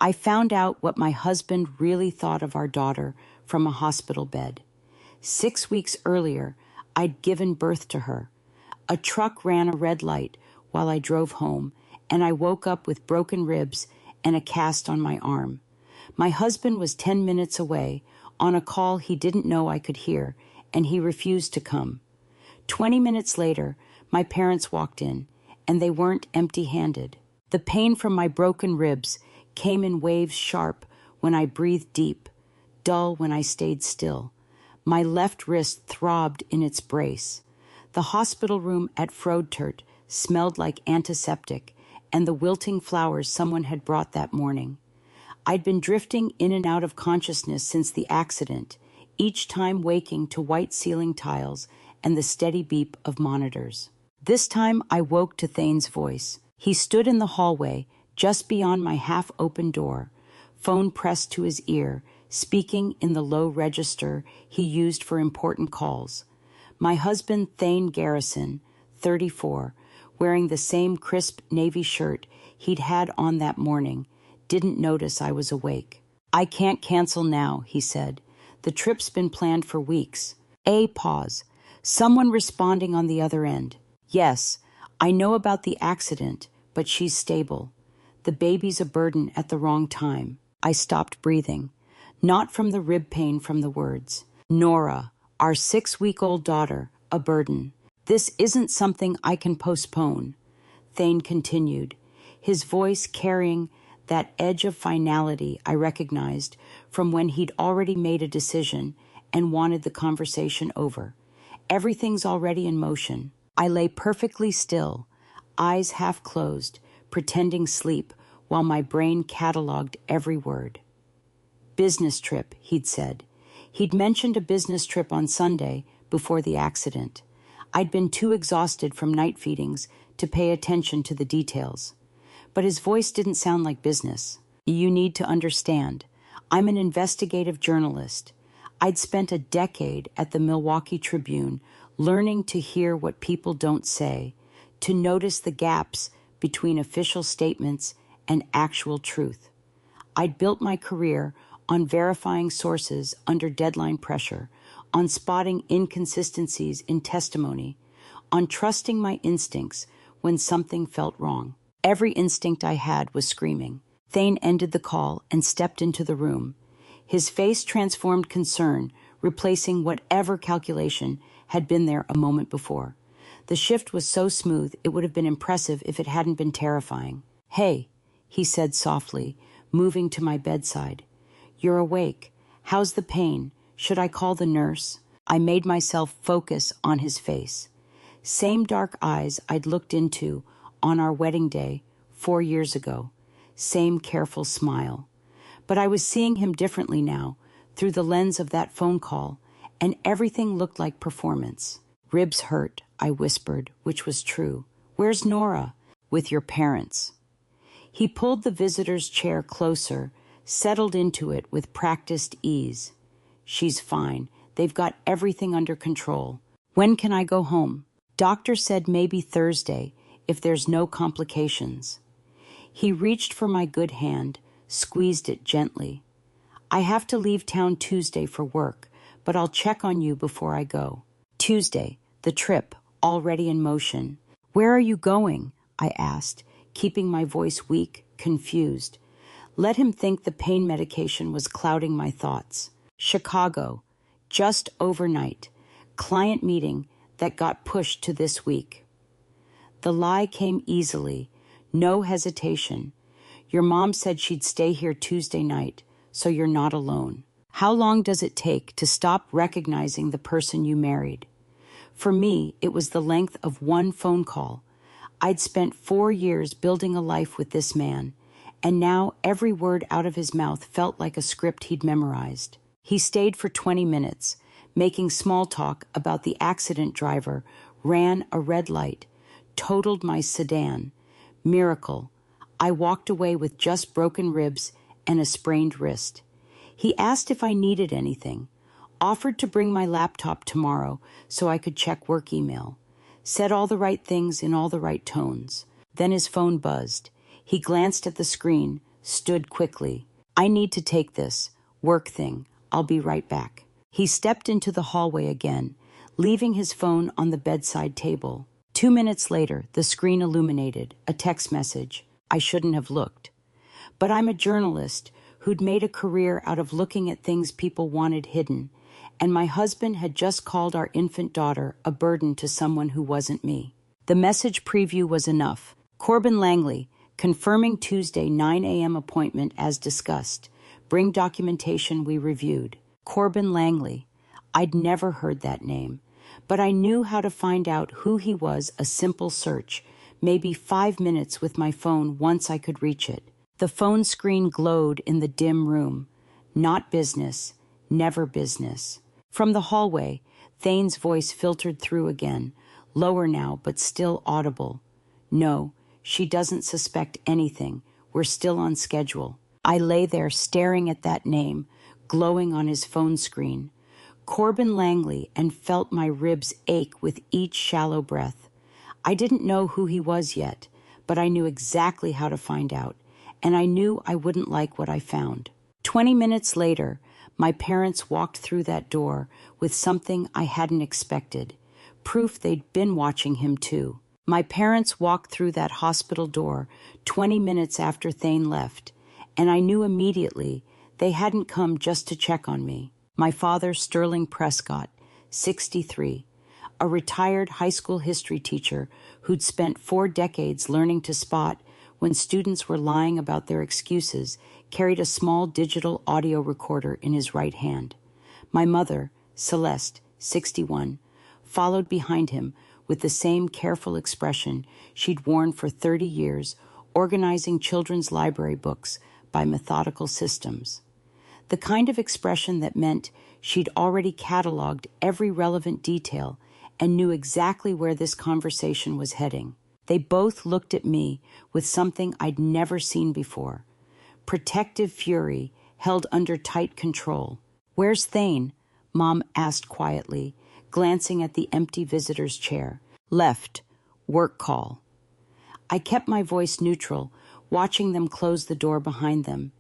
I found out what my husband really thought of our daughter from a hospital bed. 6 weeks earlier, I'd given birth to her. A truck ran a red light while I drove home, and I woke up with broken ribs and a cast on my arm. My husband was 10 minutes away on a call he didn't know I could hear, and he refused to come. 20 minutes later, my parents walked in, and they weren't empty-handed. The pain from my broken ribs came in waves, sharp when I breathed deep, dull when I stayed still. My left wrist throbbed in its brace. The hospital room at Frodtert smelled like antiseptic and the wilting flowers someone had brought that morning. I'd been drifting in and out of consciousness since the accident, each time waking to white ceiling tiles and the steady beep of monitors. This time I woke to Thane's voice. He stood in the hallway, just beyond my half-open door, phone pressed to his ear, speaking in the low register he used for important calls. My husband, Thane Garrison, 34, wearing the same crisp navy shirt he'd had on that morning, didn't notice I was awake. "I can't cancel now," he said. "The trip's been planned for weeks." A pause. Someone responding on the other end. "Yes, I know about the accident, but she's stable. The baby's a burden at the wrong time." I stopped breathing. Not from the rib pain, from the words. "Nora, our 6-week-old daughter, a burden. This isn't something I can postpone." Thane continued, his voice carrying that edge of finality I recognized from when he'd already made a decision and wanted the conversation over. "Everything's already in motion." I lay perfectly still, eyes half closed, pretending sleep while my brain cataloged every word. "Business trip," he'd said. He'd mentioned a business trip on Sunday before the accident. I'd been too exhausted from night feedings to pay attention to the details. But his voice didn't sound like business. "You need to understand, I'm an investigative journalist. I'd spent a decade at the Milwaukee Tribune learning to hear what people don't say, to notice the gaps between official statements and actual truth. I'd built my career on verifying sources under deadline pressure, on spotting inconsistencies in testimony, on trusting my instincts when something felt wrong. Every instinct I had was screaming." Thane ended the call and stepped into the room. His face transformed concern, replacing whatever calculation had been there a moment before. The shift was so smooth it would have been impressive if it hadn't been terrifying. "Hey," he said softly, moving to my bedside. "You're awake. How's the pain? Should I call the nurse?" I made myself focus on his face. Same dark eyes I'd looked into on our wedding day 4 years ago. Same careful smile. But I was seeing him differently now, through the lens of that phone call, and everything looked like performance. "Ribs hurt," I whispered, which was true. "Where's Nora?" "With your parents." He pulled the visitor's chair closer, settled into it with practiced ease. "She's fine. They've got everything under control. When can I go home?" "Doctor said maybe Thursday, if there's no complications." He reached for my good hand, squeezed it gently. "I have to leave town Tuesday for work, but I'll check on you before I go." Tuesday, the trip, already in motion. "Where are you going?" I asked, keeping my voice weak, confused. Let him think the pain medication was clouding my thoughts. "Chicago, just overnight. Client meeting that got pushed to this week." The lie came easily, no hesitation. "Your mom said she'd stay here Tuesday night, so you're not alone." How long does it take to stop recognizing the person you married? For me, it was the length of one phone call. I'd spent 4 years building a life with this man, and now every word out of his mouth felt like a script he'd memorized. He stayed for 20 minutes, making small talk about the accident driver, ran a red light, totaled my sedan. Miracle. I walked away with just broken ribs and a sprained wrist. He asked if I needed anything, offered to bring my laptop tomorrow so I could check work email, said all the right things in all the right tones. Then his phone buzzed. He glanced at the screen, stood quickly. I need to take this work thing. I'll be right back. He stepped into the hallway again, leaving his phone on the bedside table. 2 minutes later, the screen illuminated, a text message. I shouldn't have looked. But I'm a journalist who'd made a career out of looking at things people wanted hidden, and my husband had just called our infant daughter a burden to someone who wasn't me. The message preview was enough. Corbin Langley, confirming Tuesday 9 a.m. appointment as discussed. Bring documentation we reviewed. Corbin Langley. I'd never heard that name, but I knew how to find out who he was. A simple search, maybe 5 minutes with my phone once I could reach it. The phone screen glowed in the dim room. Not business, never business. From the hallway, Thane's voice filtered through again, lower now but still audible. No, she doesn't suspect anything. We're still on schedule. I lay there staring at that name, glowing on his phone screen. Corbin Langley, and felt my ribs ache with each shallow breath. I didn't know who he was yet, but I knew exactly how to find out, and I knew I wouldn't like what I found. 20 minutes later, my parents walked through that door with something I hadn't expected, proof they'd been watching him too. My parents walked through that hospital door 20 minutes after Thane left, and I knew immediately they hadn't come just to check on me. My father, Sterling Prescott, 63, a retired high school history teacher who'd spent 4 decades learning to spot when students were lying about their excuses, carried a small digital audio recorder in his right hand. My mother, Celeste, 61, followed behind him with the same careful expression she'd worn for 30 years, organizing children's library books by methodical systems. The kind of expression that meant she'd already cataloged every relevant detail and knew exactly where this conversation was heading. They both looked at me with something I'd never seen before. Protective fury held under tight control. "Where's Thane?" Mom asked quietly, glancing at the empty visitor's chair. "Left. Work call." I kept my voice neutral, watching them close the door behind them.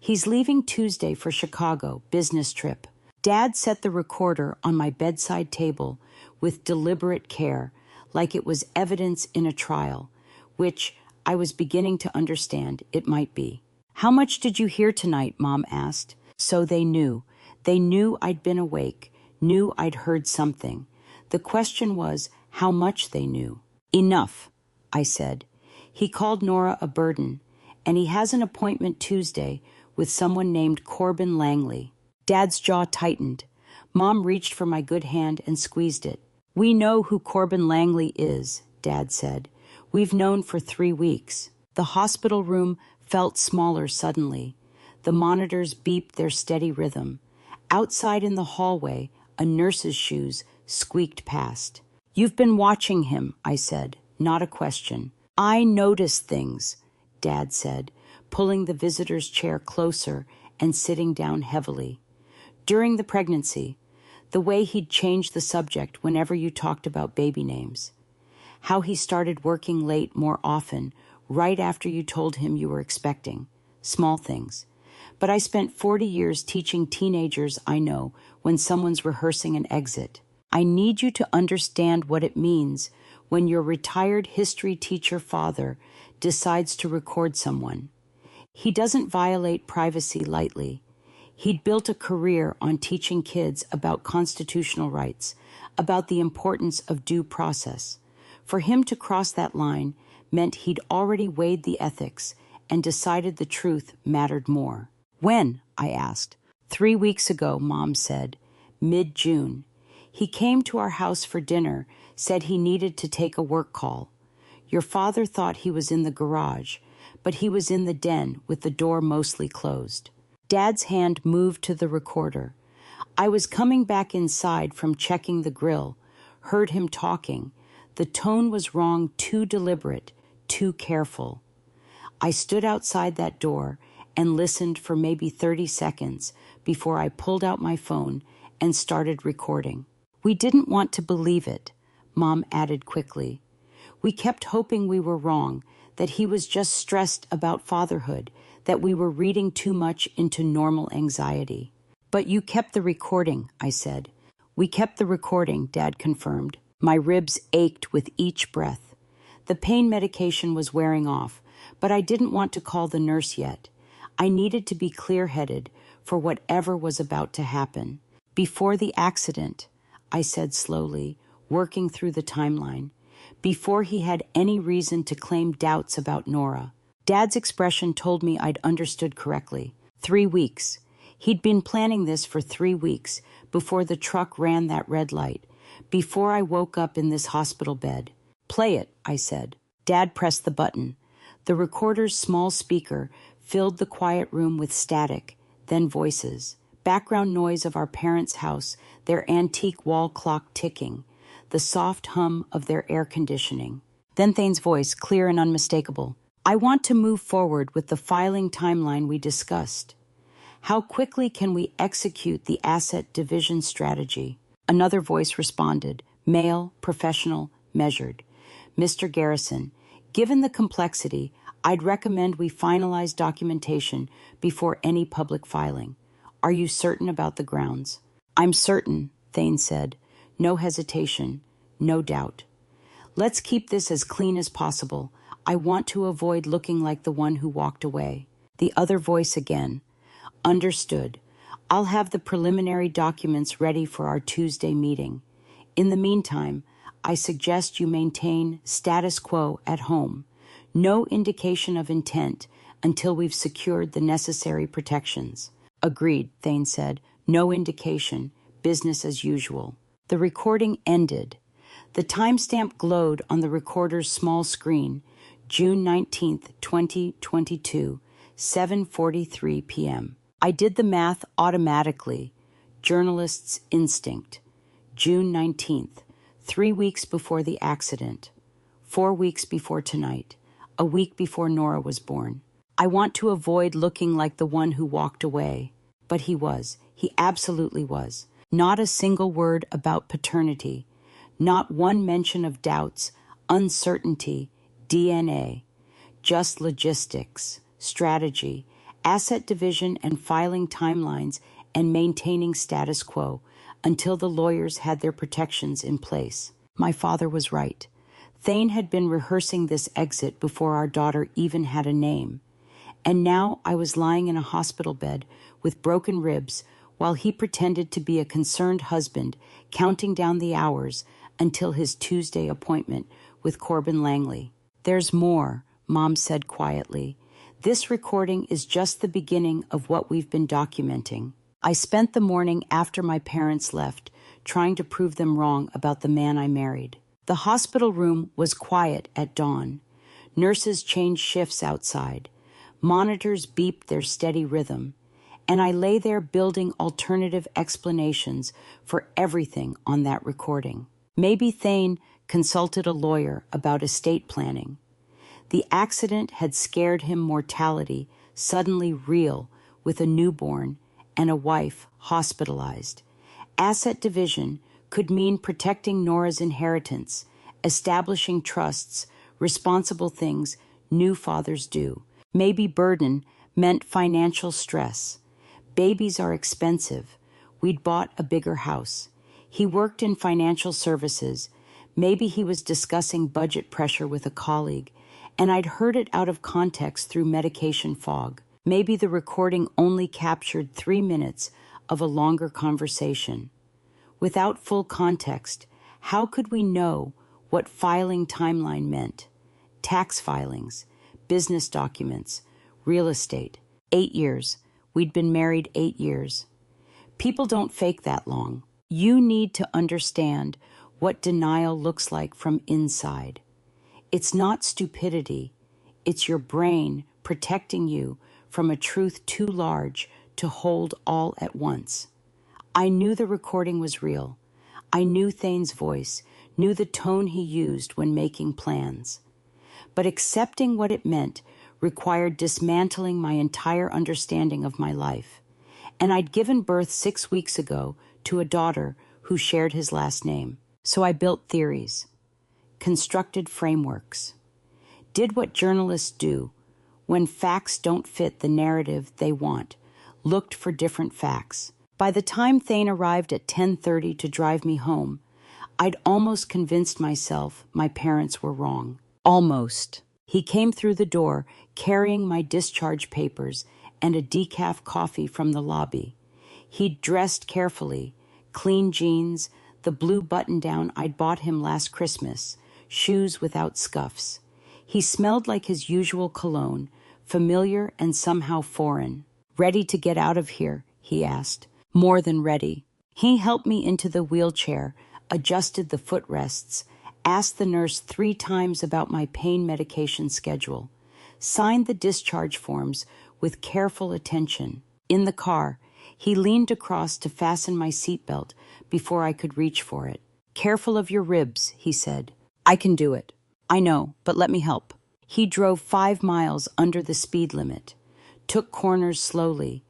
"He's leaving Tuesday for Chicago, business trip." Dad set the recorder on my bedside table with deliberate care, like it was evidence in a trial, which I was beginning to understand it might be. "How much did you hear tonight?" Mom asked. So they knew. They knew I'd been awake, knew I'd heard something. The question was how much they knew. "Enough," I said. "He called Nora a burden, and he has an appointment Tuesday with someone named Corbin Langley." Dad's jaw tightened. Mom reached for my good hand and squeezed it. "We know who Corbin Langley is," Dad said. "We've known for 3 weeks." The hospital room felt smaller suddenly. The monitors beeped their steady rhythm. Outside in the hallway, a nurse's shoes squeaked past. "You've been watching him," I said, not a question. "I noticed things," Dad said, pulling the visitor's chair closer and sitting down heavily. "During the pregnancy, the way he'd change the subject whenever you talked about baby names. How he started working late more often, right after you told him you were expecting. Small things. But I spent 40 years teaching teenagers I know when someone's rehearsing an exit. I need you to understand what it means when your retired history teacher father decides to record someone. He doesn't violate privacy lightly. He'd built a career on teaching kids about constitutional rights, about the importance of due process. For him to cross that line meant he'd already weighed the ethics and decided the truth mattered more." "When?" I asked. 3 weeks ago, Mom said. Mid-June. He came to our house for dinner, said he needed to take a work call. Your father thought he was in the garage, but he was in the den with the door mostly closed. Dad's hand moved to the recorder. I was coming back inside from checking the grill, heard him talking. The tone was wrong, too deliberate, too careful. I stood outside that door and listened for maybe 30 seconds before I pulled out my phone and started recording. "We didn't want to believe it," Mom added quickly. "We kept hoping we were wrong, that he was just stressed about fatherhood, that we were reading too much into normal anxiety. But you kept the recording, I said. We kept the recording, Dad confirmed. My ribs ached with each breath. The pain medication was wearing off, but I didn't want to call the nurse yet. I needed to be clear-headed for whatever was about to happen. Before the accident, I said slowly, working through the timeline, before he had any reason to claim doubts about Nora. Dad's expression told me I'd understood correctly. 3 weeks. He'd been planning this for 3 weeks before the truck ran that red light, before I woke up in this hospital bed. Play it, I said. Dad pressed the button. The recorder's small speaker filled the quiet room with static, then voices. Background noise of our parents' house, their antique wall clock ticking, the soft hum of their air conditioning. Then Thane's voice, clear and unmistakable. I want to move forward with the filing timeline we discussed. How quickly can we execute the asset division strategy? Another voice responded, male, professional, measured. Mr. Garrison, given the complexity, I'd recommend we finalize documentation before any public filing. Are you certain about the grounds? I'm certain, Thane said. No hesitation, no doubt. Let's keep this as clean as possible. I want to avoid looking like the one who walked away. The other voice again. Understood. I'll have the preliminary documents ready for our Tuesday meeting. In the meantime, I suggest you maintain status quo at home. No indication of intent until we've secured the necessary protections. Agreed, Thane said. No indication. Business as usual. The recording ended. The timestamp glowed on the recorder's small screen. June 19th, 2022, 7:43 p.m. I did the math automatically. Journalist's instinct. June 19th, 3 weeks before the accident. 4 weeks before tonight. A week before Nora was born. I want to avoid looking like the one who walked away. But he was. He absolutely was. Not a single word about paternity. Not one mention of doubts, uncertainty, DNA. Just logistics, strategy, asset division and filing timelines and maintaining status quo until the lawyers had their protections in place. My father was right. Thane had been rehearsing this exit before our daughter even had a name. And now I was lying in a hospital bed with broken ribs while he pretended to be a concerned husband, counting down the hours until his Tuesday appointment with Corbin Langley. There's more, Mom said quietly. This recording is just the beginning of what we've been documenting. I spent the morning after my parents left trying to prove them wrong about the man I married. The hospital room was quiet at dawn. Nurses changed shifts outside. Monitors beeped their steady rhythm. And I lay there building alternative explanations for everything on that recording. Maybe Thane consulted a lawyer about estate planning. The accident had scared him mortality, suddenly real, with a newborn and a wife hospitalized. Asset division could mean protecting Nora's inheritance, establishing trusts, responsible things new fathers do. Maybe burden meant financial stress. Babies are expensive. We'd bought a bigger house. He worked in financial services. Maybe he was discussing budget pressure with a colleague, and I'd heard it out of context through medication fog. Maybe the recording only captured 3 minutes of a longer conversation. Without full context, how could we know what filing timeline meant? Tax filings, business documents, real estate. 8 years. We'd been married 8 years. People don't fake that long. You need to understand what denial looks like from inside. It's not stupidity. It's your brain protecting you from a truth too large to hold all at once. I knew the recording was real. I knew Thane's voice, knew the tone he used when making plans. But accepting what it meant required dismantling my entire understanding of my life. And I'd given birth 6 weeks ago to a daughter who shared his last name. So I built theories, constructed frameworks, did what journalists do, when facts don't fit the narrative they want, looked for different facts. By the time Thane arrived at 10:30 to drive me home, I'd almost convinced myself my parents were wrong. Almost. He came through the door carrying my discharge papers and a decaf coffee from the lobby. He'd dressed carefully, clean jeans, the blue button-down I'd bought him last Christmas, shoes without scuffs. He smelled like his usual cologne, familiar and somehow foreign. "Ready to get out of here?" he asked. "More than ready." He helped me into the wheelchair, adjusted the footrests, asked the nurse 3 times about my pain medication schedule, signed the discharge forms with careful attention. In the car, he leaned across to fasten my seatbelt before I could reach for it. "Careful of your ribs," he said. "I can do it." "I know, but let me help." He drove 5 miles under the speed limit, took corners slowly,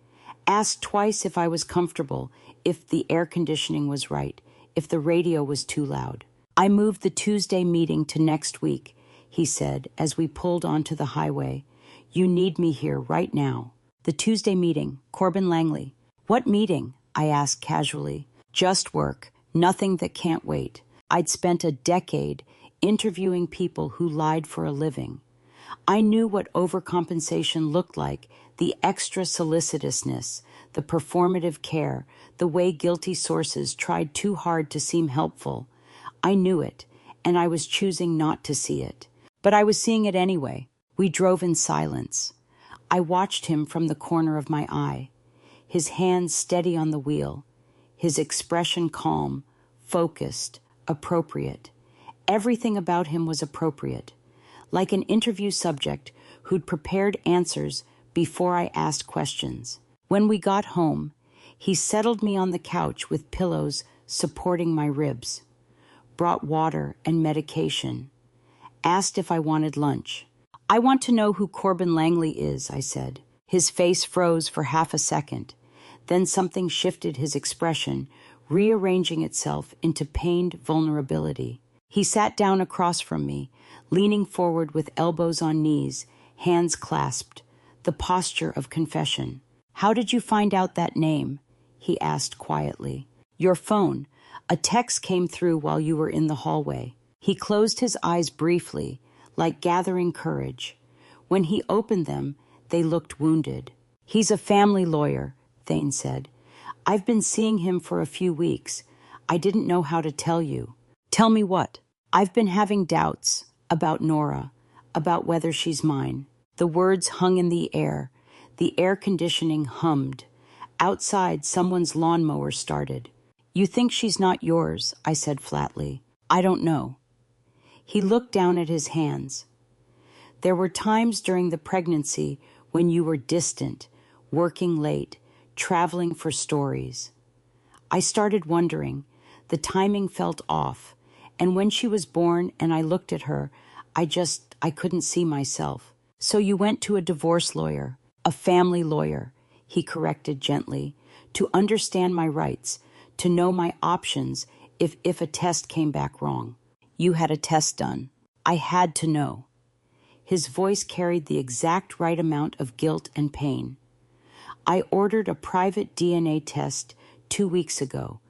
asked twice if I was comfortable, if the air conditioning was right, if the radio was too loud. "I moved the Tuesday meeting to next week," he said as we pulled onto the highway. "You need me here right now." "The Tuesday meeting, Corbin Langley." "What meeting?" I asked casually. "Just work, nothing that can't wait." I'd spent a decade interviewing people who lied for a living. I knew what overcompensation looked like, the extra solicitousness, the performative care, the way guilty sources tried too hard to seem helpful. I knew it, and I was choosing not to see it. But I was seeing it anyway. We drove in silence. I watched him from the corner of my eye, his hands steady on the wheel, his expression calm, focused, appropriate. Everything about him was appropriate, like an interview subject who'd prepared answers before I asked questions. When we got home, he settled me on the couch with pillows supporting my ribs, brought water and medication, asked if I wanted lunch. "I want to know who Corbin Langley is," I said. His face froze for half a second. Then something shifted his expression, rearranging itself into pained vulnerability. He sat down across from me, leaning forward with elbows on knees, hands clasped, the posture of confession. "How did you find out that name?" he asked quietly. "Your phone. A text came through while you were in the hallway." He closed his eyes briefly, like gathering courage. When he opened them, they looked wounded. "He's a family lawyer," Thane said. "I've been seeing him for a few weeks. I didn't know how to tell you." "Tell me what?" "I've been having doubts about Nora, about whether she's mine." The words hung in the air. The air conditioning hummed. Outside, someone's lawnmower started. "You think she's not yours," I said flatly. "I don't know." He looked down at his hands. "There were times during the pregnancy when you were distant, working late, traveling for stories." I started wondering. The timing felt off. And when she was born and I looked at her, I couldn't see myself. "So you went to a divorce lawyer, a family lawyer," he corrected gently, "to understand my rights, to know my options if a test came back wrong." "You had a test done." "I had to know." His voice carried the exact right amount of guilt and pain. "I ordered a private DNA test 2 weeks ago,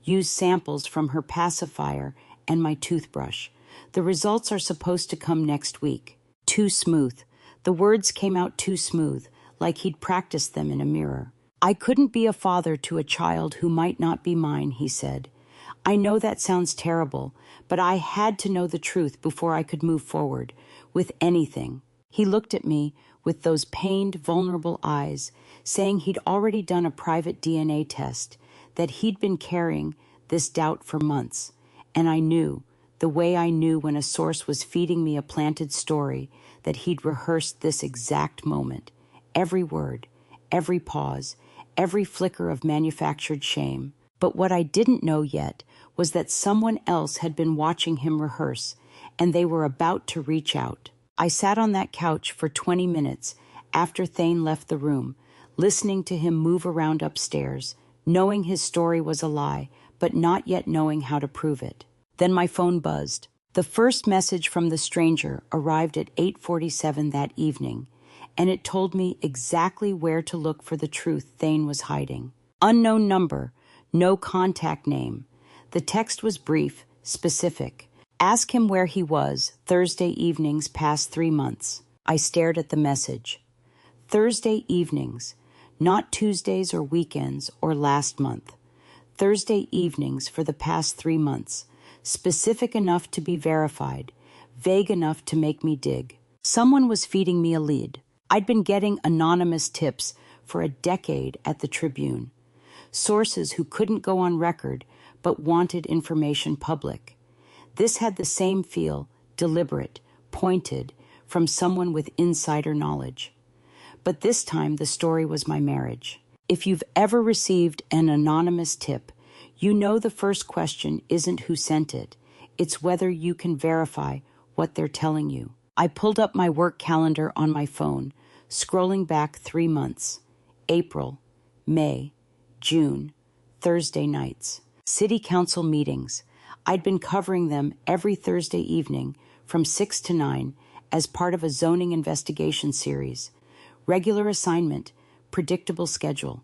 used samples from her pacifier and my toothbrush. The results are supposed to come next week." Too smooth. The words came out too smooth, like he'd practiced them in a mirror. "I couldn't be a father to a child who might not be mine," he said. "I know that sounds terrible, but I had to know the truth before I could move forward with anything." He looked at me with those pained, vulnerable eyes, saying he'd already done a private DNA test, that he'd been carrying this doubt for months. And I knew, the way I knew when a source was feeding me a planted story, that he'd rehearsed this exact moment. Every word, every pause, every flicker of manufactured shame. But what I didn't know yet was that someone else had been watching him rehearse, and they were about to reach out. I sat on that couch for 20 minutes after Thane left the room, listening to him move around upstairs, knowing his story was a lie, but not yet knowing how to prove it. Then my phone buzzed. The first message from the stranger arrived at 8:47 that evening, and it told me exactly where to look for the truth Thane was hiding. Unknown number, no contact name. The text was brief, specific. Ask him where he was Thursday evenings past 3 months. I stared at the message. Thursday evenings, not Tuesdays or weekends or last month. Thursday evenings for the past 3 months. Specific enough to be verified, vague enough to make me dig. Someone was feeding me a lead. I'd been getting anonymous tips for a decade at the Tribune. Sources who couldn't go on record but wanted information public. This had the same feel, deliberate, pointed, from someone with insider knowledge. But this time the story was my marriage. If you've ever received an anonymous tip, you know the first question isn't who sent it. It's whether you can verify what they're telling you. I pulled up my work calendar on my phone, scrolling back 3 months. April, May, June, Thursday nights. City council meetings. I'd been covering them every Thursday evening from 6 to 9 as part of a zoning investigation series. Regular assignment, predictable schedule.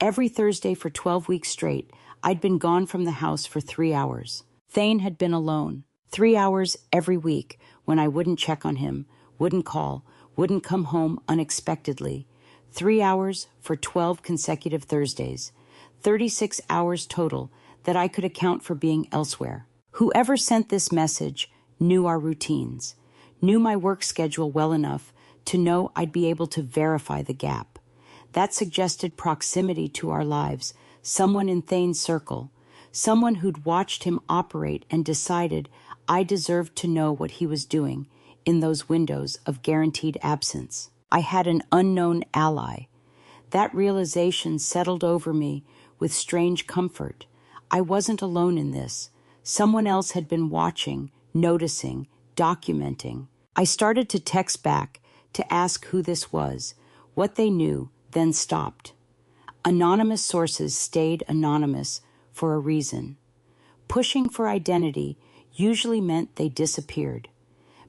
Every Thursday for 12 weeks straight, I'd been gone from the house for 3 hours. Thane had been alone. 3 hours every week when I wouldn't check on him, wouldn't call, wouldn't come home unexpectedly. 3 hours for 12 consecutive Thursdays. 36 hours total that I could account for being elsewhere. Whoever sent this message knew our routines, knew my work schedule well enough to know I'd be able to verify the gap. That suggested proximity to our lives, someone in Thane's circle, someone who'd watched him operate and decided I deserved to know what he was doing in those windows of guaranteed absence. I had an unknown ally. That realization settled over me with strange comfort. I wasn't alone in this. Someone else had been watching, noticing, documenting. I started to text back to ask who this was, what they knew, then stopped. Anonymous sources stayed anonymous for a reason. Pushing for identity usually meant they disappeared.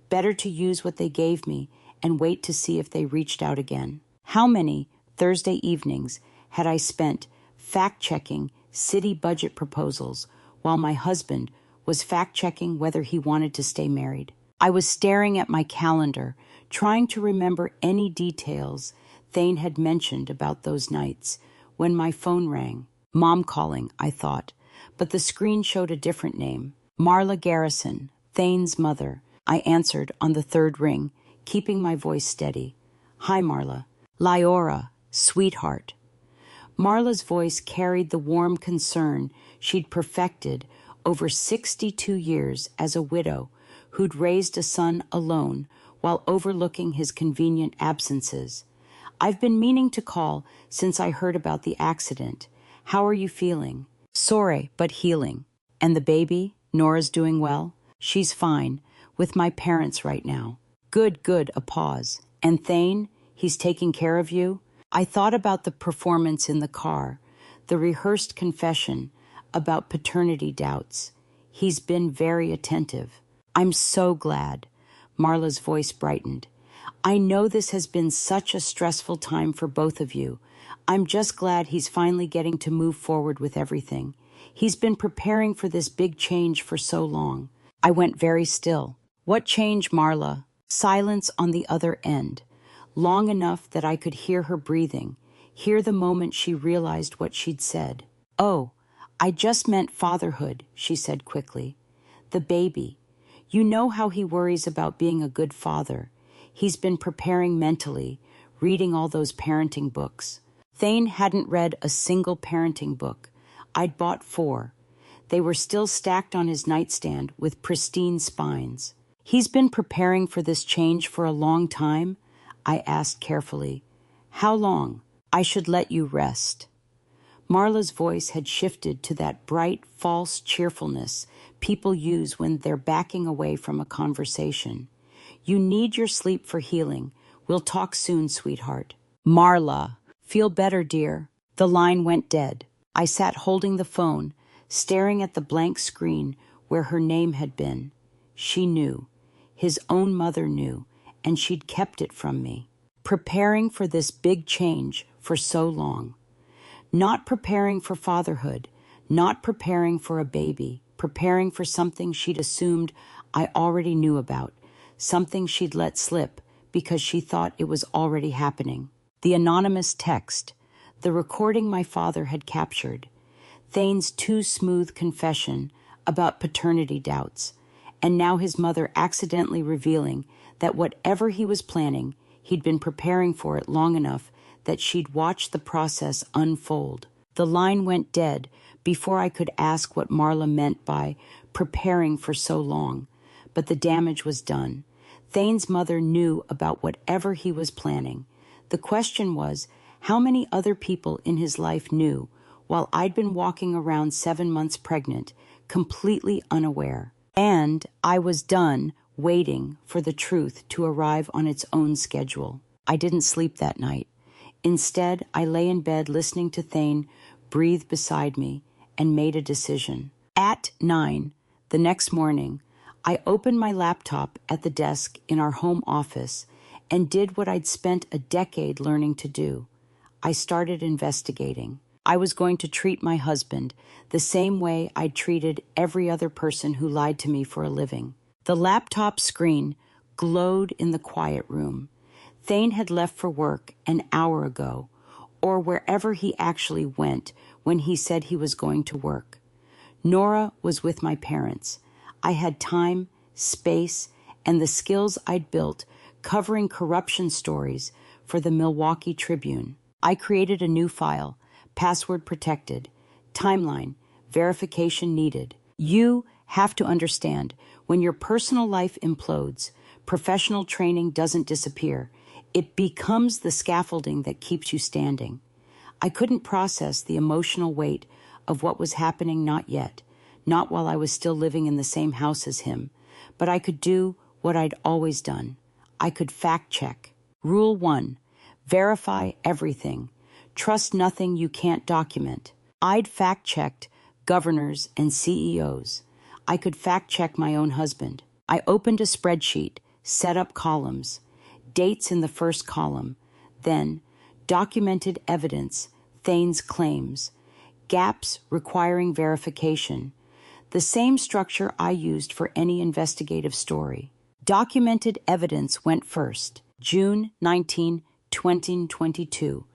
Better to use what they gave me and wait to see if they reached out again. How many Thursday evenings had I spent fact-checking city budget proposals while my husband was fact-checking whether he wanted to stay married? I was staring at my calendar, trying to remember any details Thane had mentioned about those nights, when my phone rang. Mom calling, I thought, but the screen showed a different name. Marla Garrison, Thane's mother. I answered on the third ring, keeping my voice steady. Hi, Marla. Liora, sweetheart. Marla's voice carried the warm concern she'd perfected over 62 years as a widow who'd raised a son alone while overlooking his convenient absences. I've been meaning to call since I heard about the accident. How are you feeling? Sore, but healing. And the baby? Nora's doing well? She's fine, with my parents right now. Good, a pause. And Thane? He's taking care of you? I thought about the performance in the car, the rehearsed confession about paternity doubts. He's been very attentive. I'm so glad. Marla's voice brightened. I know this has been such a stressful time for both of you. I'm just glad he's finally getting to move forward with everything. He's been preparing for this big change for so long. I went very still. What change, Marla? Silence on the other end, long enough that I could hear her breathing, hear the moment she realized what she'd said. Oh, I just meant fatherhood, she said quickly. The baby. You know how he worries about being a good father. He's been preparing mentally, reading all those parenting books. Thane hadn't read a single parenting book. I'd bought 4. They were still stacked on his nightstand with pristine spines. He's been preparing for this change for a long time? I asked carefully. How long? I should let you rest. Marla's voice had shifted to that bright, false cheerfulness people use when they're backing away from a conversation. You need your sleep for healing. We'll talk soon, sweetheart. Marla, feel better, dear. The line went dead. I sat holding the phone, staring at the blank screen where her name had been. She knew. His own mother knew, and she'd kept it from me. preparing for this big change for so long. Not preparing for fatherhood, not preparing for a baby, preparing for something she'd assumed I already knew about, something she'd let slip because she thought it was already happening. The anonymous text, the recording my father had captured, Thane's too smooth confession about paternity doubts, and now his mother accidentally revealing that whatever he was planning, he'd been preparing for it long enough that she'd watched the process unfold. The line went dead before I could ask what Marla meant by preparing for so long, but the damage was done. Thane's mother knew about whatever he was planning. The question was, how many other people in his life knew, while I'd been walking around 7 months pregnant, completely unaware? And I was done waiting for the truth to arrive on its own schedule. I didn't sleep that night. Instead, I lay in bed listening to Thane breathe beside me and made a decision. At 9, the next morning, I opened my laptop at the desk in our home office and did what I'd spent a decade learning to do. I started investigating. I was going to treat my husband the same way I'd treated every other person who lied to me for a living. The laptop screen glowed in the quiet room. Thane had left for work an hour ago, or wherever he actually went when he said he was going to work. Nora was with my parents. I had time, space, and the skills I'd built covering corruption stories for the Milwaukee Tribune. I created a new file, password protected, timeline, verification needed. You have to understand, when your personal life implodes, professional training doesn't disappear. It becomes the scaffolding that keeps you standing. I couldn't process the emotional weight of what was happening not yet, not while I was still living in the same house as him, but I could do what I'd always done. I could fact check. Rule 1, verify everything. Trust nothing you can't document. I'd fact checked governors and CEOs. I could fact check my own husband. I opened a spreadsheet, set up columns, dates in the first column, then documented evidence, Thane's claims, gaps requiring verification, the same structure I used for any investigative story. Documented evidence went first, June 19, 2022,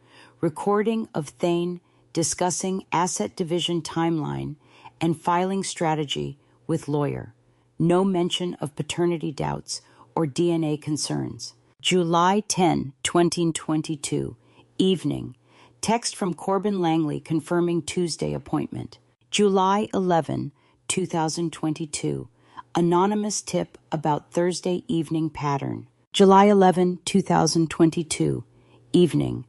recording of Thane discussing asset division timeline and filing strategy with lawyer. No mention of paternity doubts or DNA concerns. July 10, 2022, evening. Text from Corbin Langley confirming Tuesday appointment. July 11, 2022, anonymous tip about Thursday evening pattern. July 11, 2022, evening.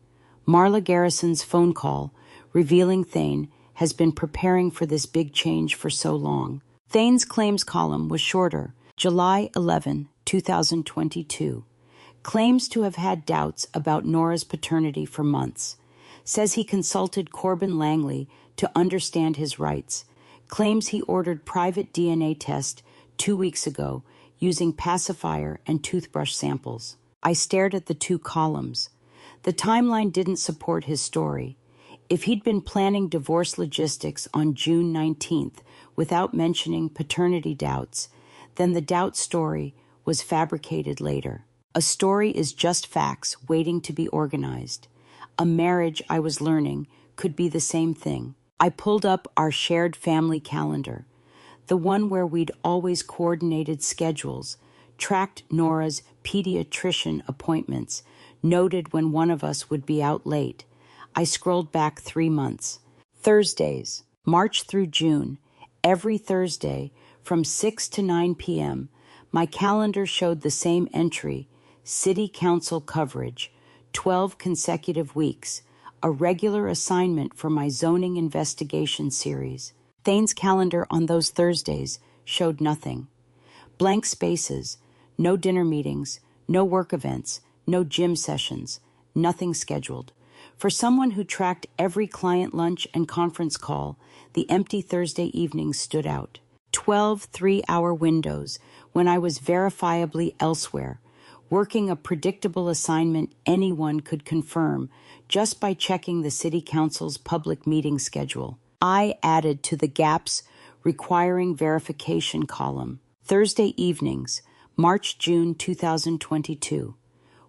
Marla Garrison's phone call revealing Thane has been preparing for this big change for so long. Thane's claims column was shorter. July 11, 2022. Claims to have had doubts about Nora's paternity for months. Says he consulted Corbin Langley to understand his rights. Claims he ordered private DNA test 2 weeks ago using pacifier and toothbrush samples. I stared at the 2 columns. The timeline didn't support his story. If he'd been planning divorce logistics on June 19th without mentioning paternity doubts, then the doubt story was fabricated later. A story is just facts waiting to be organized. A marriage, I was learning, could be the same thing. I pulled up our shared family calendar, the one where we'd always coordinated schedules, tracked Nora's pediatrician appointments, noted when one of us would be out late. I scrolled back 3 months. Thursdays, March through June, every Thursday from 6 to 9 p.m., my calendar showed the same entry, City Council coverage, 12 consecutive weeks, a regular assignment for my zoning investigation series. Thane's calendar on those Thursdays showed nothing. Blank spaces, no dinner meetings, no work events, no gym sessions, nothing scheduled. For someone who tracked every client lunch and conference call, the empty Thursday evenings stood out. 12 3-hour windows when I was verifiably elsewhere, working a predictable assignment anyone could confirm just by checking the City Council's public meeting schedule. I added to the gaps requiring verification column. Thursday evenings, March-June 2022.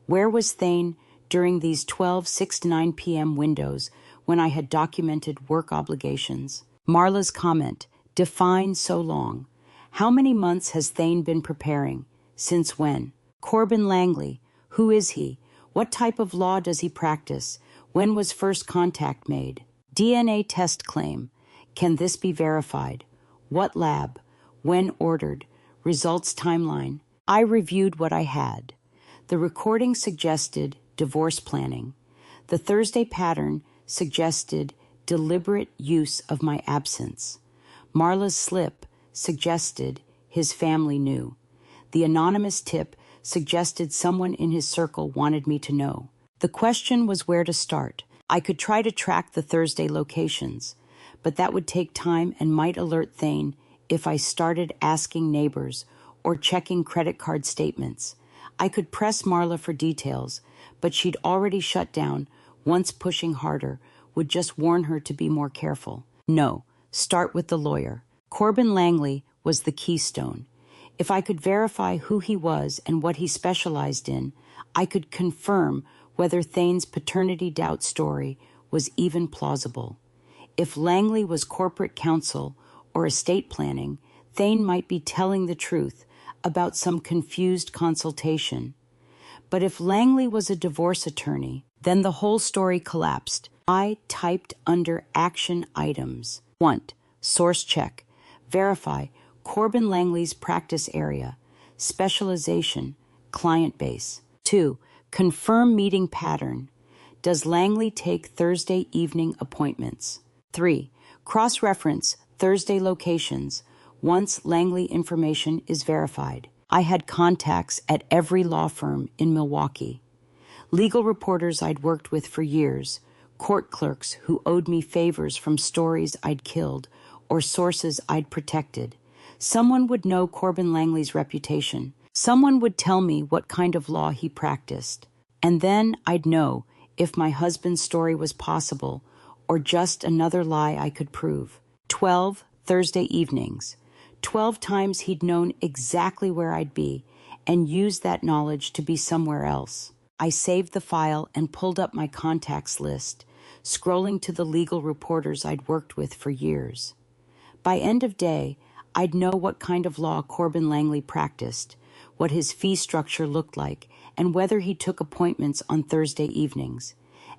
Where was Thane during these 6 to 9 p.m. windows when I had documented work obligations? Marla's comment, define so long. How many months has Thane been preparing? Since when? Corbin Langley, who is he? What type of law does he practice? When was first contact made? DNA test claim. Can this be verified? What lab? When ordered? Results timeline. I reviewed what I had. The recording suggested divorce planning. The Thursday pattern suggested deliberate use of my absence. Marla's slip suggested his family knew. The anonymous tip suggested someone in his circle wanted me to know. The question was where to start. I could try to track the Thursday locations, but that would take time and might alert Thane if I started asking neighbors or checking credit card statements. I could press Marla for details, but she'd already shut down. Once pushing harder would just warn her to be more careful. No, start with the lawyer. Corbin Langley was the keystone. If I could verify who he was and what he specialized in, I could confirm whether Thane's paternity doubt story was even plausible. If Langley was corporate counsel or estate planning, Thane might be telling the truth about some confused consultation. But if Langley was a divorce attorney, then the whole story collapsed. I typed under action items. 1. Source check. Verify Corbin Langley's practice area. Specialization. Client base. 2. Confirm meeting pattern. Does Langley take Thursday evening appointments? 3. Cross-reference Thursday locations once Langley information is verified. I had contacts at every law firm in Milwaukee. Legal reporters I'd worked with for years, court clerks who owed me favors from stories I'd killed or sources I'd protected. Someone would know Corbin Langley's reputation. Someone would tell me what kind of law he practiced. And then I'd know if my husband's story was possible or just another lie I could prove. 12 Thursday evenings. 12 times he'd known exactly where I'd be and used that knowledge to be somewhere else. I saved the file and pulled up my contacts list, scrolling to the legal reporters I'd worked with for years. By end of day, I'd know what kind of law Corbin Langley practiced, what his fee structure looked like, and whether he took appointments on Thursday evenings.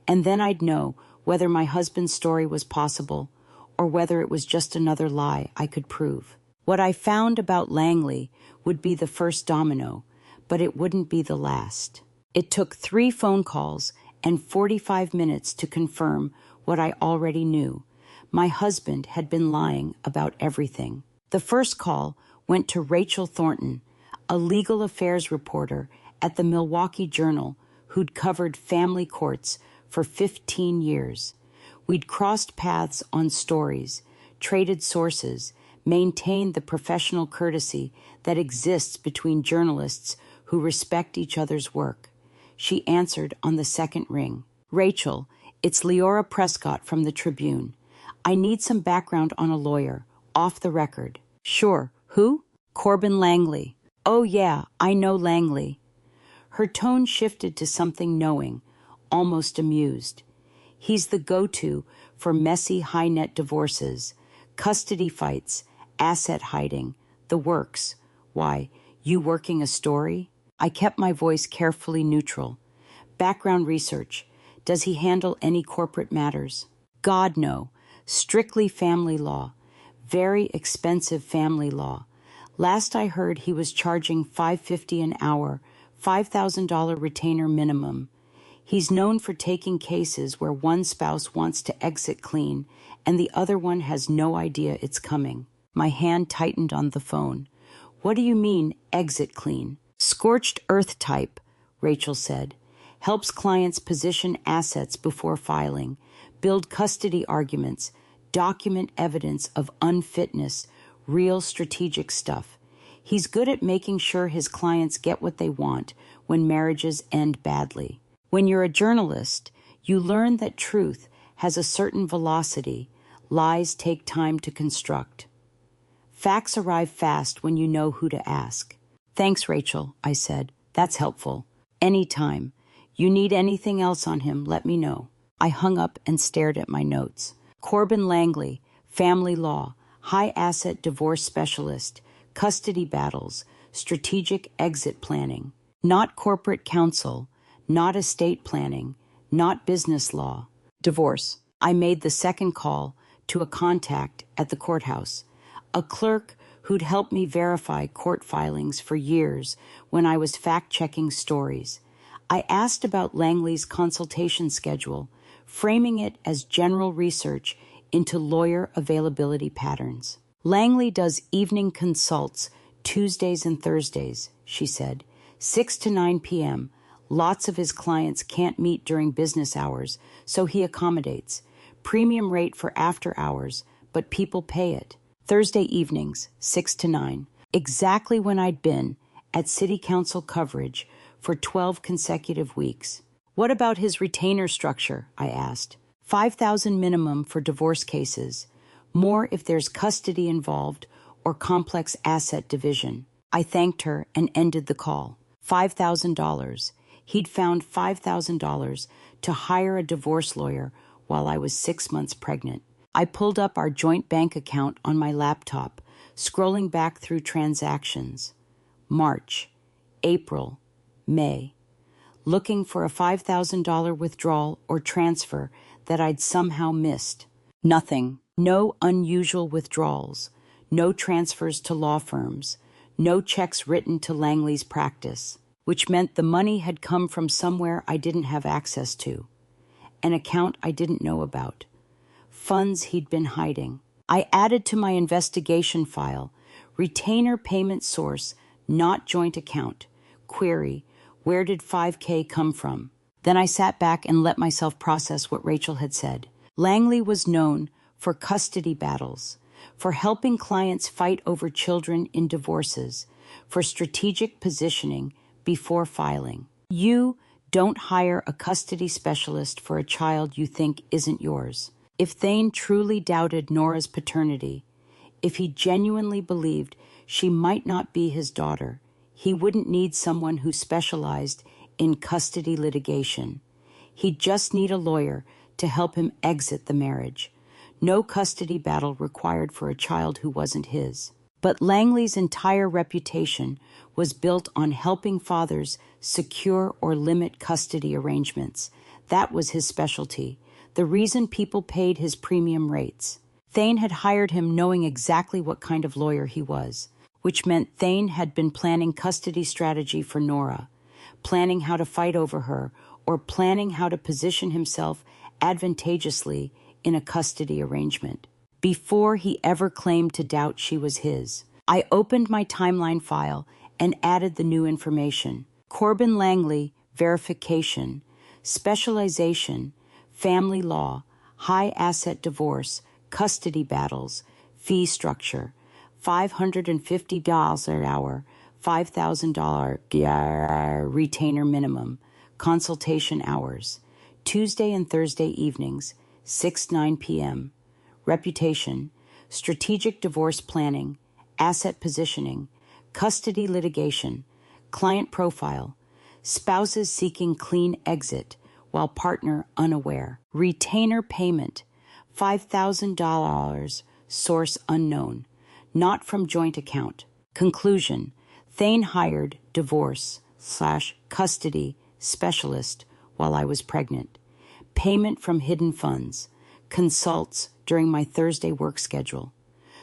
And then I'd know whether my husband's story was possible or whether it was just another lie I could prove. What I found about Langley would be the first domino, but it wouldn't be the last. It took 3 phone calls and 45 minutes to confirm what I already knew. My husband had been lying about everything. The first call went to Rachel Thornton, a legal affairs reporter at the Milwaukee Journal who'd covered family courts for 15 years. We'd crossed paths on stories, traded sources, maintained the professional courtesy that exists between journalists who respect each other's work. She answered on the second ring. Rachel, it's Liora Prescott from the Tribune. I need some background on a lawyer, off the record. Sure. Who? Corbin Langley. Oh yeah, I know Langley. Her tone shifted to something knowing, almost amused. He's the go-to for messy high-net divorces, custody fights, asset hiding, the works. Why, you working a story? I kept my voice carefully neutral. Background research. Does he handle any corporate matters? God, no. Strictly family law. Very expensive family law. Last I heard he was charging $550 an hour, $5,000 retainer minimum. He's known for taking cases where one spouse wants to exit clean and the other one has no idea it's coming. My hand tightened on the phone. What do you mean, exit clean? Scorched earth type, Rachel said. Helps clients position assets before filing, build custody arguments, document evidence of unfitness, real strategic stuff. He's good at making sure his clients get what they want when marriages end badly. When you're a journalist, you learn that truth has a certain velocity. Lies take time to construct. Facts arrive fast when you know who to ask. Thanks, Rachel, I said. That's helpful. Anytime. You need anything else on him, let me know. I hung up and stared at my notes. Corbin Langley, family law, high asset divorce specialist, custody battles, strategic exit planning. Not corporate counsel, not estate planning, not business law. Divorce. I made the second call to a contact at the courthouse, a clerk who'd helped me verify court filings for years when I was fact-checking stories. I asked about Langley's consultation schedule, framing it as general research into lawyer availability patterns. Langley does evening consults Tuesdays and Thursdays, she said, 6 to 9 p.m. Lots of his clients can't meet during business hours, so he accommodates. Premium rate for after hours, but people pay it. Thursday evenings, 6 to 9. Exactly when I'd been at city council coverage for 12 consecutive weeks. What about his retainer structure? I asked. $5,000 minimum for divorce cases. More if there's custody involved or complex asset division. I thanked her and ended the call. $5,000. He'd found $5,000 to hire a divorce lawyer while I was 6 months pregnant. I pulled up our joint bank account on my laptop, scrolling back through transactions. March, April, May. Looking for a $5,000 withdrawal or transfer that I'd somehow missed. Nothing. No unusual withdrawals. No transfers to law firms. No checks written to Langley's practice, which meant the money had come from somewhere I didn't have access to. An account I didn't know about. Funds he'd been hiding. I added to my investigation file, retainer payment source, not joint account. Query, where did $5K come from? Then I sat back and let myself process what Rachel had said. Langley was known for custody battles, for helping clients fight over children in divorces, for strategic positioning before filing. You don't hire a custody specialist for a child you think isn't yours. If Thane truly doubted Nora's paternity, if he genuinely believed she might not be his daughter, he wouldn't need someone who specialized in custody litigation. He'd just need a lawyer to help him exit the marriage. No custody battle required for a child who wasn't his. But Langley's entire reputation was built on helping fathers secure or limit custody arrangements. That was his specialty, the reason people paid his premium rates. Thane had hired him knowing exactly what kind of lawyer he was, which meant Thane had been planning custody strategy for Nora, planning how to fight over her, or planning how to position himself advantageously in a custody arrangement, before he ever claimed to doubt she was his. I opened my timeline file and added the new information. Corbin Langley, verification, specialization, family law, high asset divorce, custody battles, fee structure, $550 an hour, $5,000 retainer minimum, consultation hours, Tuesday and Thursday evenings, 6-9 p.m., reputation, strategic divorce planning, asset positioning, custody litigation, client profile, spouses seeking clean exit while partner unaware, retainer payment, $5,000, source unknown, not from joint account. Conclusion, Thane hired divorce/custody specialist while I was pregnant. Payment from hidden funds. Consults during my Thursday work schedule.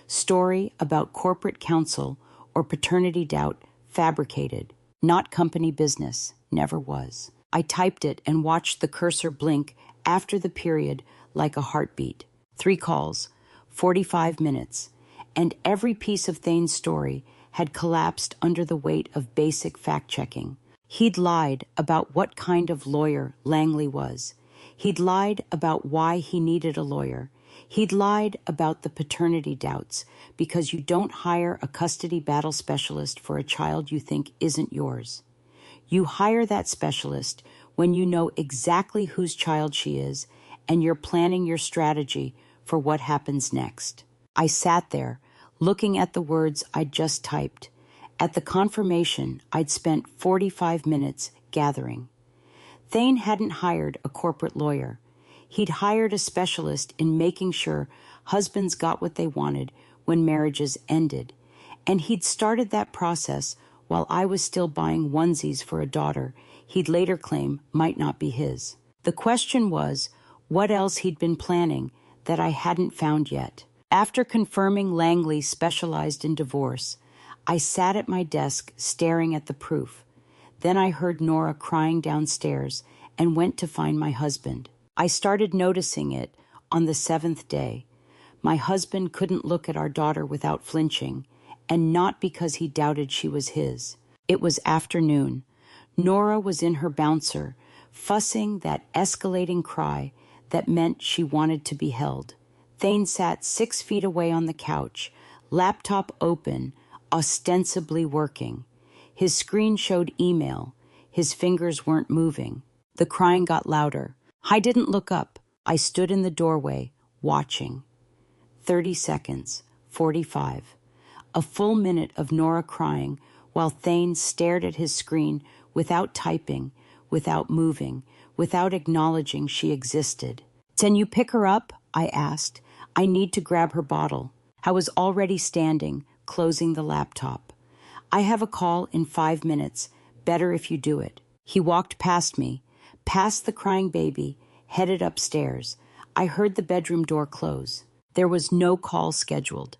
Story about corporate counsel or paternity doubt fabricated. Not company business. Never was. I typed it and watched the cursor blink after the period like a heartbeat. 3 calls, 45 minutes, and every piece of Thane's story had collapsed under the weight of basic fact-checking. He'd lied about what kind of lawyer Langley was. He'd lied about why he needed a lawyer. He'd lied about the paternity doubts, because you don't hire a custody battle specialist for a child you think isn't yours. You hire that specialist when you know exactly whose child she is and you're planning your strategy for what happens next. I sat there, looking at the words I'd just typed, at the confirmation I'd spent 45 minutes gathering. Thane hadn't hired a corporate lawyer. He'd hired a specialist in making sure husbands got what they wanted when marriages ended, and he'd started that process while I was still buying onesies for a daughter he'd later claim might not be his. The question was what else he'd been planning that I hadn't found yet. After confirming Langley specialized in divorce, I sat at my desk staring at the proof. Then I heard Nora crying downstairs and went to find my husband. I started noticing it on the 7th day. My husband couldn't look at our daughter without flinching, and not because he doubted she was his. It was afternoon. Nora was in her bouncer, fussing that escalating cry that meant she wanted to be held. Thane sat 6 feet away on the couch, laptop open, ostensibly working. His screen showed email. His fingers weren't moving. The crying got louder. I didn't look up. I stood in the doorway, watching. 30 seconds, 45. A full minute of Nora crying while Thane stared at his screen without typing, without moving, without acknowledging she existed. "Can you pick her up?" I asked. "I need to grab her bottle." I was already standing, closing the laptop. "I have a call in 5 minutes. Better if you do it." He walked past me, past the crying baby, headed upstairs. I heard the bedroom door close. There was no call scheduled.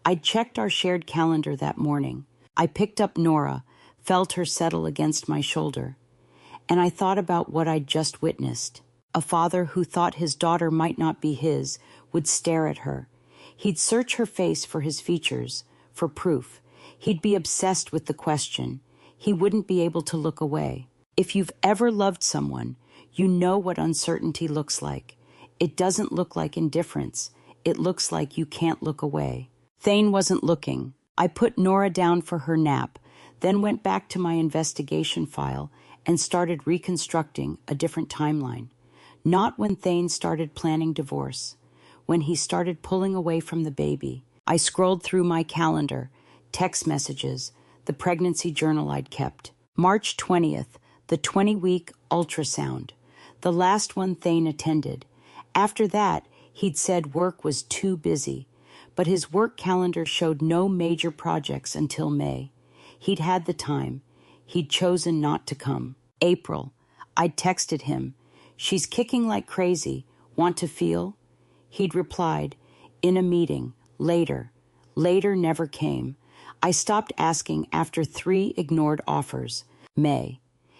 I'd checked our shared calendar that morning. I picked up Nora, felt her settle against my shoulder, and I thought about what I'd just witnessed. A father who thought his daughter might not be his would stare at her. He'd search her face for his features, for proof. He'd be obsessed with the question. He wouldn't be able to look away. If you've ever loved someone, you know what uncertainty looks like. It doesn't look like indifference. It looks like you can't look away. Thane wasn't looking. I put Nora down for her nap, then went back to my investigation file and started reconstructing a different timeline. Not when Thane started planning divorce, when he started pulling away from the baby. I scrolled through my calendar, text messages, the pregnancy journal I'd kept. March 20th, the 20-week ultrasound, the last one Thane attended. After that, he'd said work was too busy, but his work calendar showed no major projects until May. He'd had the time. He'd chosen not to come. April. I'd texted him. "She's kicking like crazy. Want to feel?" He'd replied, "In a meeting. Later." Later never came. I stopped asking after 3 ignored offers. May.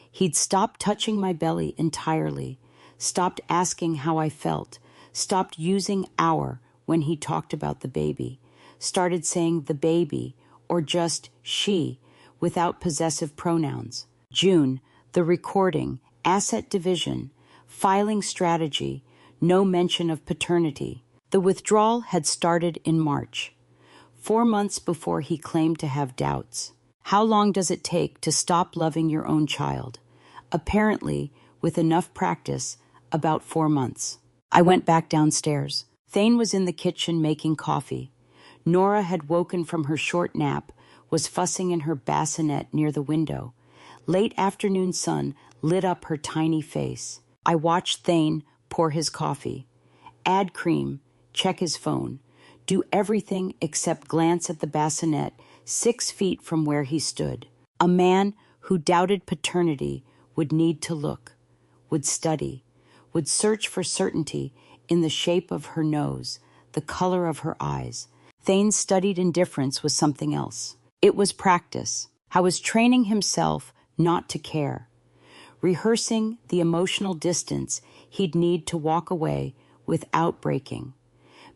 He'd stopped touching my belly entirely, stopped asking how I felt, stopped using "our" when he talked about the baby, started saying the baby or just she without possessive pronouns. June, the recording, asset division, filing strategy, no mention of paternity. The withdrawal had started in March, 4 months before he claimed to have doubts. How long does it take to stop loving your own child? Apparently, with enough practice, about 4 months. I went back downstairs. Thane was in the kitchen making coffee. Nora had woken from her short nap, was fussing in her bassinet near the window. Late afternoon sun lit up her tiny face. I watched Thane pour his coffee, add cream, check his phone, do everything except glance at the bassinet 6 feet from where he stood. A man who doubted paternity would need to look, would study, would search for certainty in the shape of her nose, the color of her eyes. Thane's studied indifference was something else. It was practice. How was training himself not to care, rehearsing the emotional distance he'd need to walk away without breaking,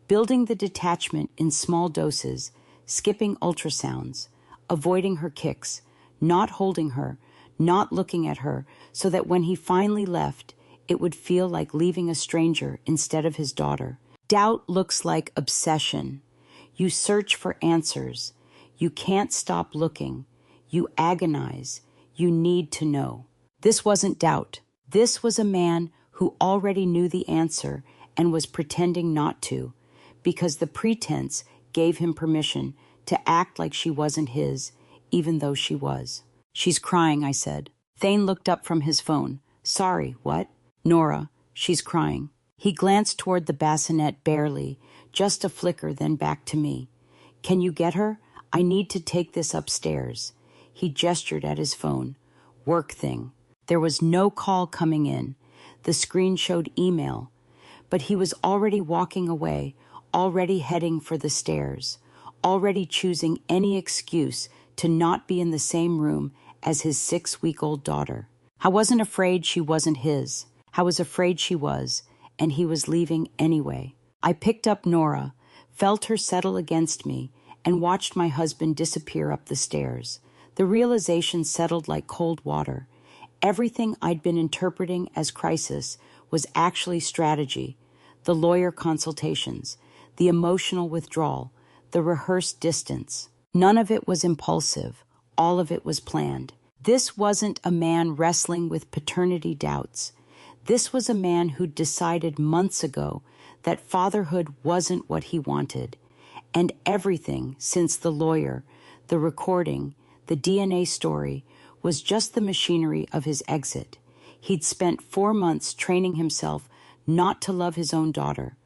building the detachment in small doses, skipping ultrasounds, avoiding her kicks, not holding her, not looking at her, so that when he finally left, it would feel like leaving a stranger instead of his daughter. Doubt looks like obsession. You search for answers. You can't stop looking. You agonize. You need to know. This wasn't doubt. This was a man who already knew the answer and was pretending not to, because the pretense gave him permission to act like she wasn't his, even though she was. "She's crying," I said. Thane looked up from his phone. "Sorry, what?" "Nora, she's crying." He glanced toward the bassinet barely, just a flicker, then back to me. "Can you get her? I need to take this upstairs." He gestured at his phone. "Work thing." There was no call coming in. The screen showed email. But he was already walking away, already heading for the stairs, already choosing any excuse to not be in the same room as his 6-week-old daughter. I wasn't afraid she wasn't his. I was afraid she was, and he was leaving anyway. I picked up Nora, felt her settle against me, and watched my husband disappear up the stairs. The realization settled like cold water. Everything I'd been interpreting as crisis was actually strategy. The lawyer consultations, the emotional withdrawal, the rehearsed distance. None of it was impulsive. All of it was planned. This wasn't a man wrestling with paternity doubts. This was a man who'd decided months ago that fatherhood wasn't what he wanted. And everything since the lawyer, the recording, the DNA story, was just the machinery of his exit. He'd spent 4 months training himself not to love his own daughter,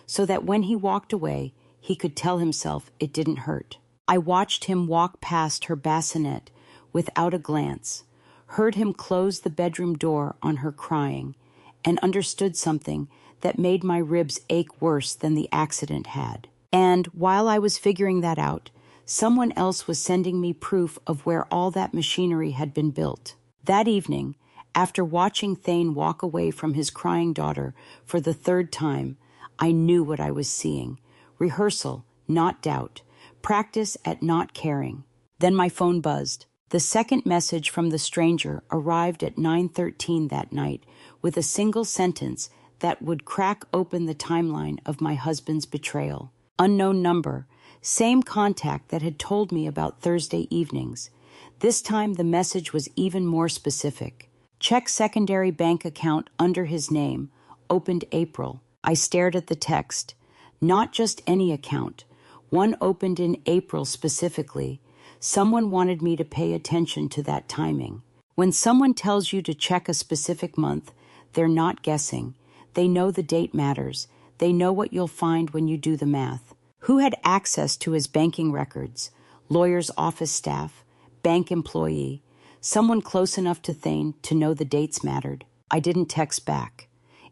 so that when he walked away, he could tell himself it didn't hurt. I watched him walk past her bassinet without a glance, heard him close the bedroom door on her crying, and understood something that made my ribs ache worse than the accident had. And while I was figuring that out, someone else was sending me proof of where all that machinery had been built. That evening, after watching Thane walk away from his crying daughter for the 3rd time, I knew what I was seeing. Rehearsal, not doubt. Practice at not caring. Then my phone buzzed. The second message from the stranger arrived at 9:13 that night with a single sentence that would crack open the timeline of my husband's betrayal. Unknown number. Same contact that had told me about Thursday evenings. This time the message was even more specific. Check secondary bank account under his name. Opened April. I stared at the text. Not just any account. One opened in April specifically. Someone wanted me to pay attention to that timing. When someone tells you to check a specific month, they're not guessing. They know the date matters. They know what you'll find when you do the math. Who had access to his banking records? Lawyer's office staff, bank employee, someone close enough to Thane to know the dates mattered. I didn't text back.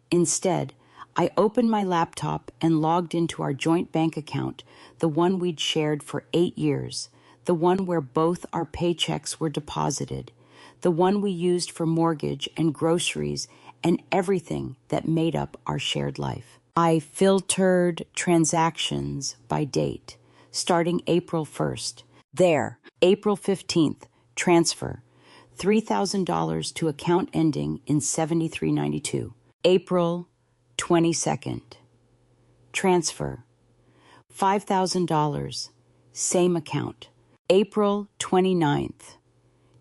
Instead, I opened my laptop and logged into our joint bank account, the one we'd shared for 8 years, the one where both our paychecks were deposited, the one we used for mortgage and groceries and everything that made up our shared life. I filtered transactions by date, starting April 1st. There, April 15th, transfer, $3,000 to account ending in 7392. April 22nd, transfer, $5,000, same account. April 29th,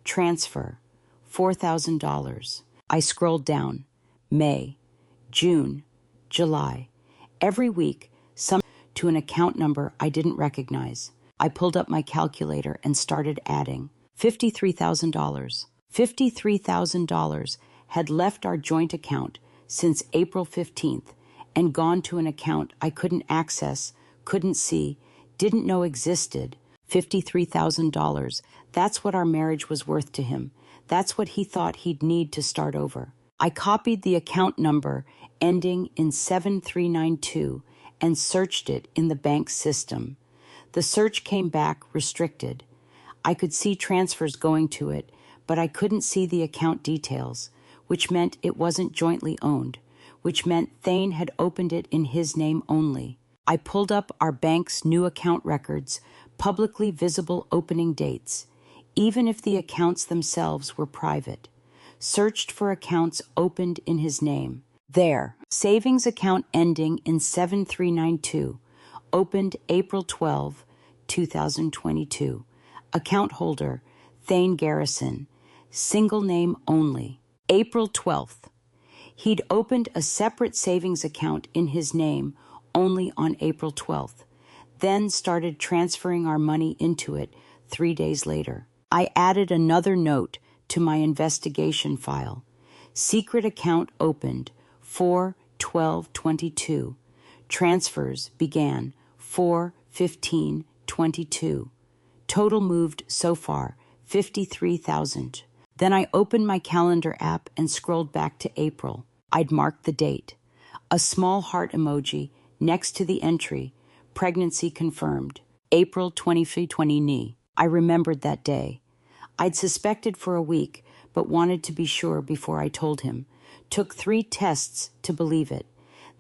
transfer, $4,000. I scrolled down. May, June, July. Every week, some to an account number I didn't recognize. I pulled up my calculator and started adding. $53,000. $53,000 had left our joint account since April 15th and gone to an account I couldn't access, couldn't see, didn't know existed. $53,000. That's what our marriage was worth to him. That's what he thought he'd need to start over. I copied the account number ending in 7392 and searched it in the bank's system. The search came back restricted. I could see transfers going to it, but I couldn't see the account details, which meant it wasn't jointly owned, which meant Thane had opened it in his name only. I pulled up our bank's new account records, publicly visible opening dates, even if the accounts themselves were private. searched for accounts opened in his name. There, savings account ending in 7392, opened April 12, 2022. Account holder, Thane Garrison, single name only. April 12th. He'd opened a separate savings account in his name only on April 12th, then started transferring our money into it 3 days later. I added another note to my investigation file. Secret account opened 4/12/22. Transfers began 4/15/22. Total moved so far, 53,000. Then I opened my calendar app and scrolled back to April. I'd marked the date. A small heart emoji next to the entry, pregnancy confirmed, April 2020. I remembered that day. I'd suspected for a week, but wanted to be sure before I told him. Took 3 tests to believe it.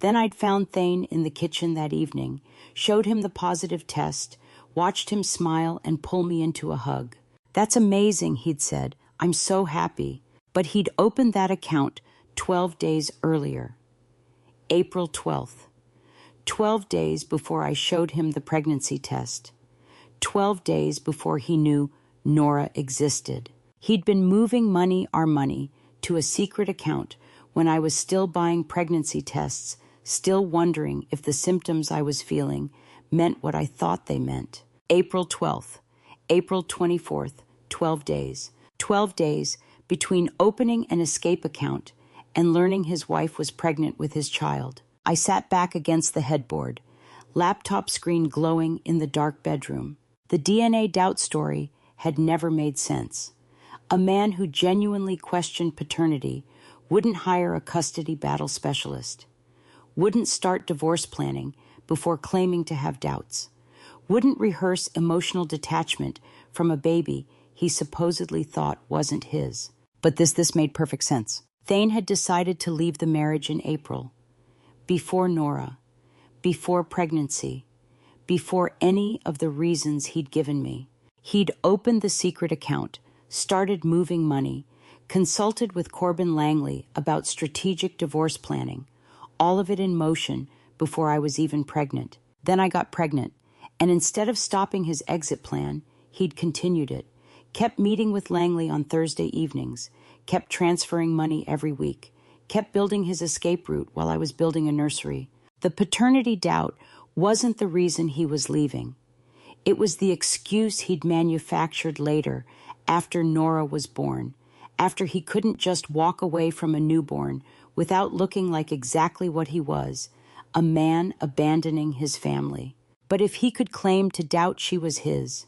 Then I'd found Thane in the kitchen that evening, showed him the positive test, watched him smile and pull me into a hug. "That's amazing," he'd said. "I'm so happy." But he'd opened that account 12 days earlier. April 12th. 12 days before I showed him the pregnancy test. 12 days before he knew Nora existed. He'd been moving our money, to a secret account when I was still buying pregnancy tests, still wondering if the symptoms I was feeling meant what I thought they meant. April 12th. April 24th, 12 days. 12 days between opening an escape account and learning his wife was pregnant with his child. I sat back against the headboard, laptop screen glowing in the dark bedroom. The DNA doubt story had never made sense. A man who genuinely questioned paternity wouldn't hire a custody battle specialist, wouldn't start divorce planning before claiming to have doubts, wouldn't rehearse emotional detachment from a baby he supposedly thought wasn't his. But this made perfect sense. Thane had decided to leave the marriage in April, before Nora, before pregnancy, before any of the reasons he'd given me. He'd opened the secret account, started moving money, consulted with Corbin Langley about strategic divorce planning, all of it in motion before I was even pregnant. Then I got pregnant, and instead of stopping his exit plan, he'd continued it, kept meeting with Langley on Thursday evenings, kept transferring money every week, kept building his escape route while I was building a nursery. The paternity doubt wasn't the reason he was leaving. It was the excuse he'd manufactured later, after Nora was born, after he couldn't just walk away from a newborn without looking like exactly what he was, a man abandoning his family. But if he could claim to doubt she was his,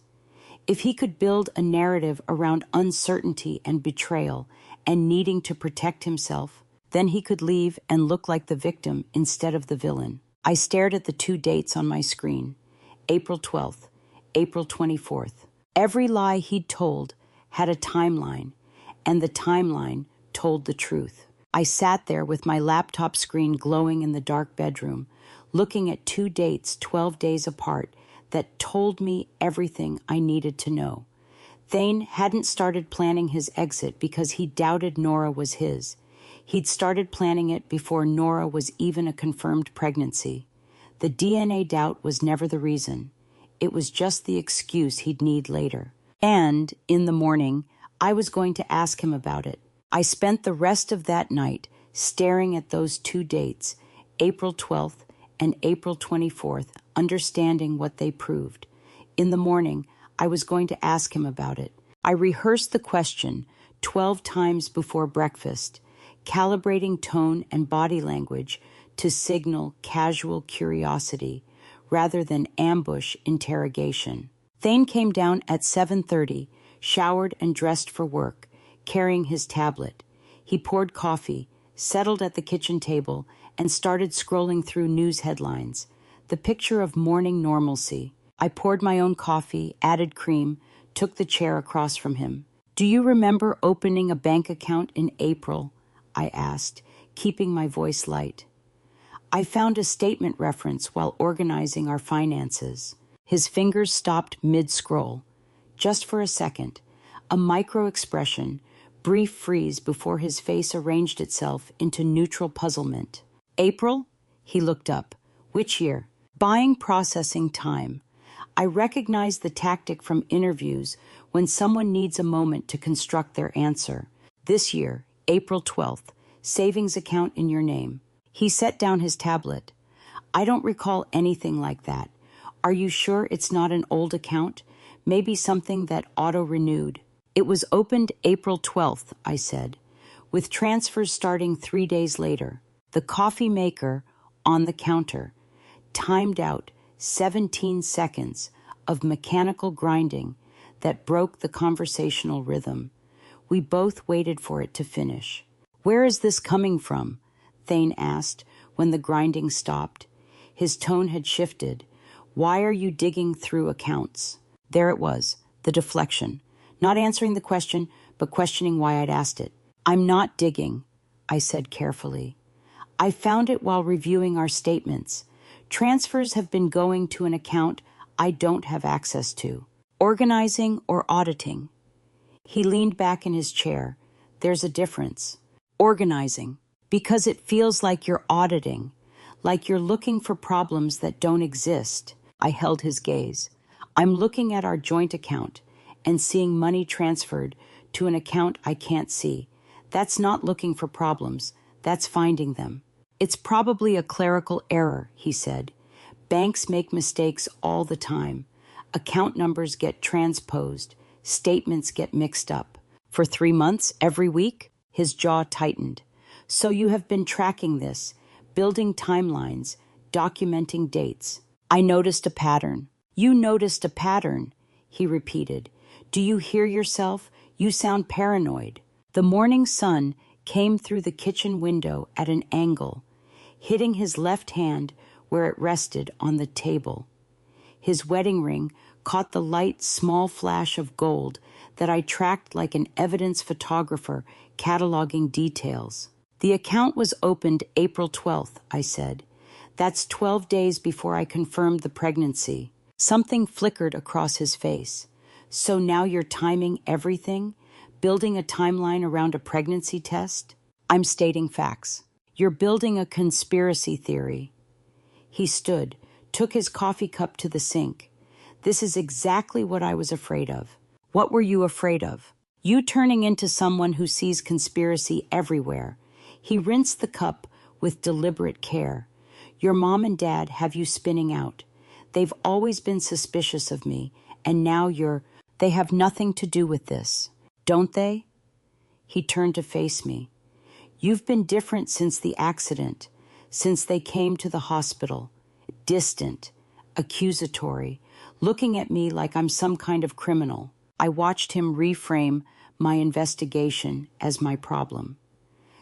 if he could build a narrative around uncertainty and betrayal and needing to protect himself, then he could leave and look like the victim instead of the villain. I stared at the 2 dates on my screen, April 12th, April 24th. Every lie he'd told had a timeline, and the timeline told the truth. I sat there with my laptop screen glowing in the dark bedroom, looking at 2 dates 12 days apart that told me everything I needed to know. Thane hadn't started planning his exit because he doubted Nora was his. He'd started planning it before Nora was even a confirmed pregnancy. The DNA doubt was never the reason. It was just the excuse he'd need later. And, in the morning, I was going to ask him about it. I spent the rest of that night staring at those 2 dates, April 12th and April 24th, understanding what they proved. In the morning, I was going to ask him about it. I rehearsed the question 12 times before breakfast, calibrating tone and body language to signal casual curiosity rather than ambush interrogation. Thane came down at 7:30, showered and dressed for work, carrying his tablet. He poured coffee, settled at the kitchen table, and started scrolling through news headlines, the picture of morning normalcy. I poured my own coffee, added cream, took the chair across from him. "Do you remember opening a bank account in April?" I asked, keeping my voice light. I found a statement reference while organizing our finances. His fingers stopped mid-scroll. Just for a second, a micro-expression, Brief freeze before his face arranged itself into neutral puzzlement. April? He looked up. Which year? Buying processing time. I recognize the tactic from interviews when someone needs a moment to construct their answer. This year, April 12th, savings account in your name. He set down his tablet. I don't recall anything like that. Are you sure it's not an old account? Maybe something that auto-renewed. It was opened April 12th, I said, with transfers starting 3 days later. The coffee maker on the counter timed out 17 seconds of mechanical grinding that broke the conversational rhythm. We both waited for it to finish. Where is this coming from? Thane asked when the grinding stopped. His tone had shifted. Why are you digging through accounts? There it was, the deflection. Not answering the question, but questioning why I'd asked it. I'm not digging, I said carefully. I found it while reviewing our statements. Transfers have been going to an account I don't have access to. Organizing or auditing? He leaned back in his chair. There's a difference. Organizing. Because it feels like you're auditing, like you're looking for problems that don't exist. I held his gaze. I'm looking at our joint account and seeing money transferred to an account I can't see. That's not looking for problems. That's finding them. It's probably a clerical error, he said. Banks make mistakes all the time. Account numbers get transposed. Statements get mixed up. For 3 months, every week? His jaw tightened. So you have been tracking this, building timelines, documenting dates. I noticed a pattern. You noticed a pattern, he repeated. Do you hear yourself? You sound paranoid. The morning sun came through the kitchen window at an angle, hitting his left hand where it rested on the table. His wedding ring caught the light, small flash of gold that I tracked like an evidence photographer cataloging details. The account was opened April 12th, I said. That's 12 days before I confirmed the pregnancy. Something flickered across his face. So now you're timing everything? Building a timeline around a pregnancy test? I'm stating facts. You're building a conspiracy theory. He stood, took his coffee cup to the sink. This is exactly what I was afraid of. What were you afraid of? You turning into someone who sees conspiracy everywhere. He rinsed the cup with deliberate care. Your mom and dad have you spinning out. They've always been suspicious of me, and now they have nothing to do with this. Don't they? He turned to face me. You've been different since the accident, since they came to the hospital. Distant, accusatory, looking at me like I'm some kind of criminal. I watched him reframe my investigation as my problem.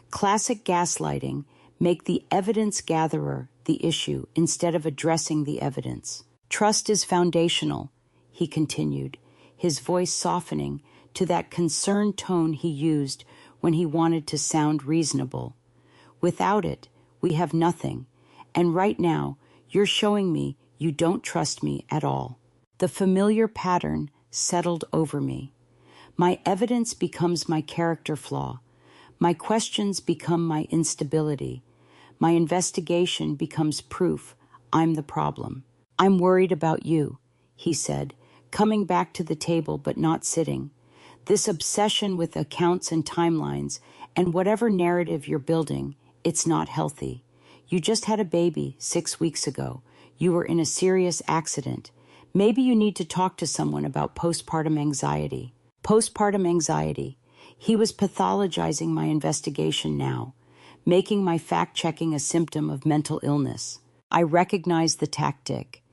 Classic gaslighting, make the evidence gatherer the issue instead of addressing the evidence. Trust is foundational, he continued, his voice softening to that concerned tone he used when he wanted to sound reasonable. Without it, we have nothing, and right now, you're showing me you don't trust me at all. The familiar pattern settled over me. My evidence becomes my character flaw. My questions become my instability. My investigation becomes proof I'm the problem. I'm worried about you, he said, coming back to the table but not sitting. This obsession with accounts and timelines and whatever narrative you're building, it's not healthy. You just had a baby 6 weeks ago. You were in a serious accident. Maybe you need to talk to someone about postpartum anxiety. Postpartum anxiety. He was pathologizing my investigation now, making my fact-checking a symptom of mental illness. I recognized the tactic.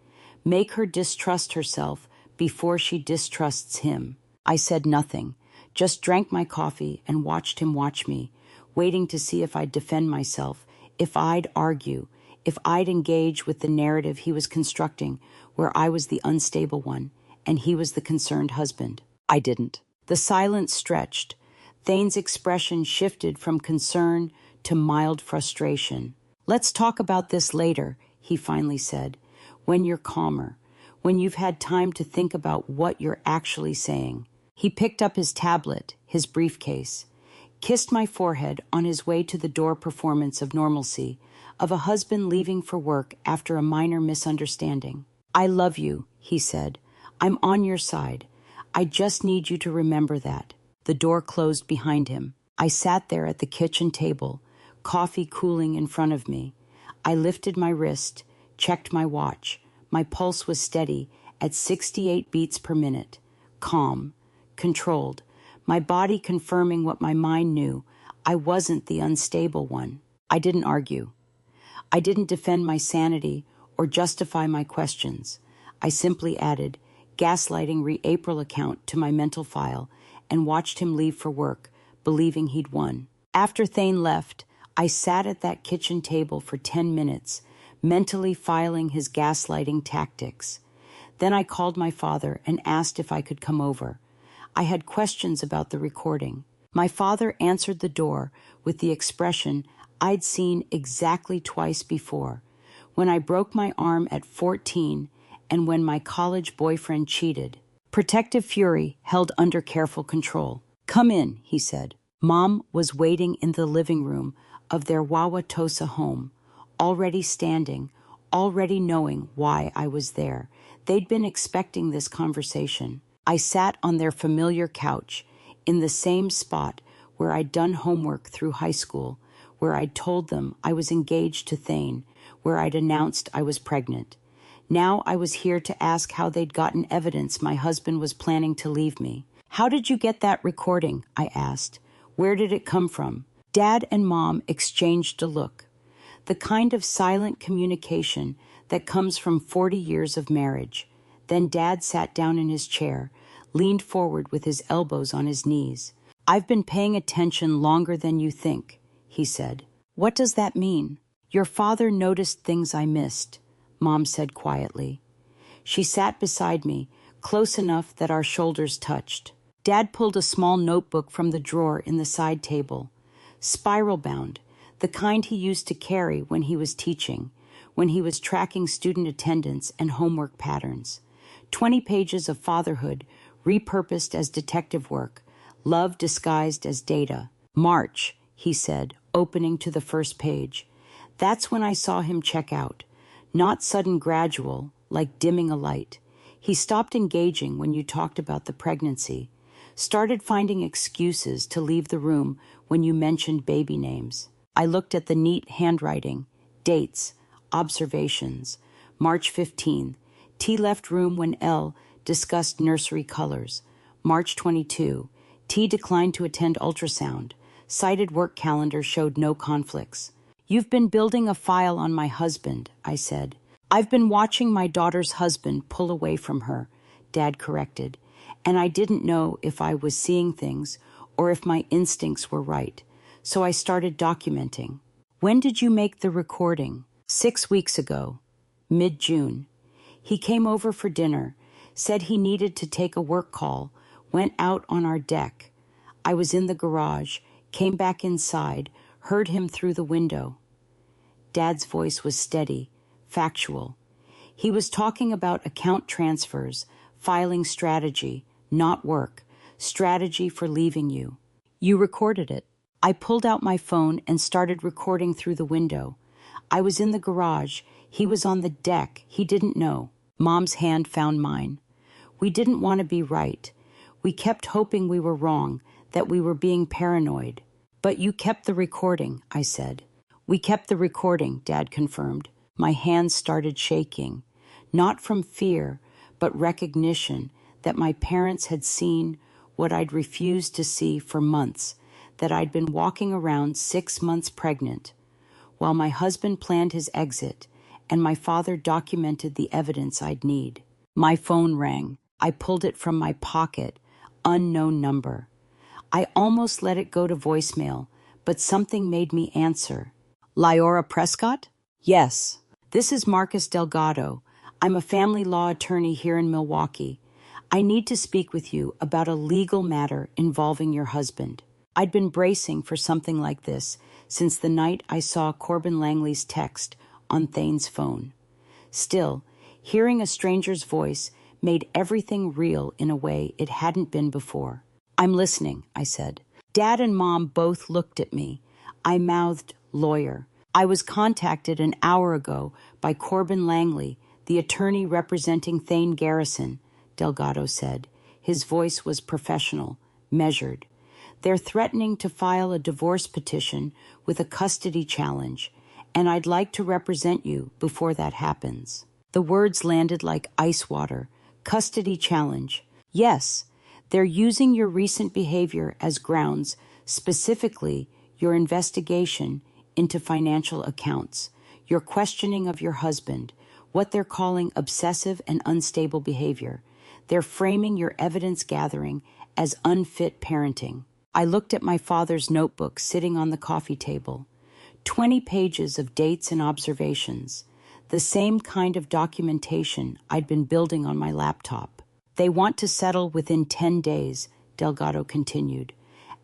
Make her distrust herself before she distrusts him. I said nothing, just drank my coffee and watched him watch me, waiting to see if I'd defend myself, if I'd argue, if I'd engage with the narrative he was constructing, where I was the unstable one and he was the concerned husband. I didn't. The silence stretched. Thane's expression shifted from concern to mild frustration. Let's talk about this later, he finally said, when you're calmer, when you've had time to think about what you're actually saying. He picked up his tablet, his briefcase. kissed my forehead on his way to the door performance of normalcy, of a husband leaving for work after a minor misunderstanding. "I love you," he said. "I'm on your side. I just need you to remember that." The door closed behind him. I sat there at the kitchen table, coffee cooling in front of me. I lifted my wrist, checked my watch. My pulse was steady at 68 beats per minute. Calm, controlled, my body confirming what my mind knew. I wasn't the unstable one. I didn't argue. I didn't defend my sanity or justify my questions. I simply added gaslighting re-April account to my mental file and watched him leave for work, believing he'd won. After Thane left, I sat at that kitchen table for 10 minutes, mentally filing his gaslighting tactics. Then I called my father and asked if I could come over. I had questions about the recording. My father answered the door with the expression I'd seen exactly twice before, when I broke my arm at 14 and when my college boyfriend cheated. Protective fury held under careful control. "Come in," he said. Mom was waiting in the living room of their Wauwatosa home, already standing, already knowing why I was there. They'd been expecting this conversation. I sat on their familiar couch, in the same spot where I'd done homework through high school, where I'd told them I was engaged to Thane, where I'd announced I was pregnant. Now I was here to ask how they'd gotten evidence my husband was planning to leave me. "How did you get that recording?" I asked. "Where did it come from?" Dad and Mom exchanged a look, the kind of silent communication that comes from 40 years of marriage. Then Dad sat down in his chair, leaned forward with his elbows on his knees. "I've been paying attention longer than you think," he said. "What does that mean?" "Your father noticed things I missed," Mom said quietly. She sat beside me, close enough that our shoulders touched. Dad pulled a small notebook from the drawer in the side table, spiral-bound, the kind he used to carry when he was teaching, when he was tracking student attendance and homework patterns. 20 pages of fatherhood, repurposed as detective work, love disguised as data. "March," he said, opening to the first page. That's when I saw him check out. Not sudden gradual, like dimming a light. He stopped engaging when you talked about the pregnancy, started finding excuses to leave the room when you mentioned baby names. I looked at the neat handwriting, dates, observations. March 15. T left room when L discussed nursery colors. March 22. T declined to attend ultrasound. Cited work calendar showed no conflicts. "You've been building a file on my husband," I said. "I've been watching my daughter's husband pull away from her," Dad corrected, and I didn't know if I was seeing things or if my instincts were right, so I started documenting. "When did you make the recording?" 6 weeks ago, mid-June. He came over for dinner, said he needed to take a work call, went out on our deck. I was in the garage, came back inside, heard him through the window. Dad's voice was steady, factual. He was talking about account transfers, filing strategy, not work, strategy for leaving you. "You recorded it." I pulled out my phone and started recording through the window. I was in the garage. He was on the deck. He didn't know. Mom's hand found mine. "We didn't want to be right. We kept hoping we were wrong, that we were being paranoid. But you kept the recording," I said. "We kept the recording," Dad confirmed. My hands started shaking, not from fear, but recognition that my parents had seen what I'd refused to see for months, that I'd been walking around 6 months pregnant, while my husband planned his exit and my father documented the evidence I'd need. My phone rang. I pulled it from my pocket. Unknown number. I almost let it go to voicemail, but something made me answer. "Liora Prescott?" "Yes. This is Marcus Delgado. I'm a family law attorney here in Milwaukee. I need to speak with you about a legal matter involving your husband." I'd been bracing for something like this since the night I saw Corbin Langley's text on Thane's phone. Still, hearing a stranger's voice made everything real in a way it hadn't been before. "I'm listening," I said. Dad and Mom both looked at me. I mouthed, lawyer. I was contacted an hour ago by Corbin Langley, the attorney representing Thane Garrison, Delgado said. His voice was professional, measured. They're threatening to file a divorce petition with a custody challenge, and I'd like to represent you before that happens. The words landed like ice water. Custody challenge. Yes, they're using your recent behavior as grounds, specifically your investigation into financial accounts, your questioning of your husband, what they're calling obsessive and unstable behavior. They're framing your evidence gathering as unfit parenting. I looked at my father's notebook sitting on the coffee table. 20 pages of dates and observations. The same kind of documentation I'd been building on my laptop. They want to settle within 10 days, Delgado continued.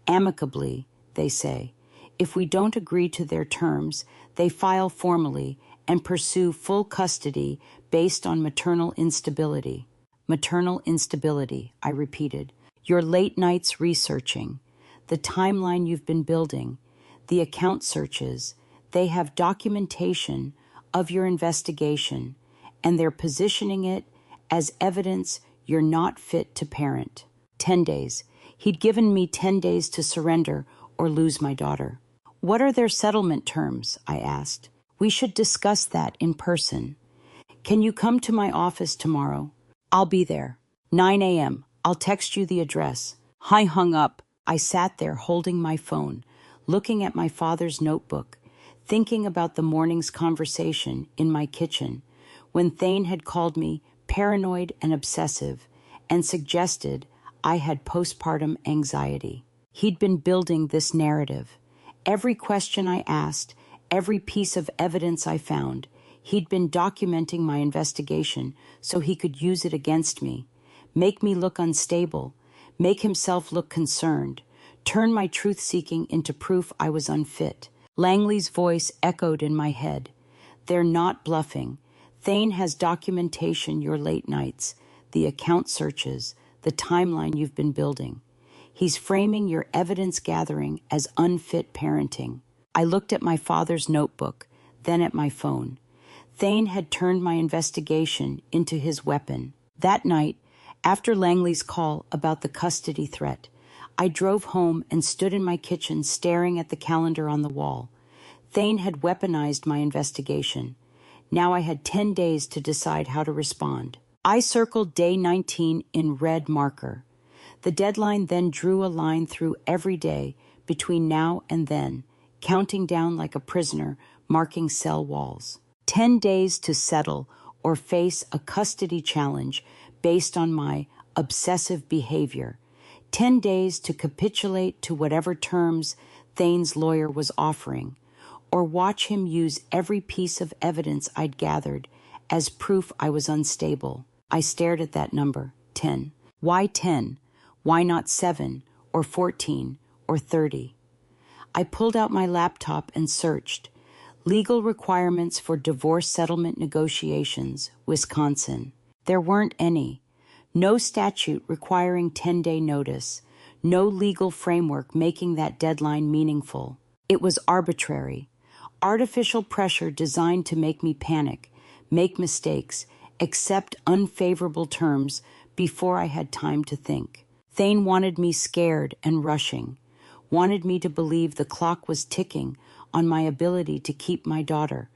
Amicably, they say. If we don't agree to their terms, they file formally and pursue full custody based on maternal instability. Maternal instability, I repeated. Your late nights researching, the timeline you've been building, the account searches, they have documentation of your investigation, and they're positioning it as evidence you're not fit to parent. 10 days. He'd given me 10 days to surrender or lose my daughter. What are their settlement terms? I asked. We should discuss that in person. Can you come to my office tomorrow? I'll be there. 9 a.m. I'll text you the address. I hung up. I sat there holding my phone, looking at my father's notebook, thinking about the morning's conversation in my kitchen when Thane had called me paranoid and obsessive and suggested I had postpartum anxiety. He'd been building this narrative. Every question I asked, every piece of evidence I found, he'd been documenting my investigation so he could use it against me, make me look unstable, make himself look concerned, turn my truth-seeking into proof I was unfit. Langley's voice echoed in my head. They're not bluffing. Thane has documentation your late nights, the account searches, the timeline you've been building. He's framing your evidence gathering as unfit parenting. I looked at my father's notebook, then at my phone. Thane had turned my investigation into his weapon. That night, after Langley's call about the custody threat, I drove home and stood in my kitchen staring at the calendar on the wall. Thane had weaponized my investigation. Now I had 10 days to decide how to respond. I circled day 19 in red marker. The deadline then drew a line through every day between now and then, counting down like a prisoner, marking cell walls. 10 days to settle or face a custody challenge based on my obsessive behavior. 10 days to capitulate to whatever terms Thane's lawyer was offering, or watch him use every piece of evidence I'd gathered as proof I was unstable. I stared at that number, 10. Why 10? Why not 7 or 14 or 30? I pulled out my laptop and searched. Legal requirements for divorce settlement negotiations, Wisconsin. There weren't any. No statute requiring 10-day notice. No legal framework making that deadline meaningful. It was arbitrary. Artificial pressure designed to make me panic, make mistakes, accept unfavorable terms before I had time to think. Thane wanted me scared and rushing, wanted me to believe the clock was ticking on my ability to keep my daughter,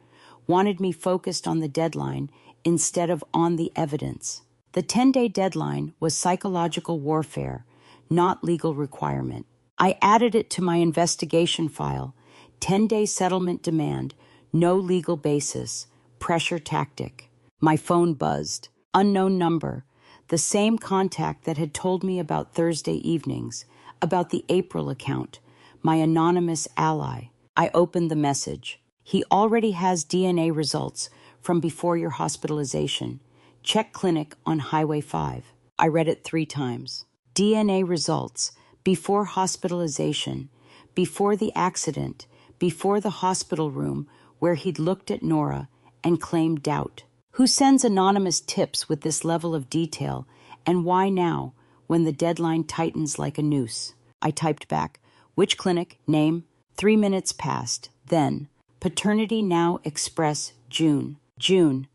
wanted me focused on the deadline instead of on the evidence. The 10-day deadline was psychological warfare, not legal requirement. I added it to my investigation file. 10-day settlement demand, no legal basis, pressure tactic. My phone buzzed. Unknown number. The same contact that had told me about Thursday evenings, about the April account, my anonymous ally. I opened the message. He already has DNA results from before your hospitalization. Check clinic on Highway 5. I read it 3 times. DNA results, before hospitalization, before the accident, before the hospital room where he'd looked at Nora and claimed doubt. Who sends anonymous tips with this level of detail, and why now, when the deadline tightens like a noose? I typed back, Which clinic? Name. 3 minutes passed. Then, Paternity Now Express, June. June,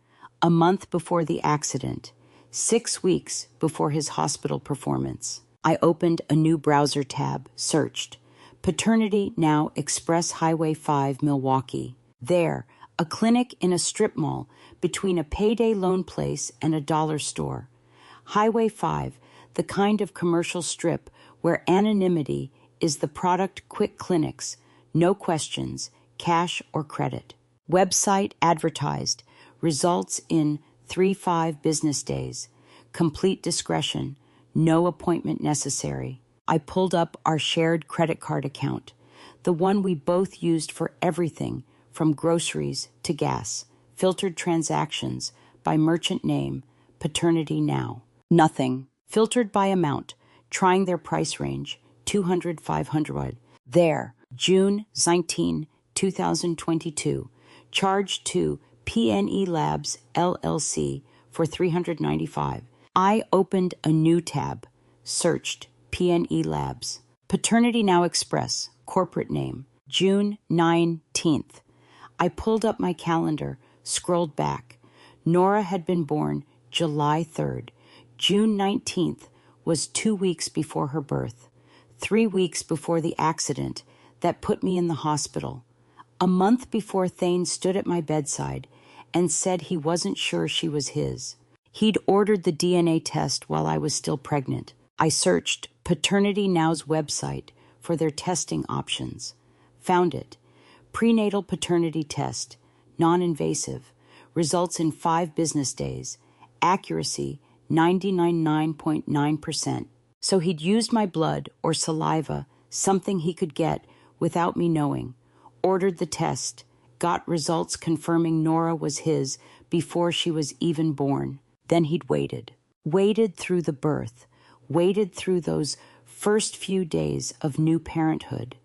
a month before the accident. 6 weeks before his hospital performance. I opened a new browser tab, searched. Paternity Now Express Highway 5, Milwaukee. There, a clinic in a strip mall between a payday loan place and a dollar store. Highway 5, the kind of commercial strip where anonymity is the product. Quick clinics, no questions, cash or credit. Website advertised, results in 3-5 business days. Complete discretion, no appointment necessary. I pulled up our shared credit card account, the one we both used for everything from groceries to gas. Filtered transactions by merchant name, Paternity Now. Nothing. Filtered by amount, trying their price range, 200-500. There, June 19, 2022. Charged to PNE Labs LLC for $395. I opened a new tab, searched PNE Labs. Paternity Now Express, corporate name, June 19th. I pulled up my calendar, scrolled back. Nora had been born July 3rd. June 19th was 2 weeks before her birth, 3 weeks before the accident that put me in the hospital, a month before Thane stood at my bedside and said he wasn't sure she was his. He'd ordered the DNA test while I was still pregnant. I searched Paternity Now's website for their testing options. Found it. Prenatal paternity test, non-invasive, results in 5 business days, accuracy 99.9%. So he'd used my blood or saliva, something he could get without me knowing, ordered the test, got results confirming Nora was his before she was even born. Then he'd waited through the birth, waited through those first few days of new parenthood,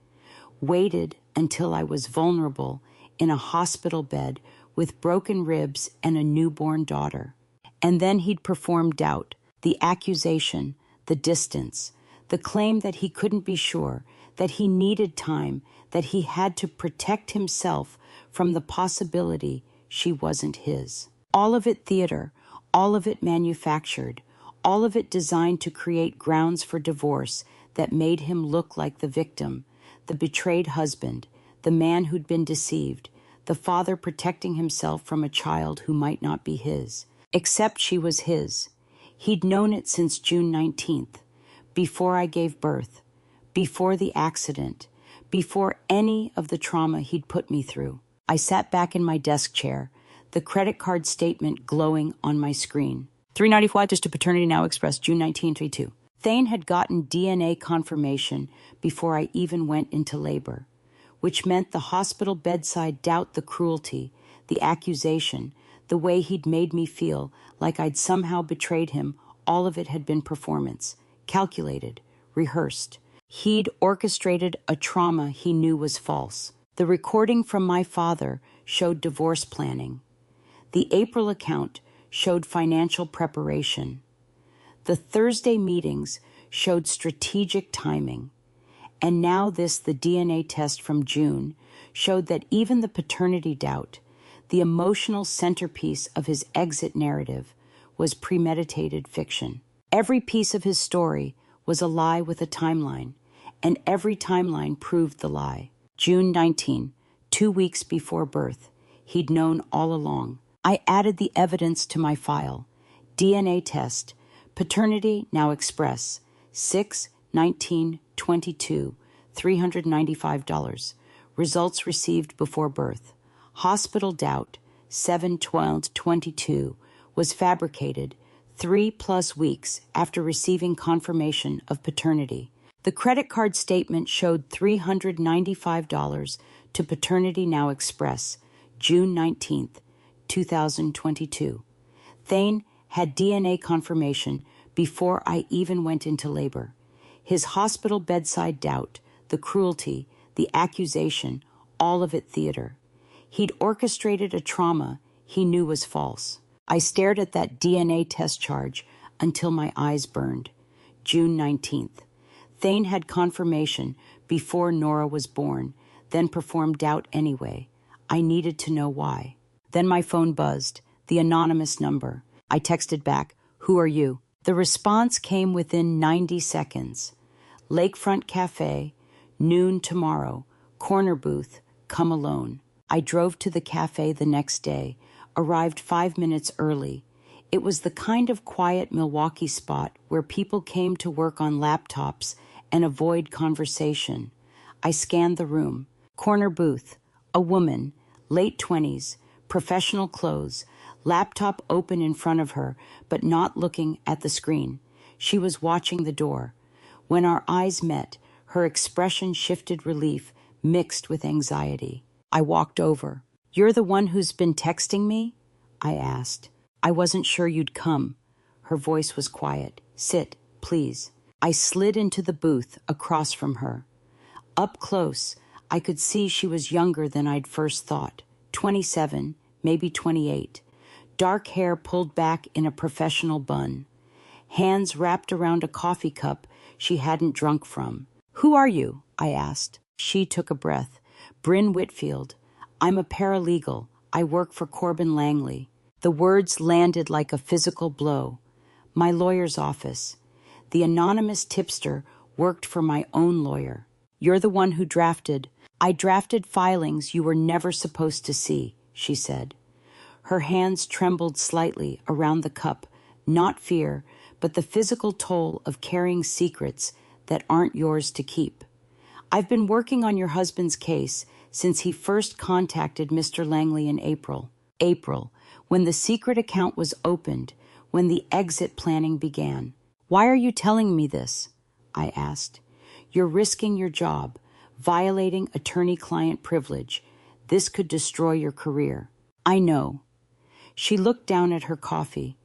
waited until I was vulnerable in a hospital bed with broken ribs and a newborn daughter. And then he'd perform doubt, the accusation, the distance, the claim that he couldn't be sure, that he needed time, that he had to protect himself from the possibility she wasn't his. All of it theater, all of it manufactured, all of it designed to create grounds for divorce that made him look like the victim, the betrayed husband, the man who'd been deceived, the father protecting himself from a child who might not be his. Except she was his. He'd known it since June 19th, before I gave birth, before the accident, before any of the trauma he'd put me through. I sat back in my desk chair, the credit card statement glowing on my screen. $395 just to Paternity Now Express, June 1932. Thane had gotten DNA confirmation before I even went into labor, which meant the hospital bedside doubt, the cruelty, the accusation, the way he'd made me feel like I'd somehow betrayed him. All of it had been performance, calculated, rehearsed. He'd orchestrated a trauma he knew was false. The recording from my father showed divorce planning. The April account showed financial preparation. The Thursday meetings showed strategic timing. And now the DNA test from June, showed that even the paternity doubt, the emotional centerpiece of his exit narrative, was premeditated fiction. Every piece of his story was a lie with a timeline, and every timeline proved the lie. June 19, 2 weeks before birth, he'd known all along. I added the evidence to my file. DNA test, Paternity Now Express, 6/19/22, $395. Results received before birth. Hospital doubt, 7/12/22, was fabricated 3+ weeks after receiving confirmation of paternity. The credit card statement showed $395 to Paternity Now Express, June 19th, 2022. Thane had DNA confirmation before I even went into labor. His hospital bedside doubt, the cruelty, the accusation, all of it theater. He'd orchestrated a trauma he knew was false. I stared at that DNA test charge until my eyes burned. June 19th. Thane had confirmation before Nora was born, then performed doubt anyway. I needed to know why. Then my phone buzzed, the anonymous number. I texted back, "Who are you?" The response came within 90 seconds. Lakefront Cafe, noon tomorrow, corner booth, come alone. I drove to the cafe the next day, arrived 5 minutes early. It was the kind of quiet Milwaukee spot where people came to work on laptops and avoid conversation. I scanned the room. Corner booth, a woman, late 20s, professional clothes, laptop open in front of her, but not looking at the screen. She was watching the door. When our eyes met, her expression shifted relief mixed with anxiety. I walked over. "You're the one who's been texting me?" I asked. "I wasn't sure you'd come." Her voice was quiet. "Sit, please." I slid into the booth across from her. Up close, I could see she was younger than I'd first thought. 27, maybe 28. Dark hair pulled back in a professional bun. Hands wrapped around a coffee cup she hadn't drunk from. "Who are you?" I asked. She took a breath. "Bryn Whitfield. I'm a paralegal. I work for Corbin Langley." The words landed like a physical blow. "My lawyer's office." The anonymous tipster worked for my own lawyer. "You're the one who drafted." "I drafted filings you were never supposed to see," she said. Her hands trembled slightly around the cup, not fear, but the physical toll of carrying secrets that aren't yours to keep. "I've been working on your husband's case since he first contacted Mr. Langley in April. When the secret account was opened, when the exit planning began." "Why are you telling me this?" I asked. "You're risking your job, violating attorney-client privilege. This could destroy your career." "I know." She looked down at her coffee.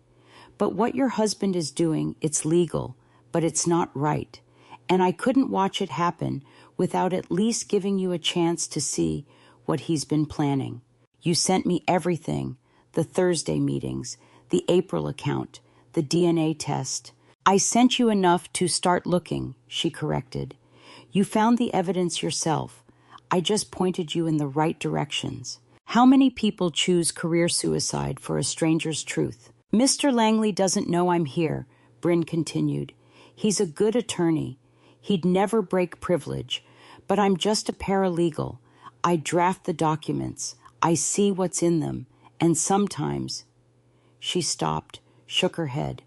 "But what your husband is doing, it's legal, but it's not right. And I couldn't watch it happen without at least giving you a chance to see what he's been planning. You sent me everything, the Thursday meetings, the April account, the DNA test." "I sent you enough to start looking," she corrected. "You found the evidence yourself. I just pointed you in the right directions." "How many people choose career suicide for a stranger's truth?" "Mr. Langley doesn't know I'm here," Bryn continued. "He's a good attorney. He'd never break privilege. But I'm just a paralegal. I draft the documents. I see what's in them. And sometimes—" She stopped, shook her head.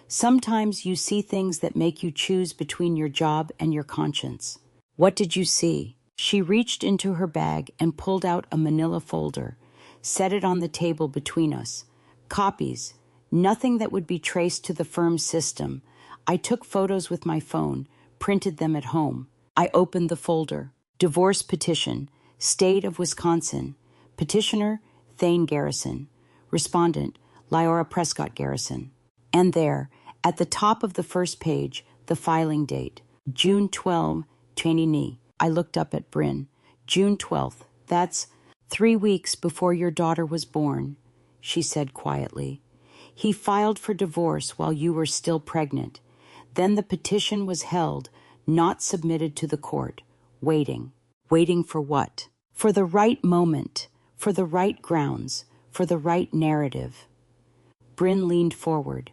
"Sometimes you see things that make you choose between your job and your conscience." "What did you see?" She reached into her bag and pulled out a manila folder, set it on the table between us. "Copies. Nothing that would be traced to the firm's system. I took photos with my phone, printed them at home." I opened the folder. "Divorce petition. State of Wisconsin. Petitioner, Thane Garrison. Respondent, Liora Prescott Garrison." And there, at the top of the first page, the filing date, June 12, 2020. I looked up at Bryn. "June 12th. That's 3 weeks before your daughter was born," she said quietly. "He filed for divorce while you were still pregnant. Then the petition was held, not submitted to the court, waiting." Waiting for what? For the right moment, for the right grounds, for the right narrative. Bryn leaned forward.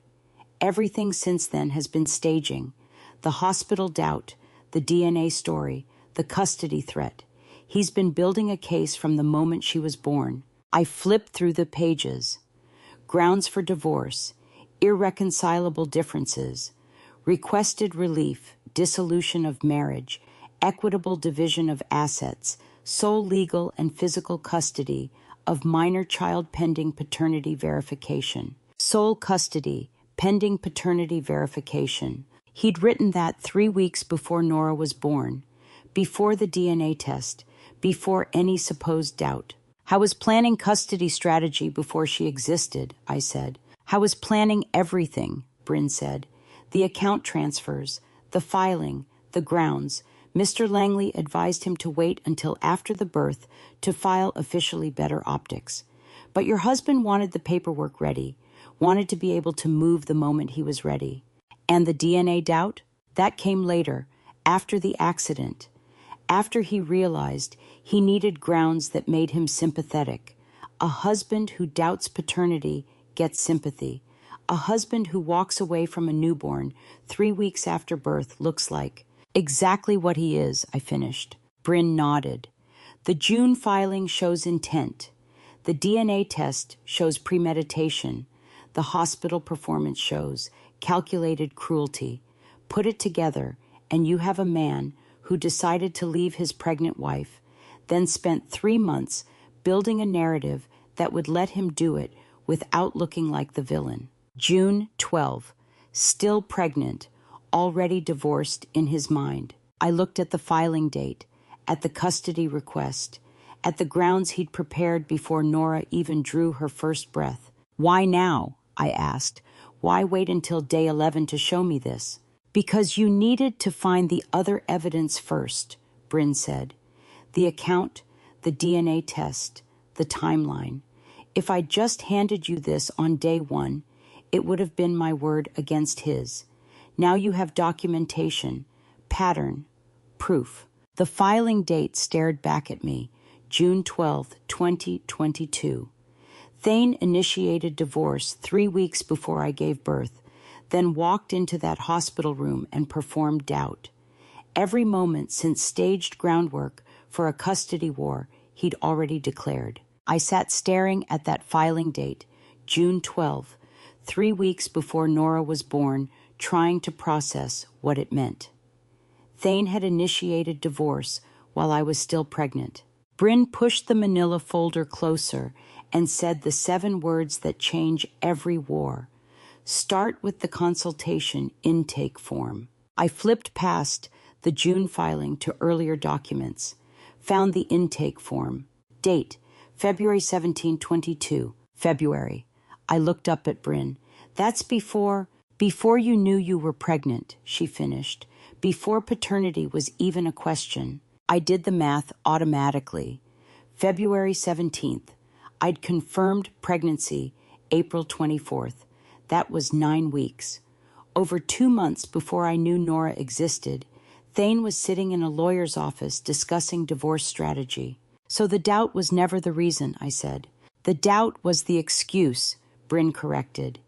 "Everything since then has been staging. The hospital doubt, the DNA story, the custody threat. He's been building a case from the moment she was born." I flipped through the pages. Grounds for divorce, irreconcilable differences, requested relief, dissolution of marriage, equitable division of assets, sole legal and physical custody of minor child pending paternity verification. Sole custody, pending paternity verification. He'd written that 3 weeks before Nora was born, before the DNA test, before any supposed doubt. "How was planning custody strategy before she existed?" I said. "How was planning everything?" Bryn said. "The account transfers, the filing, the grounds. Mr. Langley advised him to wait until after the birth to file officially better optics. But your husband wanted the paperwork ready, wanted to be able to move the moment he was ready. And the DNA doubt? That came later, after the accident. After he realized he needed grounds that made him sympathetic. A husband who doubts paternity gets sympathy. A husband who walks away from a newborn 3 weeks after birth looks like exactly what he is, I finished. Bryn nodded. The June filing shows intent. The DNA test shows premeditation. The hospital performance shows calculated cruelty. Put it together, and you have a man who decided to leave his pregnant wife, then spent 3 months building a narrative that would let him do it without looking like the villain. June 12, still pregnant, already divorced in his mind. I looked at the filing date, at the custody request, at the grounds he'd prepared before Nora even drew her first breath. Why now? I asked. Why wait until day 11 to show me this? Because you needed to find the other evidence first, Bryn said. The account, the DNA test, the timeline. If I just handed you this on day 1, it would have been my word against his. Now you have documentation, pattern, proof. The filing date stared back at me, June 12, 2022. Thane initiated divorce 3 weeks before I gave birth, then walked into that hospital room and performed doubt. Every moment since staged groundwork for a custody war he'd already declared. I sat staring at that filing date, June 12, 3 weeks before Nora was born, trying to process what it meant. Thane had initiated divorce while I was still pregnant. Bryn pushed the manila folder closer and said the 7 words that change every war. Start with the consultation intake form. I flipped past the June filing to earlier documents, found the intake form. Date, February 17, 22. February. I looked up at Bryn. That's before you knew you were pregnant, she finished. Before paternity was even a question. I did the math automatically. February 17th. I'd confirmed pregnancy April 24th. That was 9 weeks. Over 2 months before I knew Nora existed, Thane was sitting in a lawyer's office discussing divorce strategy. So the doubt was never the reason, I said. The doubt was the excuse, Bryn corrected.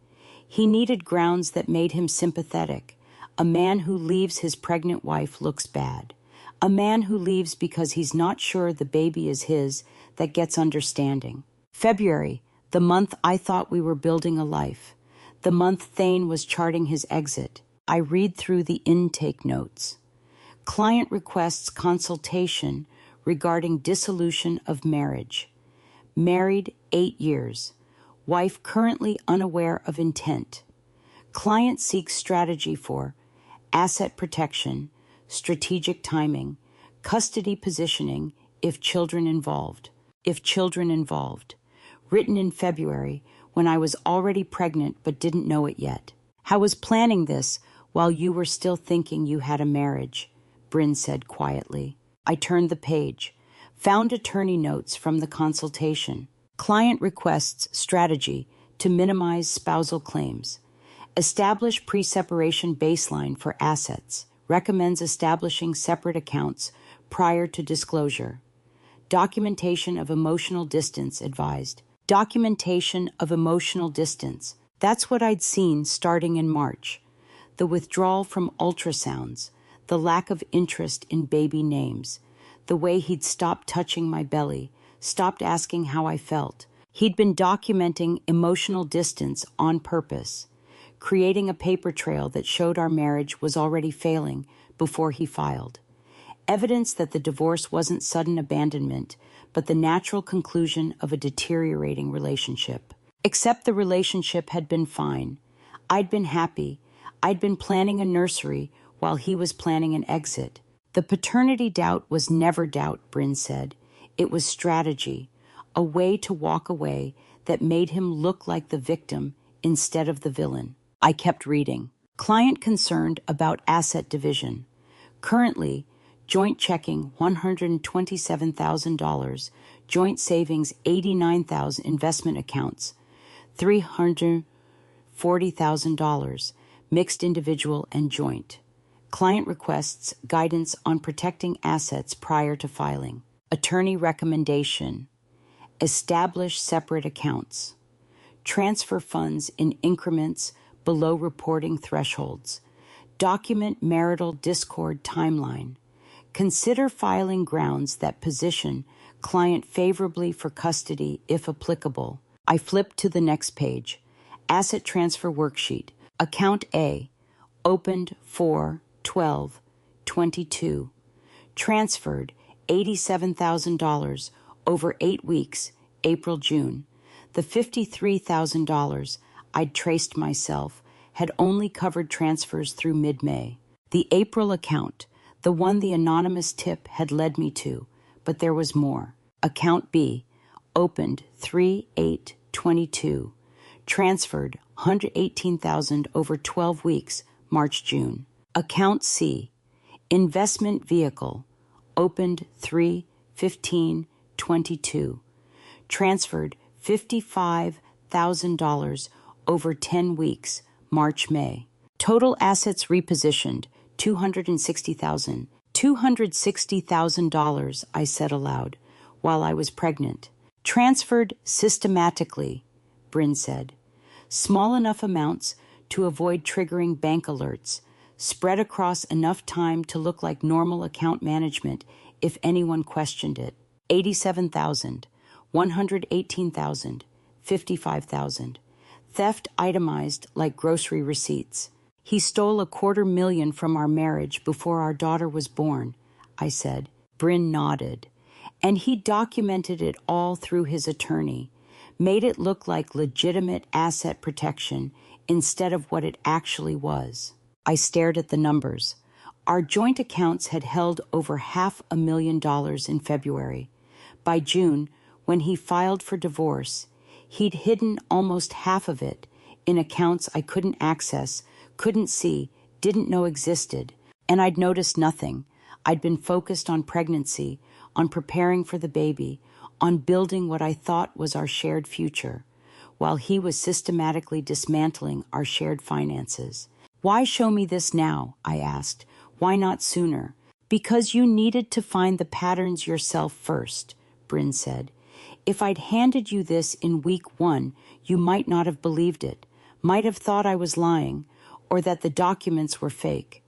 He needed grounds that made him sympathetic. A man who leaves his pregnant wife looks bad. A man who leaves because he's not sure the baby is his that gets understanding. February, the month I thought we were building a life. The month Thane was charting his exit. I read through the intake notes. Client requests consultation regarding dissolution of marriage. Married 8 years. Wife currently unaware of intent. Client seeks strategy for asset protection, strategic timing, custody positioning if children involved. Written in February when I was already pregnant but didn't know it yet. I was planning this while you were still thinking you had a marriage, Bryn said quietly. I turned the page, found attorney notes from the consultation. Client requests strategy to minimize spousal claims. Establish pre-separation baseline for assets. Recommends establishing separate accounts prior to disclosure. Documentation of emotional distance advised. Documentation of emotional distance. That's what I'd seen starting in March. The withdrawal from ultrasounds, the lack of interest in baby names, the way he'd stopped touching my belly, stopped asking how I felt. He'd been documenting emotional distance on purpose, creating a paper trail that showed our marriage was already failing before he filed. Evidence that the divorce wasn't sudden abandonment, but the natural conclusion of a deteriorating relationship. Except the relationship had been fine. I'd been happy. I'd been planning a nursery while he was planning an exit. The paternity doubt was never doubt, Bryn said. It was strategy, a way to walk away that made him look like the victim instead of the villain. I kept reading. Client concerned about asset division. Currently, joint checking $127,000, joint savings $89,000, investment accounts $340,000, mixed individual and joint. Client requests guidance on protecting assets prior to filing. Attorney recommendation. Establish separate accounts. Transfer funds in increments below reporting thresholds. Document marital discord timeline. Consider filing grounds that position client favorably for custody if applicable. I flip to the next page. Asset transfer worksheet. Account A. Opened 4/12/22. Transferred $87,000 over 8 weeks, April-June. The $53,000 I'd traced myself had only covered transfers through mid-May. The April account, the one the anonymous tip had led me to, but there was more. Account B, opened 3/8/22, transferred $118,000 over 12 weeks, March-June. Account C, investment vehicle, opened 3/15/22, transferred $55,000 over 10 weeks, March-May. Total assets repositioned, $260,000. $260,000, I said aloud, while I was pregnant. Transferred systematically, Bryn said. Small enough amounts to avoid triggering bank alerts, spread across enough time to look like normal account management if anyone questioned it. 87,000, 118,000, 55,000. Theft itemized like grocery receipts. He stole $250,000 from our marriage before our daughter was born, I said. Bryn nodded. And he documented it all through his attorney, made it look like legitimate asset protection instead of what it actually was. I stared at the numbers. Our joint accounts had held over $500,000 in February. By June, when he filed for divorce, he'd hidden almost half of it in accounts I couldn't access, couldn't see, didn't know existed, and I'd noticed nothing. I'd been focused on pregnancy, on preparing for the baby, on building what I thought was our shared future, while he was systematically dismantling our shared finances. Why show me this now? I asked. Why not sooner? Because you needed to find the patterns yourself first, Bryn said. If I'd handed you this in week 1, you might not have believed it, might have thought I was lying, or that the documents were fake.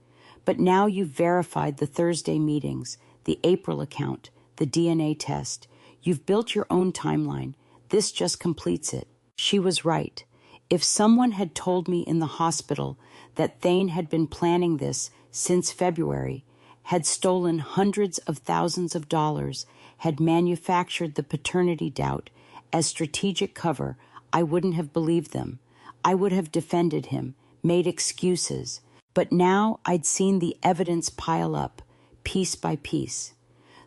But now you've verified the Thursday meetings, the April account, the DNA test. You've built your own timeline. This just completes it. She was right. If someone had told me in the hospital that Thane had been planning this since February, had stolen hundreds of thousands of dollars, had manufactured the paternity doubt as strategic cover, I wouldn't have believed them. I would have defended him, made excuses. But now I'd seen the evidence pile up, piece by piece.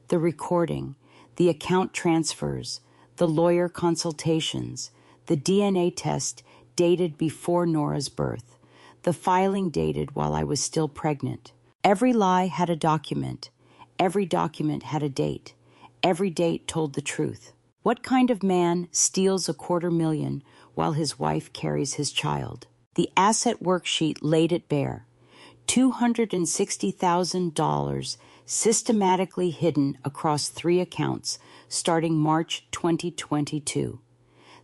The recording, the account transfers, the lawyer consultations, the DNA test dated before Nora's birth, the filing dated while I was still pregnant. Every lie had a document. Every document had a date. Every date told the truth. What kind of man steals $250,000 while his wife carries his child? The asset worksheet laid it bare. $260,000 systematically hidden across 3 accounts starting March 2022.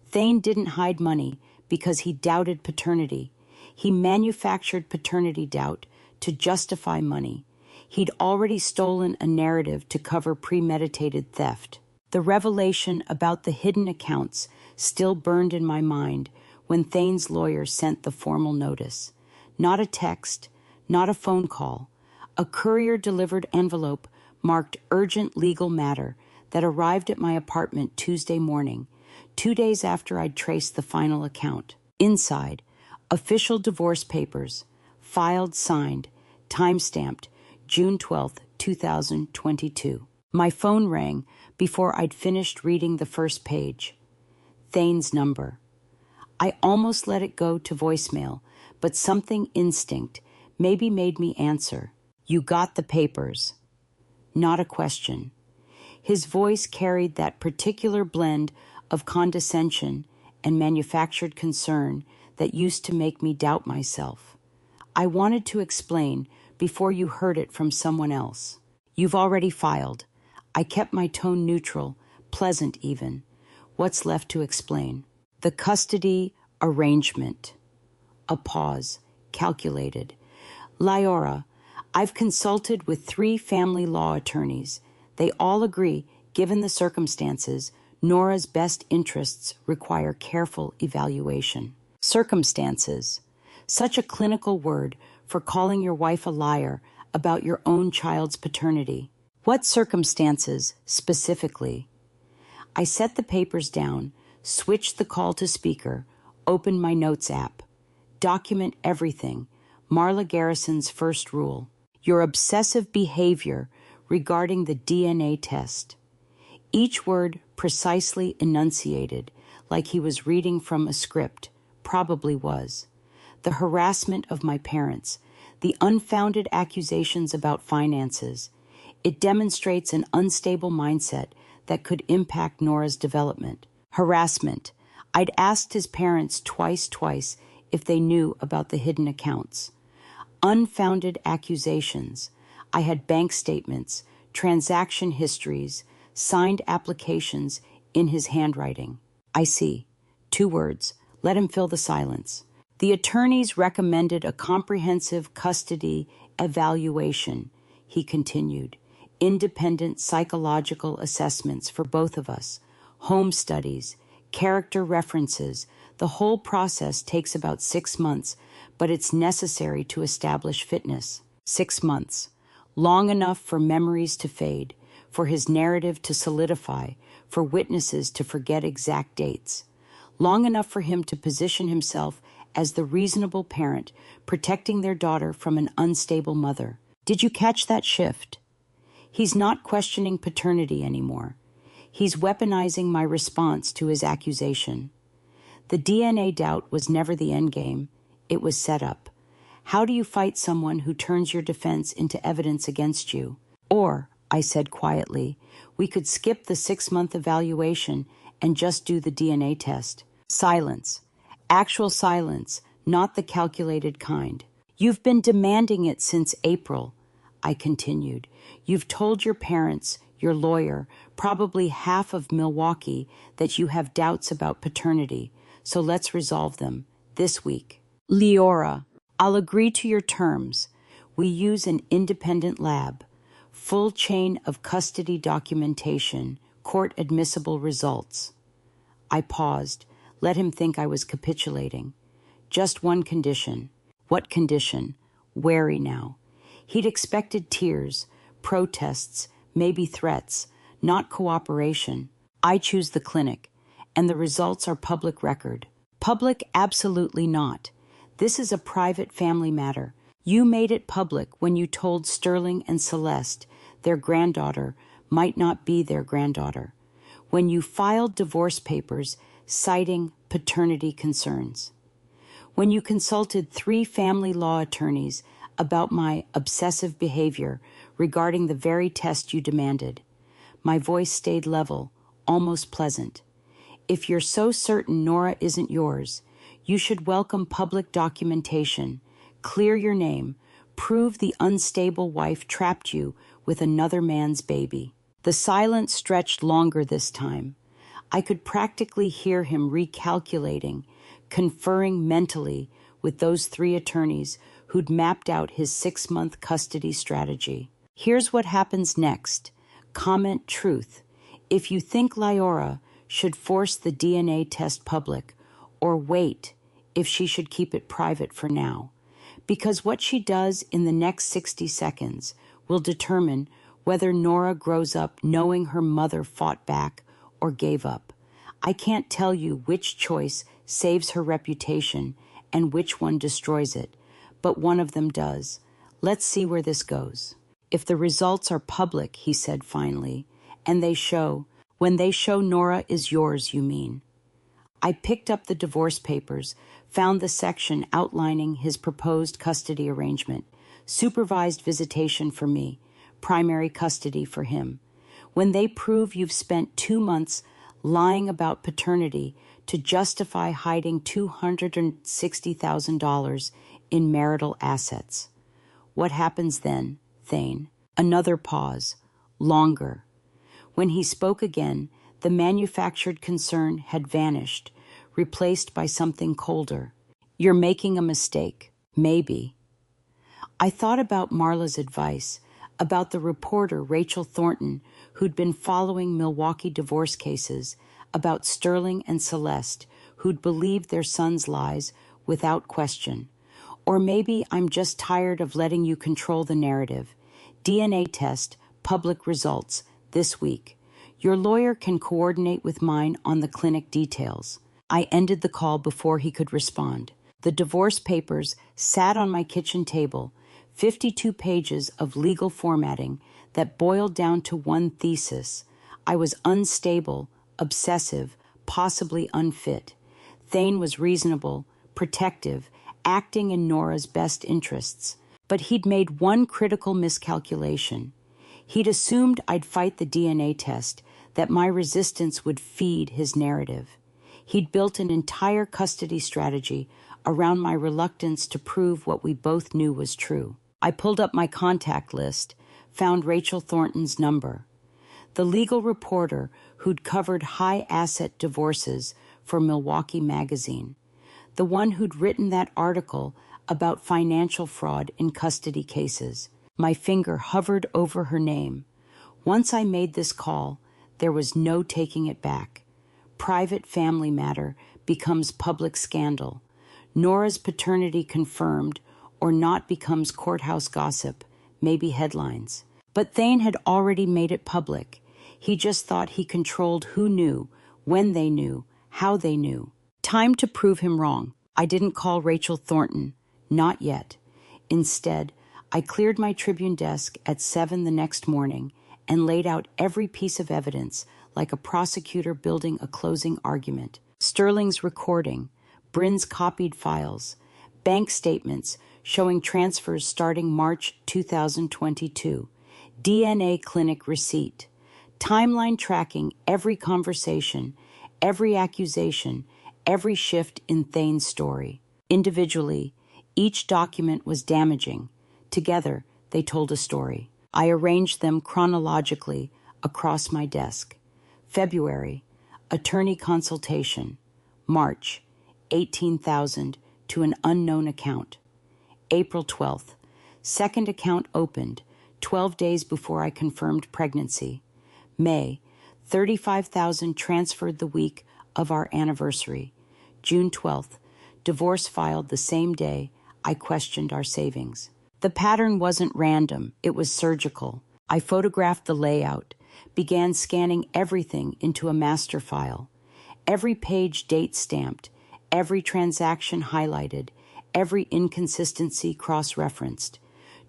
Thane didn't hide money because he doubted paternity. He manufactured paternity doubt to justify money. He'd already stolen a narrative to cover premeditated theft. The revelation about the hidden accounts still burned in my mind when Thane's lawyer sent the formal notice. Not a text, not a phone call, a courier-delivered envelope marked urgent legal matter that arrived at my apartment Tuesday morning, 2 days after I'd traced the final account. Inside, official divorce papers, filed, signed, time-stamped, June 12, 2022. My phone rang before I'd finished reading the first page. Thane's number. I almost let it go to voicemail, but something instinct maybe made me answer. You got the papers. Not a question. His voice carried that particular blend of condescension and manufactured concern that used to make me doubt myself. I wanted to explain, before you heard it from someone else. You've already filed. I kept my tone neutral, pleasant even. What's left to explain? The custody arrangement. A pause, calculated. Liora, I've consulted with 3 family law attorneys. They all agree, given the circumstances, Nora's best interests require careful evaluation. Circumstances. Such a clinical word for calling your wife a liar about your own child's paternity. What circumstances, specifically? I set the papers down, switched the call to speaker, opened my notes app. Document everything. Marla Garrison's first rule. Your obsessive behavior regarding the DNA test. Each word precisely enunciated, like he was reading from a script, probably was. The harassment of my parents, the unfounded accusations about finances. It demonstrates an unstable mindset that could impact Nora's development. Harassment. I'd asked his parents twice if they knew about the hidden accounts. Unfounded accusations. I had bank statements, transaction histories, signed applications in his handwriting. I see. 2 words. Let him fill the silence. The attorneys recommended a comprehensive custody evaluation, he continued. Independent psychological assessments for both of us, home studies, character references. The whole process takes about 6 months, but it's necessary to establish fitness. 6 months. Long enough for memories to fade, for his narrative to solidify, for witnesses to forget exact dates. Long enough for him to position himself as the reasonable parent protecting their daughter from an unstable mother. Did you catch that shift? He's not questioning paternity anymore. He's weaponizing my response to his accusation. The DNA doubt was never the endgame. It was set up. How do you fight someone who turns your defense into evidence against you? Or, I said quietly, we could skip the 6-month evaluation and just do the DNA test. Silence. Actual silence, not the calculated kind. You've been demanding it since April, I continued. You've told your parents, your lawyer, probably half of Milwaukee, that you have doubts about paternity, so let's resolve them this week. Liora, I'll agree to your terms. We use an independent lab, full chain of custody documentation, court admissible results. I paused, let him think I was capitulating. Just one condition. What condition? Wary now. He'd expected tears, protests, maybe threats, not cooperation. I choose the clinic, and the results are public record. Public? Absolutely not. This is a private family matter. You made it public when you told Sterling and Celeste their granddaughter might not be their granddaughter. When you filed divorce papers citing paternity concerns. When you consulted 3 family law attorneys about my obsessive behavior regarding the very test you demanded. My voice stayed level, almost pleasant. If you're so certain Nora isn't yours, you should welcome public documentation, clear your name, prove the unstable wife trapped you with another man's baby. The silence stretched longer this time. I could practically hear him recalculating, conferring mentally with those 3 attorneys who'd mapped out his 6-month custody strategy. Here's what happens next. Comment truth. If you think Liora should force the DNA test public, or wait if she should keep it private for now. Because what she does in the next 60 seconds will determine whether Nora grows up knowing her mother fought back or gave up. I can't tell you which choice saves her reputation and which one destroys it, but one of them does. Let's see where this goes. If the results are public, he said finally, and when they show Nora is yours, you mean. I picked up the divorce papers, found the section outlining his proposed custody arrangement, supervised visitation for me, primary custody for him. When they prove you've spent 2 months lying about paternity to justify hiding $260,000 in marital assets. What happens then, Thane? Another pause. Longer. When he spoke again, the manufactured concern had vanished, replaced by something colder. You're making a mistake. Maybe. I thought about Marla's advice, about the reporter Rachel Thornton, who'd been following Milwaukee divorce cases, about Sterling and Celeste, who'd believed their son's lies without question. Or maybe I'm just tired of letting you control the narrative. DNA test, public results, this week. Your lawyer can coordinate with mine on the clinic details. I ended the call before he could respond. The divorce papers sat on my kitchen table, 52 pages of legal formatting that boiled down to one thesis. I was unstable, obsessive, possibly unfit. Thane was reasonable, protective, acting in Nora's best interests. But he'd made one critical miscalculation. He'd assumed I'd fight the DNA test, that my resistance would feed his narrative. He'd built an entire custody strategy around my reluctance to prove what we both knew was true. I pulled up my contact list, found Rachel Thornton's number. The legal reporter who'd covered high-asset divorces for Milwaukee Magazine. The one who'd written that article about financial fraud in custody cases. My finger hovered over her name. Once I made this call, there was no taking it back. Private family matter becomes public scandal. Nora's paternity confirmed or not becomes courthouse gossip, maybe headlines. But Thane had already made it public. He just thought he controlled who knew, when they knew, how they knew. Time to prove him wrong. I didn't call Rachel Thornton. Not yet. Instead, I cleared my Tribune desk at 7 the next morning and laid out every piece of evidence like a prosecutor building a closing argument. Sterling's recording, Brin's copied files, bank statements showing transfers starting March 2022, DNA clinic receipt, timeline tracking every conversation, every accusation, every shift in Thane's story. Individually, each document was damaging. Together, they told a story. I arranged them chronologically across my desk. February, attorney consultation. March, 18,000 to an unknown account. April 12th, second account opened, 12 days before I confirmed pregnancy. May, 35,000 transferred the week of our anniversary. June 12th, divorce filed the same day I questioned our savings. The pattern wasn't random, it was surgical. I photographed the layout, began scanning everything into a master file. Every page date stamped, every transaction highlighted, every inconsistency cross-referenced.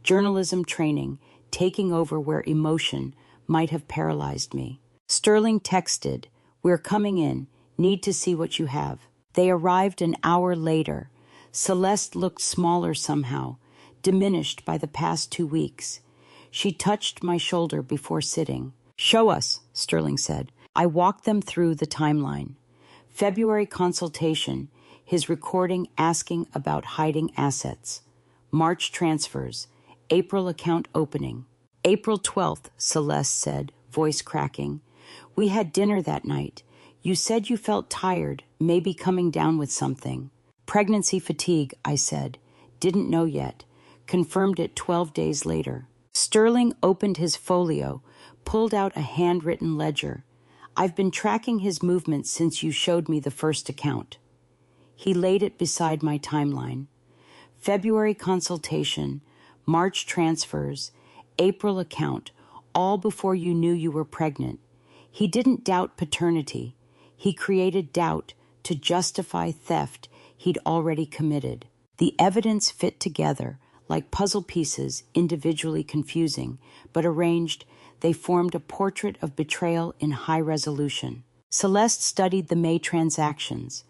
Journalism training taking over where emotion might have paralyzed me. Sterling texted, "We're coming in, need to see what you have." They arrived an hour later. Celeste looked smaller somehow, diminished by the past 2 weeks. She touched my shoulder before sitting. "Show us," Sterling said. I walked them through the timeline. February consultation, his recording asking about hiding assets. March transfers, April account opening. April 12th, Celeste said, voice cracking. "We had dinner that night. You said you felt tired, maybe coming down with something." "Pregnancy fatigue," I said. "Didn't know yet." Confirmed it 12 days later. Sterling opened his folio, pulled out a handwritten ledger. "I've been tracking his movements since you showed me the first account." He laid it beside my timeline. February consultation, March transfers, April account, all before you knew you were pregnant. He didn't doubt paternity. He created doubt to justify theft he'd already committed. The evidence fit together, like puzzle pieces individually confusing, but arranged, they formed a portrait of betrayal in high resolution. Celeste studied the May transactions.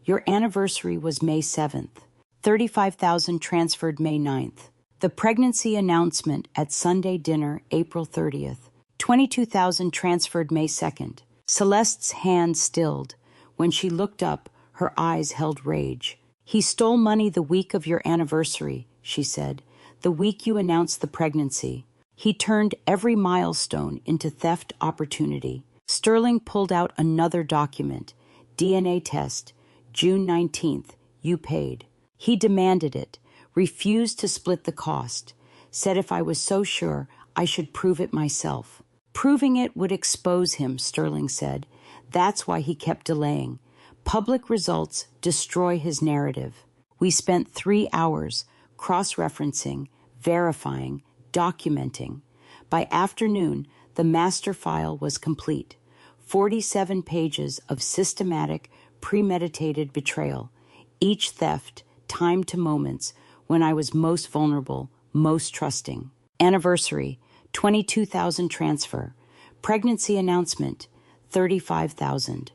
Your anniversary was May 7th. 35,000 transferred May 9th. The pregnancy announcement at Sunday dinner, April 30th. 22,000 transferred May 2nd. Celeste's hand stilled. When she looked up, her eyes held rage. "He stole money the week of your anniversary," she said. the week you announced the pregnancy. He turned every milestone into theft opportunity. Sterling pulled out another document. DNA test, June 19th, you paid. He demanded it, refused to split the cost, said if I was so sure, I should prove it myself. Proving it would expose him, Sterling said. That's why he kept delaying. Public results destroy his narrative. We spent 3 hours cross-referencing, verifying, documenting. By afternoon, the master file was complete. 47 pages of systematic, premeditated betrayal. Each theft timed to moments when I was most vulnerable, most trusting. Anniversary, 22,000 transfer. Pregnancy announcement, 35,000.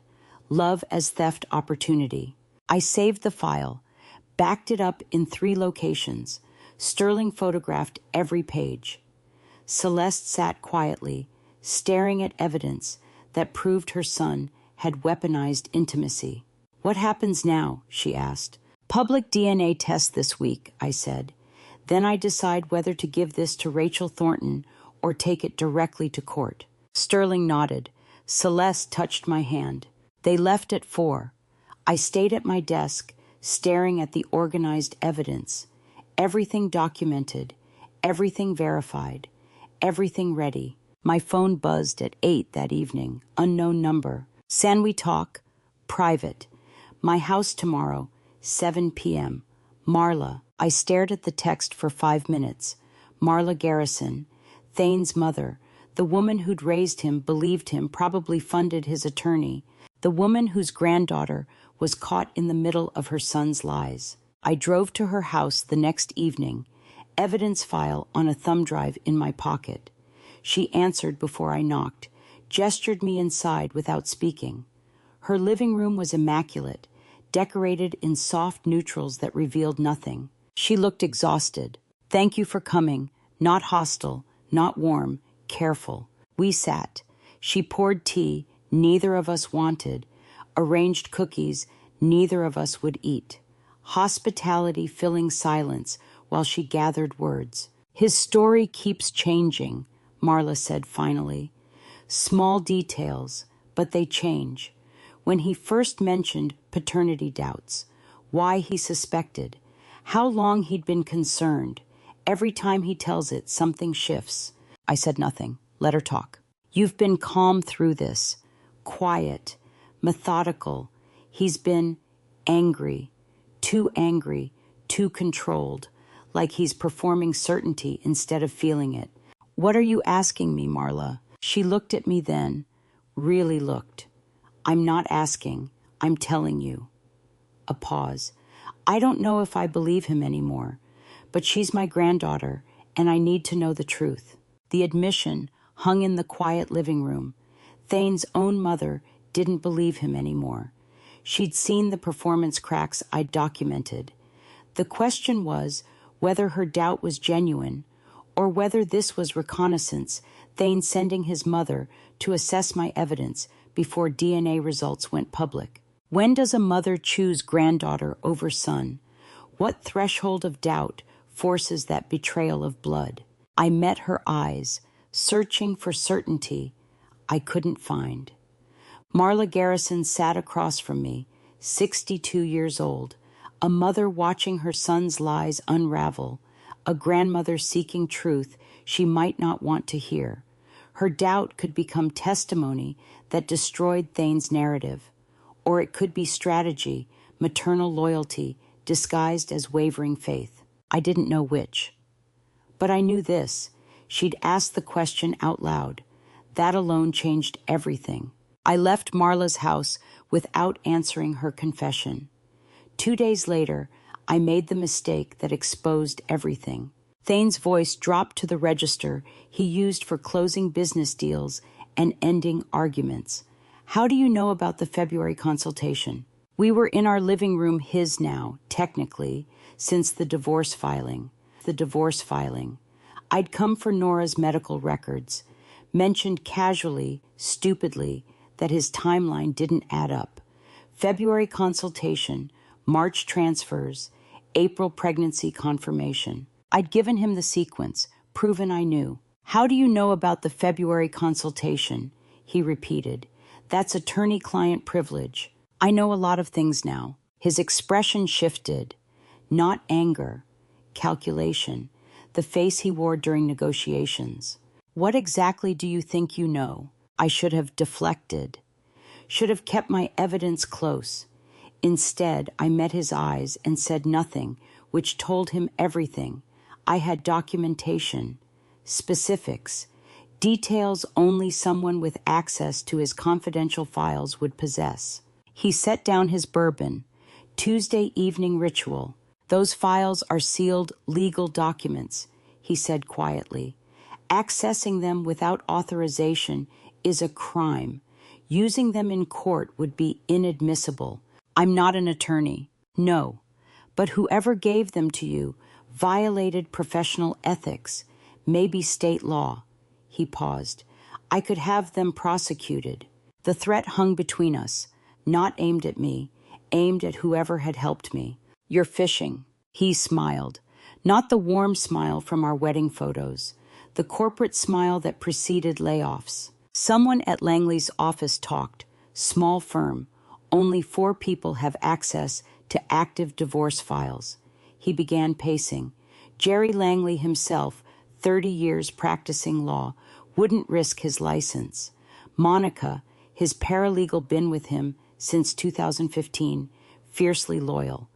Love as theft opportunity. I saved the file, backed it up in 3 locations. Sterling photographed every page. Celeste sat quietly, staring at evidence that proved her son had weaponized intimacy. What happens now? She asked. Public DNA test this week, I said. Then I decide whether to give this to Rachel Thornton or take it directly to court. Sterling nodded. Celeste touched my hand. They left at 4. I stayed at my desk, staring at the organized evidence. Everything documented, everything verified, everything ready. My phone buzzed at 8 that evening. Unknown number. Can we talk? Private. My house tomorrow, 7 p.m. Marla. I stared at the text for 5 minutes. Marla Garrison, Thane's mother, the woman who'd raised him, believed him, probably funded his attorney, the woman whose granddaughter was caught in the middle of her son's lies. I drove to her house the next evening, evidence file on a thumb drive in my pocket. She answered before I knocked, gestured me inside without speaking. Her living room was immaculate, decorated in soft neutrals that revealed nothing. She looked exhausted. Thank you for coming. Not hostile, not warm, careful. We sat. She poured tea neither of us wanted, arranged cookies neither of us would eat. Hospitality filling silence while she gathered words. His story keeps changing, Marla said finally. Small details, but they change. When he first mentioned paternity doubts, why he suspected, how long he'd been concerned, every time he tells it, something shifts. I said nothing. Let her talk. You've been calm through this, quiet, methodical. He's been angry, too controlled, like he's performing certainty instead of feeling it. What are you asking me, Marla? She looked at me then, really looked. I'm not asking, I'm telling you. A pause. I don't know if I believe him anymore, but she's my granddaughter, and I need to know the truth. The admission hung in the quiet living room. Thane's own mother didn't believe him anymore. She'd seen the performance cracks I'd documented. The question was whether her doubt was genuine, or whether this was reconnaissance, Thane sending his mother to assess my evidence before DNA results went public. When does a mother choose granddaughter over son? What threshold of doubt forces that betrayal of blood? I met her eyes, searching for certainty I couldn't find. Marla Garrison sat across from me, 62 years old, a mother watching her son's lies unravel, a grandmother seeking truth she might not want to hear. Her doubt could become testimony that destroyed Thane's narrative, or it could be strategy, maternal loyalty, disguised as wavering faith. I didn't know which. But I knew this. She'd asked the question out loud. That alone changed everything. I left Marla's house without answering her confession. 2 days later, I made the mistake that exposed everything. Thane's voice dropped to the register he used for closing business deals and ending arguments. How do you know about the February consultation? We were in our living room, his now, technically, since the divorce filing. I'd come for Nora's medical records, mentioned casually, stupidly, that his timeline didn't add up. February consultation, March transfers, April pregnancy confirmation. I'd given him the sequence, proven I knew. How do you know about the February consultation? He repeated. That's attorney-client privilege. I know a lot of things now. His expression shifted. Not anger. Calculation. The face he wore during negotiations. What exactly do you think you know? I should have deflected. Should have kept my evidence close. Instead, I met his eyes and said nothing, which told him everything. I had documentation, specifics, details only someone with access to his confidential files would possess. He set down his bourbon. Tuesday evening ritual. Those files are sealed legal documents, he said quietly. Accessing them without authorization is a crime. Using them in court would be inadmissible. I'm not an attorney. No. But whoever gave them to you violated professional ethics, maybe state law. He paused. I could have them prosecuted. The threat hung between us, not aimed at me, aimed at whoever had helped me. You're fishing. He smiled. Not the warm smile from our wedding photos, the corporate smile that preceded layoffs. Someone at Langley's office talked. Small firm. Only 4 people have access to active divorce files. He began pacing. Jerry Langley himself, 30 years practicing law, wouldn't risk his license. Monica, his paralegal, been with him since 2015, fiercely loyal.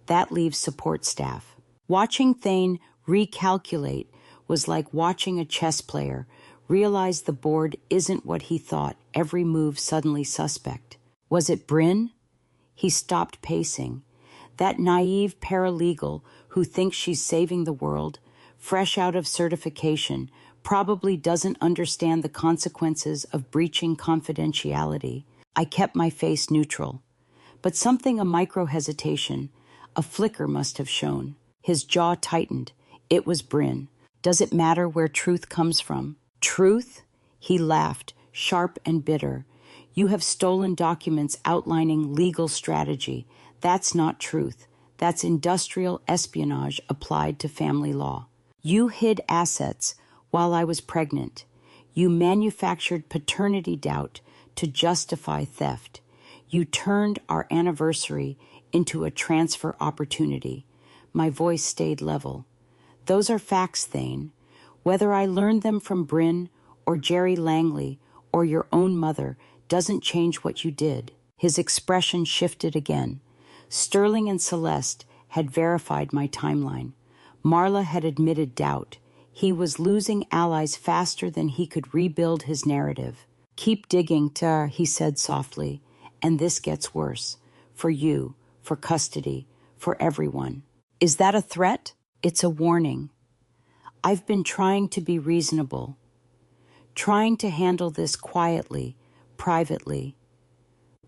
That leaves support staff. Watching Thane recalculate was like watching a chess player realize the board isn't what he thought, every move suddenly suspect. Was it Bryn? He stopped pacing. That naive paralegal who thinks she's saving the world, fresh out of certification, probably doesn't understand the consequences of breaching confidentiality. I kept my face neutral. But something, a micro-hesitation, a flicker must have shown. His jaw tightened. It was Bryn. Does it matter where truth comes from? Truth? He laughed, sharp and bitter. You have stolen documents outlining legal strategy. That's not truth. That's industrial espionage applied to family law. You hid assets while I was pregnant. You manufactured paternity doubt to justify theft. You turned our anniversary into a transfer opportunity. My voice stayed level. Those are facts, Thane. Whether I learned them from Bryn or Jerry Langley or your own mother doesn't change what you did. His expression shifted again. Sterling and Celeste had verified my timeline. Marla had admitted doubt. He was losing allies faster than he could rebuild his narrative. Keep digging, he said softly, and this gets worse. For you, for custody, for everyone. Is that a threat? It's a warning. I've been trying to be reasonable, trying to handle this quietly, privately.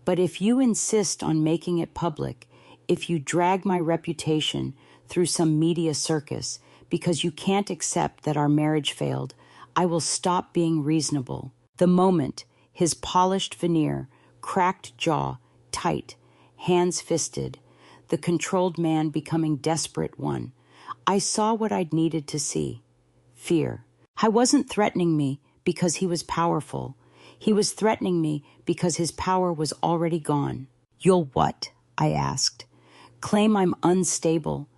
But if you insist on making it public, if you drag my reputation through some media circus because you can't accept that our marriage failed, I will stop being reasonable. The moment, his polished veneer, cracked jaw, tight, hands fisted, the controlled man becoming desperate one, I saw what I'd needed to see. Fear. I wasn't threatening me because he was powerful. He was threatening me because his power was already gone. You'll what? I asked. Claim I'm unstable.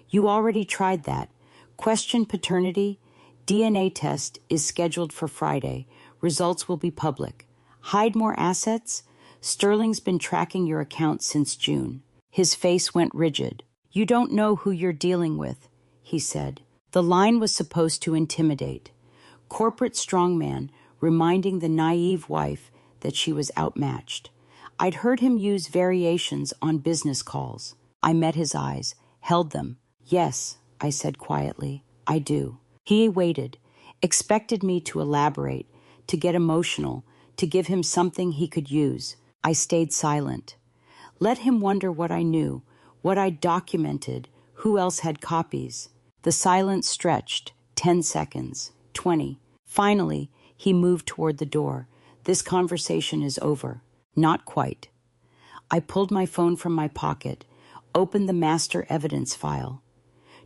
You already tried that. Question paternity. DNA test is scheduled for Friday. Results will be public. Hide more assets? Sterling's been tracking your account since June. His face went rigid. You don't know who you're dealing with, he said. The line was supposed to intimidate. Corporate strongman reminding the naive wife that she was outmatched. I'd heard him use variations on business calls. I met his eyes, held them. Yes, I said quietly, I do. He waited, expected me to elaborate, to get emotional, to give him something he could use. I stayed silent. Let him wonder what I knew, what I documented, who else had copies. The silence stretched, 10 seconds, 20. Finally, he moved toward the door. This conversation is over. Not quite. I pulled my phone from my pocket, opened the master evidence file.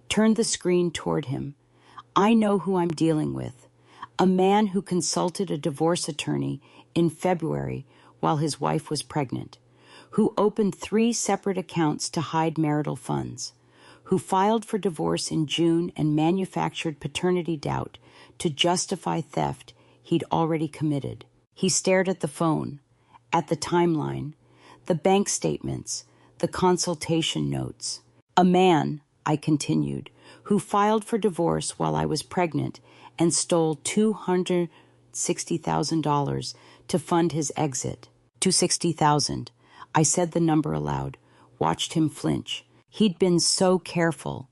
turned the screen toward him. I know who I'm dealing with. A man who consulted a divorce attorney in February while his wife was pregnant, who opened 3 separate accounts to hide marital funds, who filed for divorce in June and manufactured paternity doubt to justify theft he'd already committed. He stared at the phone, at the timeline, the bank statements, the consultation notes. A man, I continued, who filed for divorce while I was pregnant and stole $260,000 to fund his exit. $260,000. I said the number aloud, watched him flinch. He'd been so careful,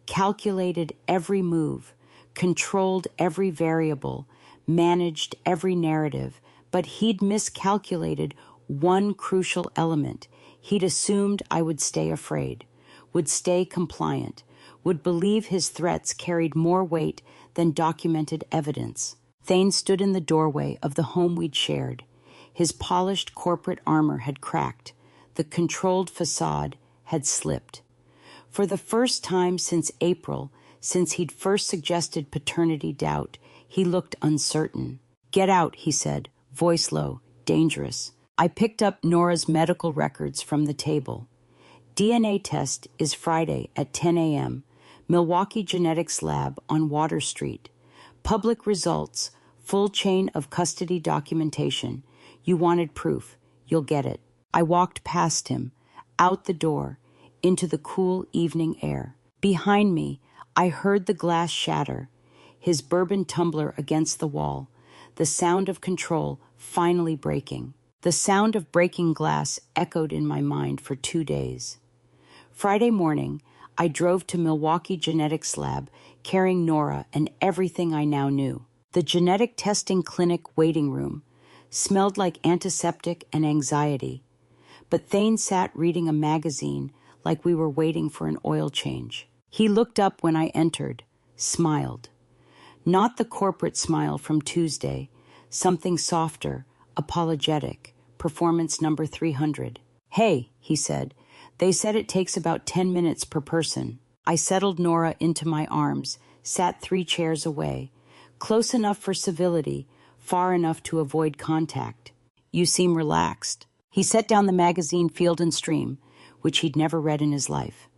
calculated every move, controlled every variable, managed every narrative, but he'd miscalculated one crucial element. He'd assumed I would stay afraid, would stay compliant, would believe his threats carried more weight than documented evidence. Thane stood in the doorway of the home we'd shared. His polished corporate armor had cracked. The controlled facade had slipped. For the first time since April, since he'd first suggested paternity doubt, he looked uncertain. "Get out," he said, voice low, dangerous. I picked up Nora's medical records from the table. DNA test is Friday at 10 a.m., Milwaukee Genetics Lab on Water Street. Public results, full chain of custody documentation. You wanted proof. You'll get it. I walked past him, out the door, into the cool evening air. Behind me, I heard the glass shatter, his bourbon tumbler against the wall, the sound of control finally breaking. The sound of breaking glass echoed in my mind for 2 days. Friday morning, I drove to Milwaukee Genetics Lab, carrying Nora and everything I now knew. The genetic testing clinic waiting room smelled like antiseptic and anxiety, but Thane sat reading a magazine like we were waiting for an oil change. He looked up when I entered, smiled. Not the corporate smile from Tuesday, something softer, apologetic, performance number 300. "Hey," he said, "they said it takes about 10 minutes per person." I settled Nora into my arms, sat 3 chairs away, close enough for civility, far enough to avoid contact. "You seem relaxed." He set down the magazine Field and Stream, which he'd never read in his life.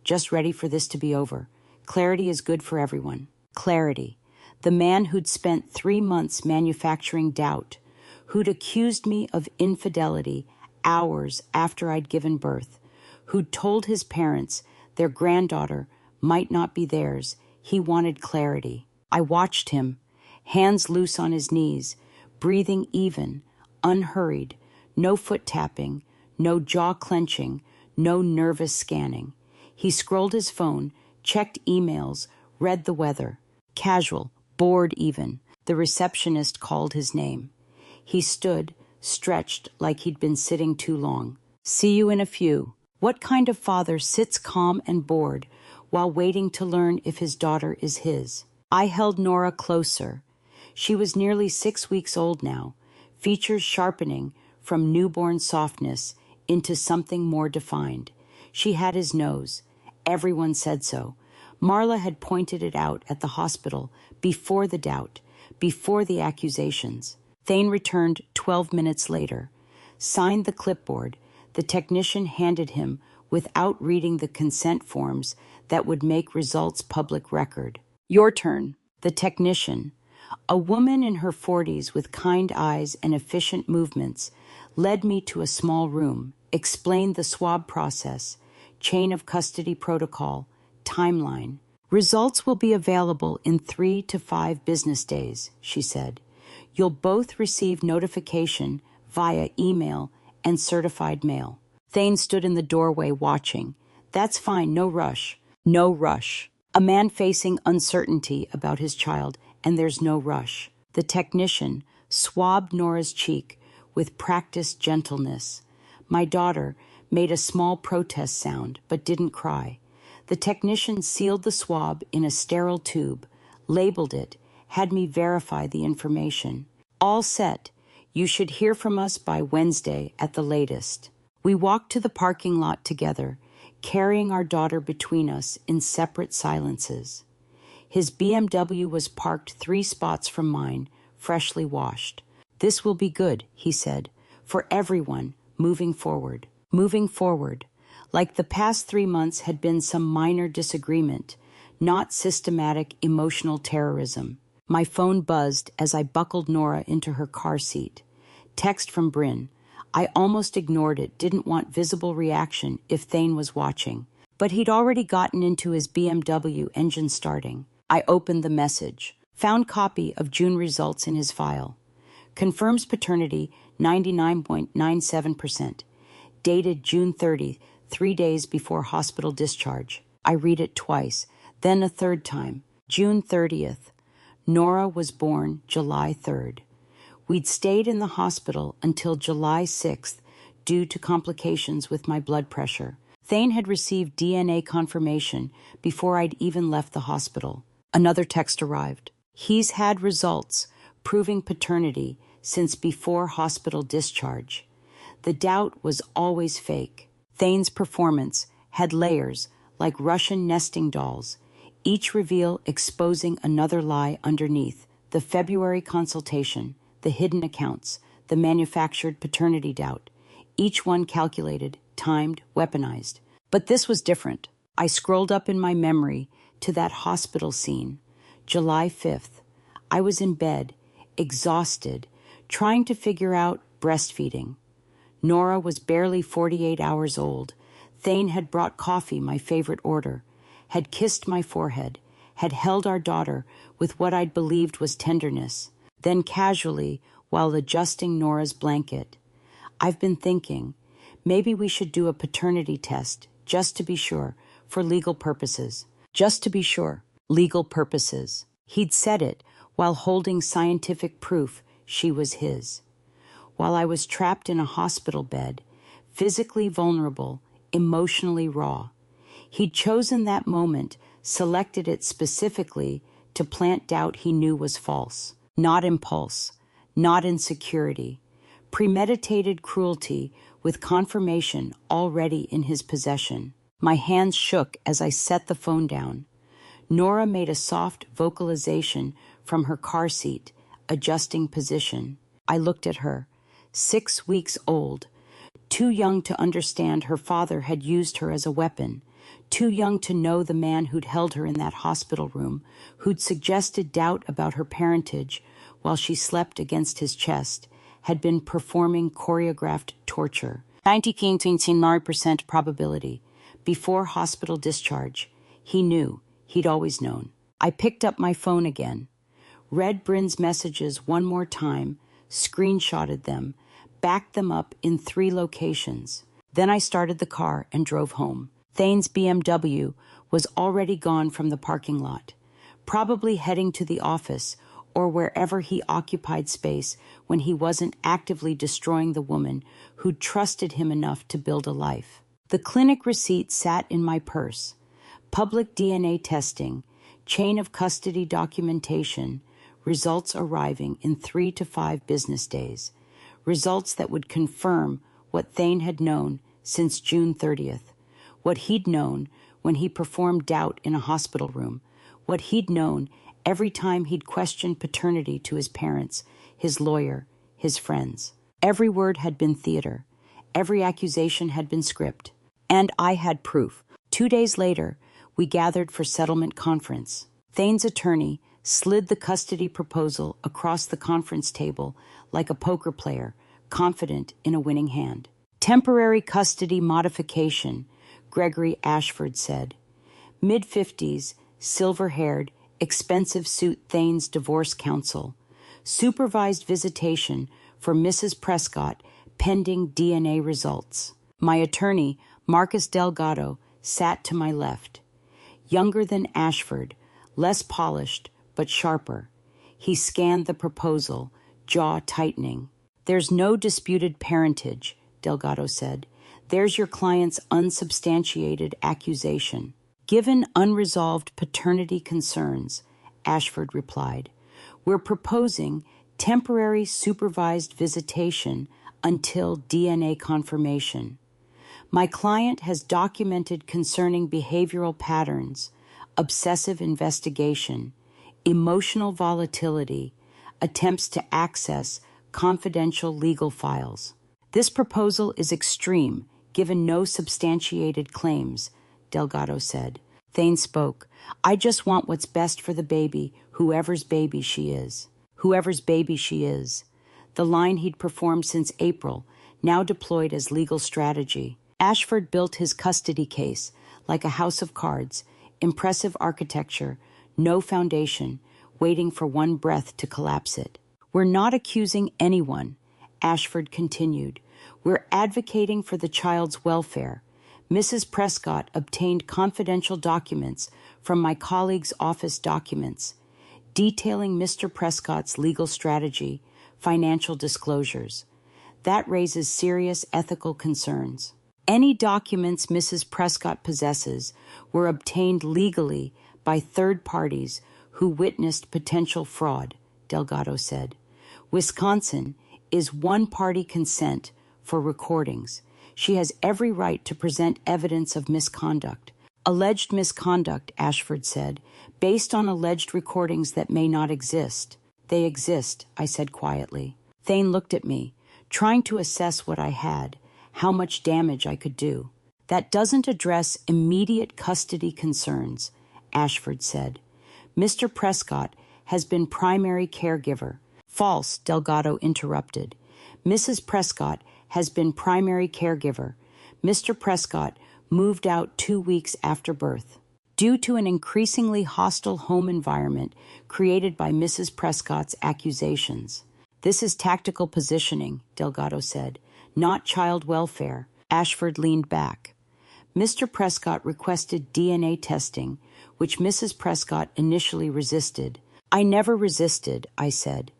"Just ready for this to be over. Clarity is good for everyone." Clarity. The man who'd spent 3 months manufacturing doubt, who'd accused me of infidelity hours after I'd given birth, who'd told his parents their granddaughter might not be theirs. He wanted clarity. I watched him, hands loose on his knees, breathing even, unhurried, no foot tapping, no jaw clenching, no nervous scanning. He scrolled his phone, checked emails, read the weather. Casual, bored even. The receptionist called his name. He stood, stretched like he'd been sitting too long. "See you in a few." What kind of father sits calm and bored while waiting to learn if his daughter is his? I held Nora closer. She was nearly 6 weeks old now, features sharpening from newborn softness into something more defined. She had his nose. Everyone said so. Marla had pointed it out at the hospital before the doubt, before the accusations. Thane returned 12 minutes later, signed the clipboard the technician handed him without reading the consent forms that would make results public record. "Your turn." The technician, a woman in her 40s with kind eyes and efficient movements, led me to a small room, explained the swab process, chain of custody protocol, timeline. "Results will be available in 3 to 5 business days," she said. "You'll both receive notification via email and certified mail." Thane stood in the doorway watching. "That's fine, no rush." No rush. A man facing uncertainty about his child, and there's no rush. The technician swabbed Nora's cheek with practiced gentleness. My daughter made a small protest sound, but didn't cry. The technician sealed the swab in a sterile tube, labeled it, had me verify the information. "All set. You should hear from us by Wednesday at the latest." We walked to the parking lot together, carrying our daughter between us in separate silences. His BMW was parked 3 spots from mine, freshly washed. "This will be good," he said, "for everyone, moving forward." Moving forward, like the past 3 months had been some minor disagreement, not systematic emotional terrorism. My phone buzzed as I buckled Nora into her car seat. Text from Bryn. I almost ignored it, didn't want visible reaction if Thane was watching. But he'd already gotten into his BMW, engine starting. I opened the message. Found copy of June results in his file. Confirms paternity 99.97%. Dated June 30, 3 days before hospital discharge. I read it twice, then a third time. June 30th. Nora was born July 3rd. We'd stayed in the hospital until July 6th due to complications with my blood pressure. Thane had received DNA confirmation before I'd even left the hospital. Another text arrived. He's had results proving paternity since before hospital discharge. The doubt was always fake. Thane's performance had layers like Russian nesting dolls, each reveal exposing another lie underneath. The February consultation, the hidden accounts, the manufactured paternity doubt, each one calculated, timed, weaponized. But this was different. I scrolled up in my memory to that hospital scene. July 5th. I was in bed, exhausted, trying to figure out breastfeeding. Nora was barely 48 hours old. Thane had brought coffee, my favorite order, had kissed my forehead, had held our daughter with what I'd believed was tenderness. Then casually, while adjusting Nora's blanket, "I've been thinking, maybe we should do a paternity test, just to be sure, for legal purposes." Just to be sure, legal purposes. He'd said it while holding scientific proof she was his. While I was trapped in a hospital bed, physically vulnerable, emotionally raw. He'd chosen that moment, selected it specifically to plant doubt he knew was false. Not impulse, not insecurity. Premeditated cruelty with confirmation already in his possession. My hands shook as I set the phone down. Nora made a soft vocalization from her car seat, adjusting position. I looked at her. 6 weeks old. Too young to understand her father had used her as a weapon. Too young to know the man who'd held her in that hospital room, who'd suggested doubt about her parentage while she slept against his chest, had been performing choreographed torture. 99% probability. Before hospital discharge. He knew. He'd always known. I picked up my phone again. Read Bryn's messages one more time, screenshotted them, backed them up in 3 locations. Then I started the car and drove home. Thane's BMW was already gone from the parking lot, probably heading to the office or wherever he occupied space when he wasn't actively destroying the woman who'd trusted him enough to build a life. The clinic receipt sat in my purse. Public DNA testing, chain of custody documentation, results arriving in 3 to 5 business days. Results that would confirm what Thane had known since June 30th, what he'd known when he performed doubt in a hospital room, what he'd known every time he'd questioned paternity to his parents, his lawyer, his friends. Every word had been theater. Every accusation had been script. And I had proof. 2 days later, we gathered for settlement conference. Thane's attorney slid the custody proposal across the conference table like a poker player, confident in a winning hand. Temporary custody modification, Gregory Ashford said. Mid-50s, silver-haired, expensive suit Thane's divorce counsel. Supervised visitation for Mrs. Prescott pending DNA results. My attorney, Marcus Delgado, sat to my left. Younger than Ashford, less polished, but sharper. He scanned the proposal, jaw tightening. "There's no disputed parentage," Delgado said. "There's your client's unsubstantiated accusation." "Given unresolved paternity concerns," Ashford replied, "we're proposing temporary supervised visitation until DNA confirmation." My client has documented concerning behavioral patterns, obsessive investigation, emotional volatility, attempts to access confidential legal files. This proposal is extreme, given no substantiated claims, Delgado said. Thane spoke. I just want what's best for the baby, whoever's baby she is. Whoever's baby she is. The line he'd performed since April, now deployed as legal strategy. Ashford built his custody case like a house of cards, impressive architecture, no foundation, waiting for one breath to collapse it. We're not accusing anyone, Ashford continued. We're advocating for the child's welfare. Mrs. Prescott obtained confidential documents from my colleague's office documents, detailing Mr. Prescott's legal strategy, financial disclosures. That raises serious ethical concerns. Any documents Mrs. Prescott possesses were obtained legally by third parties who witnessed potential fraud, Delgado said. Wisconsin is one-party consent for recordings. She has every right to present evidence of misconduct. Alleged misconduct, Ashford said, based on alleged recordings that may not exist. They exist, I said quietly. Thane looked at me, trying to assess what I had, how much damage I could do. That doesn't address immediate custody concerns, Ashford said. Mr. Prescott has been primary caregiver. False, Delgado interrupted. Mrs. Prescott has been primary caregiver. Mr. Prescott moved out 2 weeks after birth. Due to an increasingly hostile home environment created by Mrs. Prescott's accusations. This is tactical positioning, Delgado said, not child welfare. Ashford leaned back. Mr. Prescott requested DNA testing, which Mrs. Prescott initially resisted. I never resisted, I said.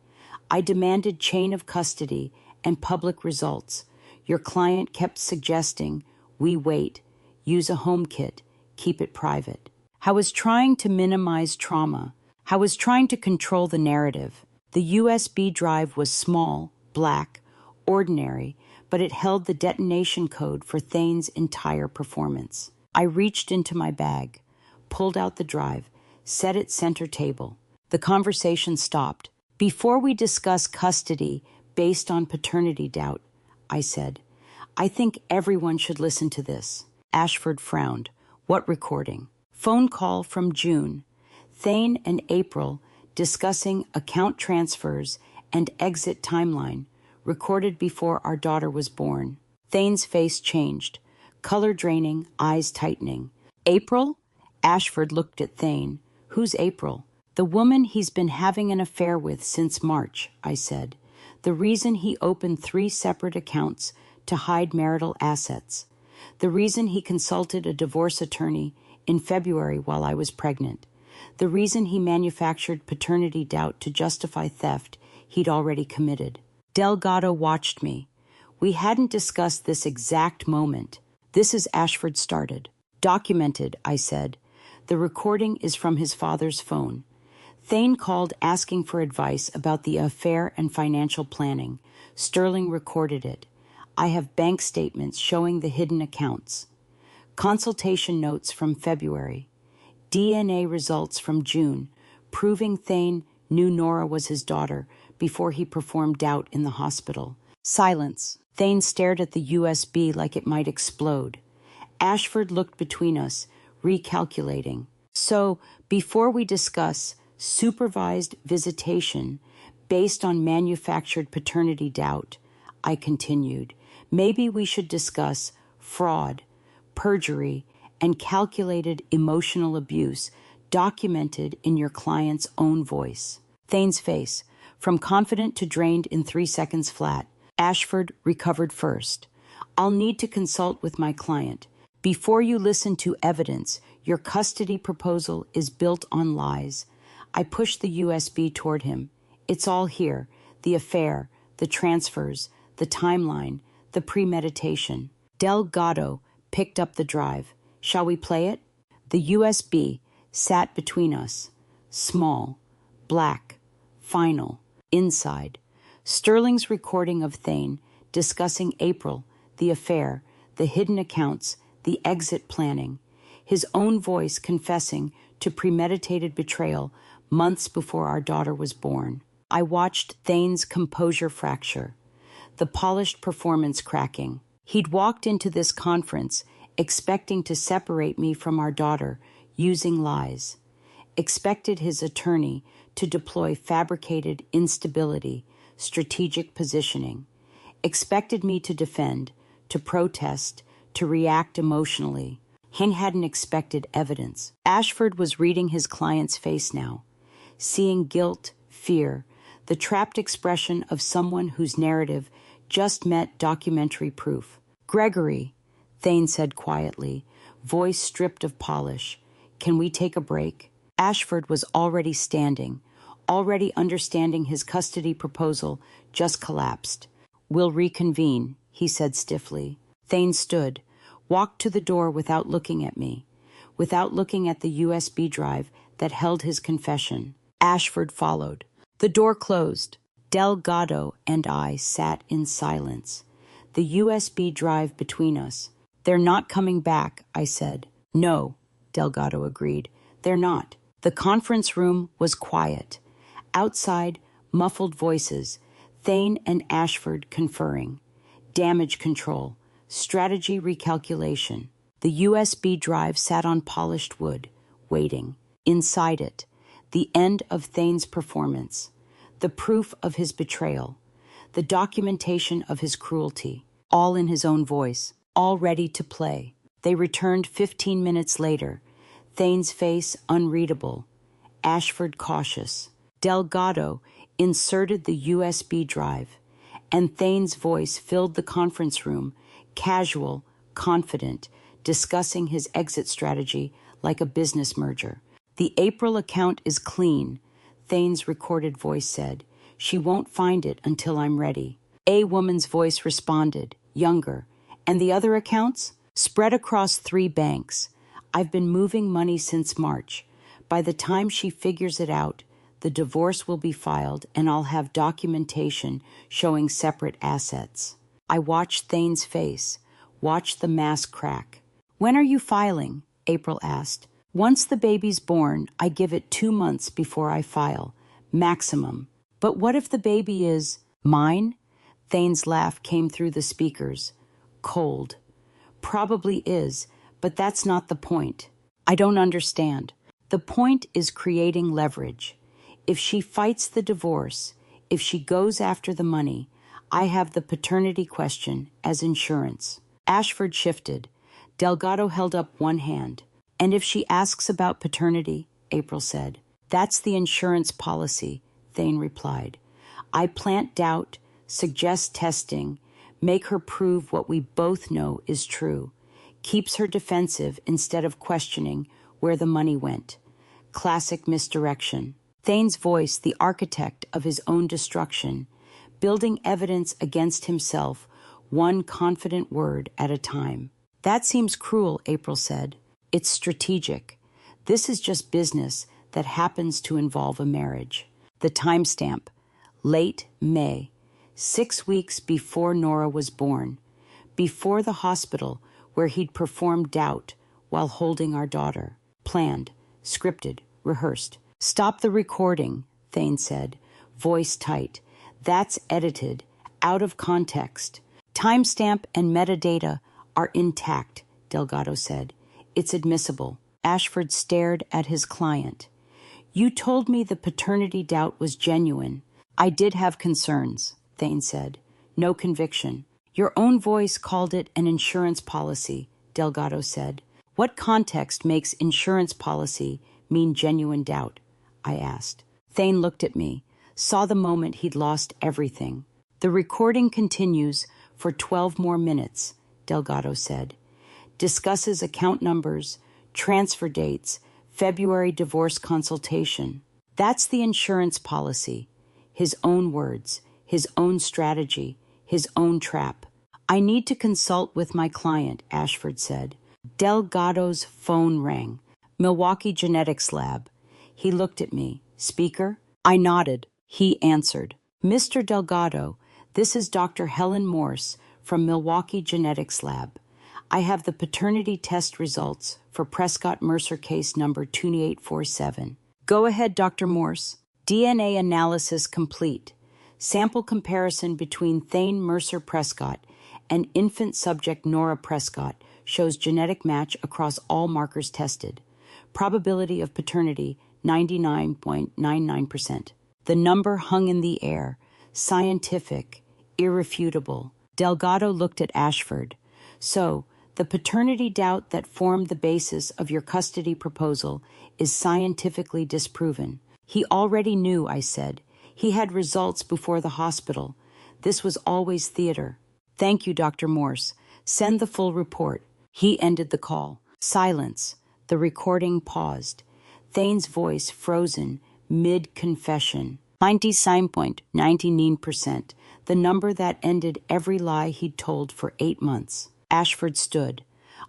I demanded chain of custody and public results. Your client kept suggesting, we wait, use a home kit, keep it private. I was trying to minimize trauma. I was trying to control the narrative. The USB drive was small, black, ordinary, but it held the detonation code for Thane's entire performance. I reached into my bag, pulled out the drive, set it center table. The conversation stopped. Before we discuss custody based on paternity doubt, I said, I think everyone should listen to this. Ashford frowned. What recording? Phone call from June. Thane and April discussing account transfers and exit timeline, recorded before our daughter was born. Thane's face changed, color draining, eyes tightening. April? Ashford looked at Thane. Who's April? The woman he's been having an affair with since March, I said. The reason he opened 3 separate accounts to hide marital assets. The reason he consulted a divorce attorney in February while I was pregnant. The reason he manufactured paternity doubt to justify theft he'd already committed. Delgado watched me. We hadn't discussed this exact moment. This is Ashford started. Documented, I said. The recording is from his father's phone. Thane called asking for advice about the affair and financial planning. Sterling recorded it. I have bank statements showing the hidden accounts. Consultation notes from February. DNA results from June, proving Thane knew Nora was his daughter before he performed doubt in the hospital. Silence. Thane stared at the USB like it might explode. Ashford looked between us, recalculating. So, before we discuss supervised visitation based on manufactured paternity doubt, I continued, maybe we should discuss fraud, perjury, and calculated emotional abuse documented in your client's own voice. Thane's face, from confident to drained in 3 seconds flat. Ashford recovered first. I'll need to consult with my client. Before you listen to evidence, your custody proposal is built on lies. I pushed the USB toward him. It's all here. The affair, the transfers, the timeline, the premeditation. Delgado picked up the drive. Shall we play it? The USB sat between us. Small, black, final, inside. Sterling's recording of Thane discussing April, the affair, the hidden accounts, the exit planning. His own voice confessing to premeditated betrayal months before our daughter was born. I watched Thane's composure fracture, the polished performance cracking. He'd walked into this conference expecting to separate me from our daughter using lies, expected his attorney to deploy fabricated instability, strategic positioning, expected me to defend, to protest, to react emotionally. He hadn't expected evidence. Ashford was reading his client's face now, seeing guilt, fear, the trapped expression of someone whose narrative just met documentary proof. "Gregory," Thane said quietly, voice stripped of polish, "can we take a break?" Ashford was already standing, already understanding his custody proposal just collapsed. "We'll reconvene," he said stiffly. Thane stood, walked to the door without looking at me, without looking at the USB drive that held his confession. Ashford followed. The door closed. Delgado and I sat in silence, the USB drive between us. "They're not coming back," I said. "No," Delgado agreed. "They're not." The conference room was quiet. Outside, muffled voices, Thane and Ashford conferring. Damage control, strategy recalculation. The USB drive sat on polished wood, waiting. Inside it, the end of Thane's performance, the proof of his betrayal, the documentation of his cruelty, all in his own voice, all ready to play. They returned 15 minutes later, Thane's face unreadable, Ashford cautious. Delgado inserted the USB drive, and Thane's voice filled the conference room, casual, confident, discussing his exit strategy like a business merger. "The April account is clean," Thane's recorded voice said. "She won't find it until I'm ready." A woman's voice responded, younger. "And the other accounts?" "Spread across 3 banks. I've been moving money since March. By the time she figures it out, the divorce will be filed and I'll have documentation showing separate assets." I watched Thane's face, watched the mask crack. "When are you filing?" April asked. "Once the baby's born, I give it 2 months before I file. Maximum." "But what if the baby is mine?" Thane's laugh came through the speakers. Cold. "Probably is, but that's not the point." "I don't understand." "The point is creating leverage. If she fights the divorce, if she goes after the money, I have the paternity question as insurance." Ashford shifted. Delgado held up one hand. "And if she asks about paternity?" April said. "That's the insurance policy," Thane replied. "I plant doubt, suggest testing, make her prove what we both know is true. Keeps her defensive instead of questioning where the money went. Classic misdirection." Thane's voice, the architect of his own destruction, building evidence against himself, one confident word at a time. "That seems cruel," April said. "It's strategic. This is just business that happens to involve a marriage." The timestamp, late May, 6 weeks before Nora was born, before the hospital where he'd performed doubt while holding our daughter. Planned, scripted, rehearsed. "Stop the recording," Thane said, voice tight. "That's edited, out of context." "Timestamp and metadata are intact," Delgado said. "It's admissible." Ashford stared at his client. "You told me the paternity doubt was genuine." "I did have concerns," Thane said. "No conviction." "Your own voice called it an insurance policy," Delgado said. "What context makes insurance policy mean genuine doubt?" I asked. Thane looked at me, saw the moment he'd lost everything. "The recording continues for 12 more minutes," Delgado said. "Discusses account numbers, transfer dates, February divorce consultation." That's the insurance policy. His own words, his own strategy, his own trap. "I need to consult with my client," Ashford said. Delgado's phone rang. "Milwaukee Genetics Lab." He looked at me. "Speaker?" I nodded. He answered. "Mr. Delgado, this is Dr. Helen Morse from Milwaukee Genetics Lab. I have the paternity test results for Prescott Mercer case number 2847. Go ahead, Dr. Morse. DNA analysis complete. Sample comparison between Thane Mercer Prescott and infant subject Nora Prescott shows genetic match across all markers tested. Probability of paternity 99.99%. The number hung in the air, scientific, irrefutable. Delgado looked at Ashford. So, the paternity doubt that formed the basis of your custody proposal is scientifically disproven. He already knew, I said. He had results before the hospital. This was always theater. Thank you, Dr. Morse. Send the full report. He ended the call. Silence. The recording paused. Thane's voice frozen mid-confession. 99.99%, the number that ended every lie he'd told for 8 months. Ashford stood.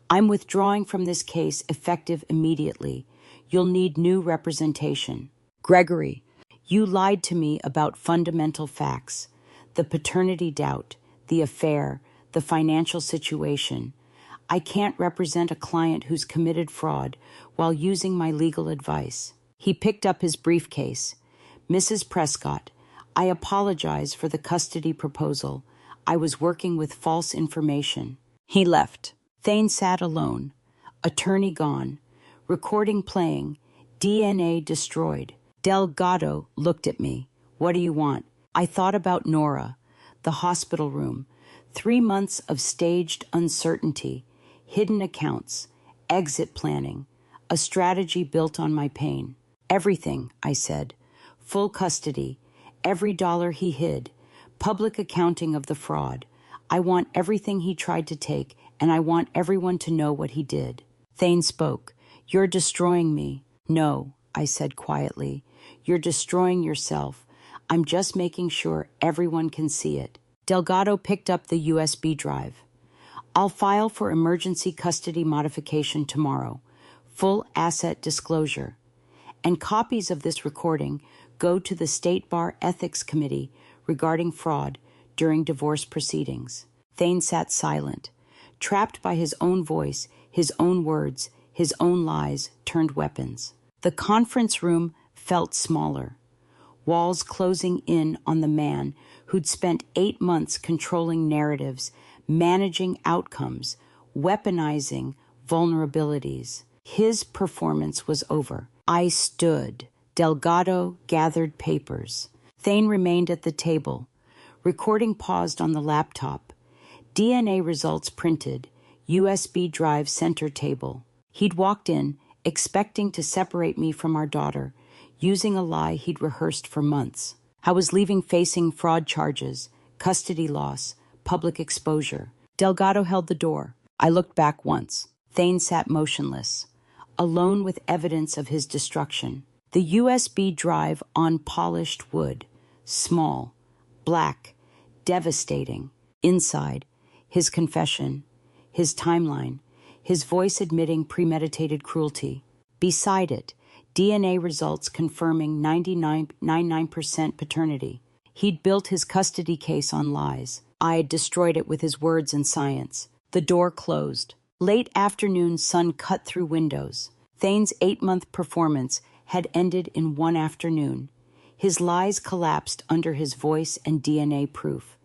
I'm withdrawing from this case effective immediately. You'll need new representation. Gregory, you lied to me about fundamental facts. The paternity doubt, the affair, the financial situation. I can't represent a client who's committed fraud while using my legal advice. He picked up his briefcase. Mrs. Prescott, I apologize for the custody proposal. I was working with false information. He left. Thane sat alone. Attorney gone. Recording playing. DNA destroyed. Delgado looked at me. What do you want? I thought about Nora. The hospital room. 3 months of staged uncertainty. Hidden accounts. Exit planning. A strategy built on my pain. Everything, I said. Full custody. Every dollar he hid. Public accounting of the fraud. I want everything he tried to take, and I want everyone to know what he did. Thane spoke. You're destroying me. No, I said quietly. You're destroying yourself. I'm just making sure everyone can see it. Delgado picked up the USB drive. I'll file for emergency custody modification tomorrow. Full asset disclosure. And copies of this recording go to the State Bar Ethics Committee regarding fraud during divorce proceedings. Thane sat silent, trapped by his own voice, his own words, his own lies turned weapons. The conference room felt smaller, walls closing in on the man who'd spent 8 months controlling narratives, managing outcomes, weaponizing vulnerabilities. His performance was over. I stood. Delgado gathered papers. Thane remained at the table. Recording paused on the laptop. DNA results printed. USB drive center table. He'd walked in, expecting to separate me from our daughter, using a lie he'd rehearsed for months. I was leaving facing fraud charges, custody loss, public exposure. Delgado held the door. I looked back once. Thane sat motionless, alone with evidence of his destruction. The USB drive on polished wood, small, black, devastating. Inside, his confession, his timeline, his voice admitting premeditated cruelty. Beside it, DNA results confirming 99.99% paternity. He'd built his custody case on lies. I had destroyed it with his words and science. The door closed. Late afternoon sun cut through windows. Thane's 8-month performance had ended in one afternoon. His lies collapsed under his voice and DNA proof.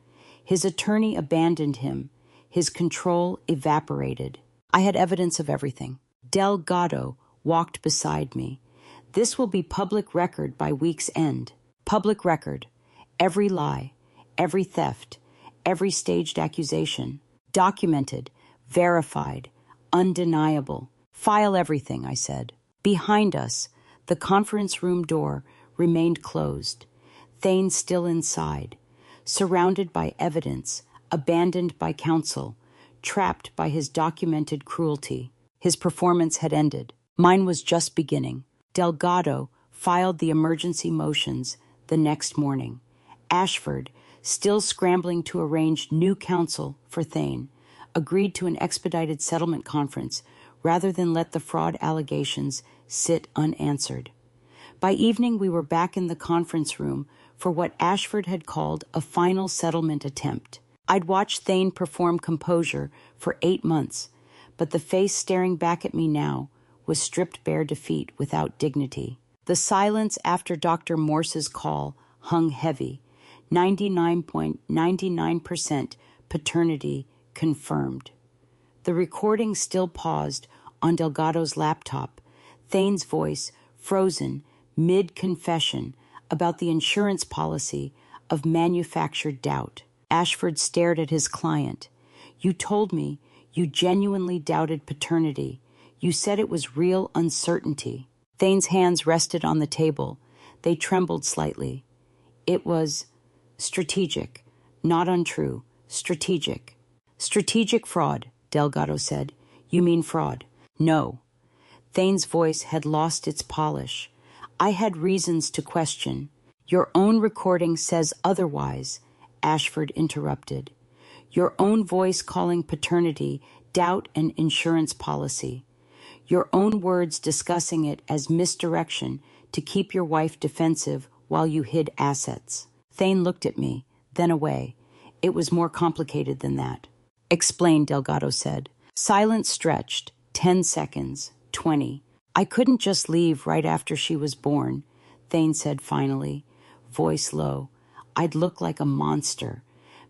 His attorney abandoned him. His control evaporated. I had evidence of everything. Delgado walked beside me. This will be public record by week's end. Public record. Every lie, every theft, every staged accusation. Documented, verified, undeniable. File everything, I said. Behind us, the conference room door remained closed. Thane still inside, surrounded by evidence, abandoned by counsel, trapped by his documented cruelty. His performance had ended. Mine was just beginning. Delgado filed the emergency motions the next morning. Ashford, still scrambling to arrange new counsel for Thane, agreed to an expedited settlement conference rather than let the fraud allegations sit unanswered. By evening, we were back in the conference room for what Ashford had called a final settlement attempt. I'd watched Thane perform composure for 8 months, but the face staring back at me now was stripped bare defeat without dignity. The silence after Dr. Morse's call hung heavy. 99.99% paternity confirmed. The recording still paused on Delgado's laptop, Thane's voice frozen mid-confession about the insurance policy of manufactured doubt. Ashford stared at his client. You told me you genuinely doubted paternity. You said it was real uncertainty. Thane's hands rested on the table. They trembled slightly. It was strategic, not untrue, strategic. Strategic fraud, Delgado said. You mean fraud? No. Thane's voice had lost its polish. I had reasons to question. Your own recording says otherwise, Ashford interrupted. Your own voice calling paternity doubt and insurance policy. Your own words discussing it as misdirection to keep your wife defensive while you hid assets. Thane looked at me, then away. It was more complicated than that. Explain, Delgado said. Silence stretched. 10 seconds. 20. I couldn't just leave right after she was born, Thane said finally, voice low. I'd look like a monster.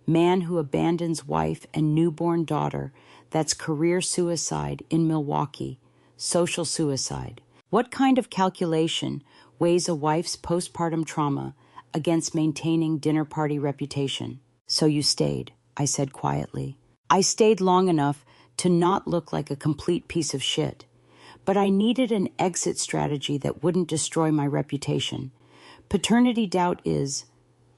Man who abandons wife and newborn daughter, that's career suicide in Milwaukee, social suicide. What kind of calculation weighs a wife's postpartum trauma against maintaining dinner party reputation? So you stayed, I said quietly. I stayed long enough to not look like a complete piece of shit. But I needed an exit strategy that wouldn't destroy my reputation. Paternity doubt is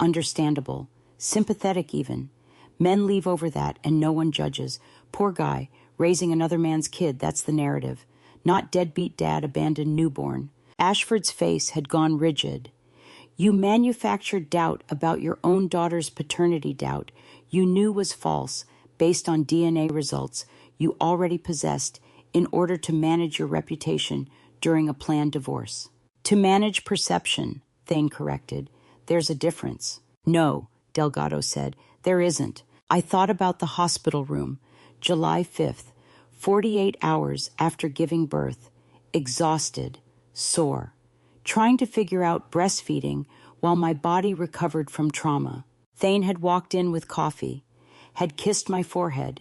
understandable, sympathetic even. Men leave over that and no one judges. Poor guy, raising another man's kid, that's the narrative. Not deadbeat dad, abandoned newborn. Ashford's face had gone rigid. You manufactured doubt about your own daughter's paternity doubt you knew was false based on DNA results you already possessed in order to manage your reputation during a planned divorce. To manage perception, Thane corrected. There's a difference. No, Delgado said, there isn't. I thought about the hospital room, July 5th, 48 hours after giving birth, exhausted, sore, trying to figure out breastfeeding while my body recovered from trauma. Thane had walked in with coffee, had kissed my forehead,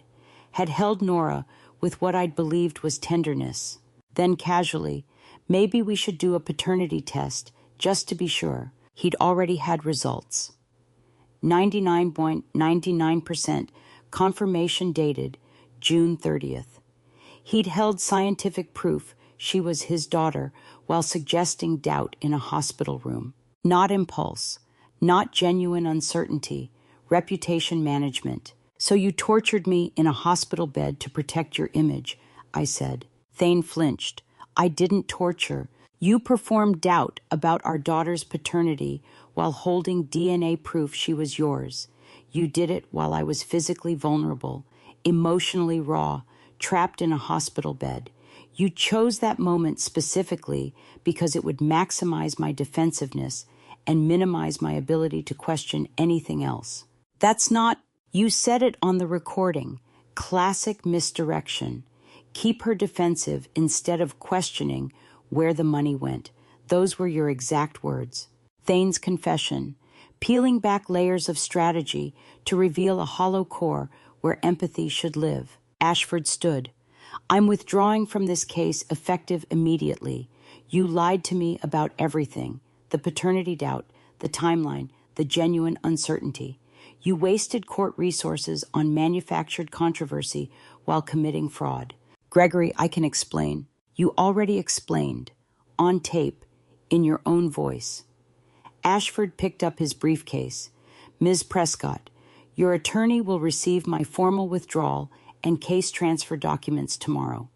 had held Nora with what I'd believed was tenderness. Then casually, maybe we should do a paternity test, just to be sure. He'd already had results. 99.99% confirmation dated June 30th. He'd held scientific proof she was his daughter while suggesting doubt in a hospital room. Not impulse, not genuine uncertainty, reputation management. So you tortured me in a hospital bed to protect your image, I said. Thane flinched. I didn't torture. You performed doubt about our daughter's paternity while holding DNA proof she was yours. You did it while I was physically vulnerable, emotionally raw, trapped in a hospital bed. You chose that moment specifically because it would maximize my defensiveness and minimize my ability to question anything else. That's not... You said it on the recording. Classic misdirection. Keep her defensive instead of questioning where the money went. Those were your exact words. Thane's confession. Peeling back layers of strategy to reveal a hollow core where empathy should live. Ashford stood. I'm withdrawing from this case effective immediately. You lied to me about everything. The paternity doubt, the timeline, the genuine uncertainty. You wasted court resources on manufactured controversy while committing fraud. Gregory, I can explain. You already explained. On tape, in your own voice. Ashford picked up his briefcase. Ms. Prescott, your attorney will receive my formal withdrawal and case transfer documents tomorrow.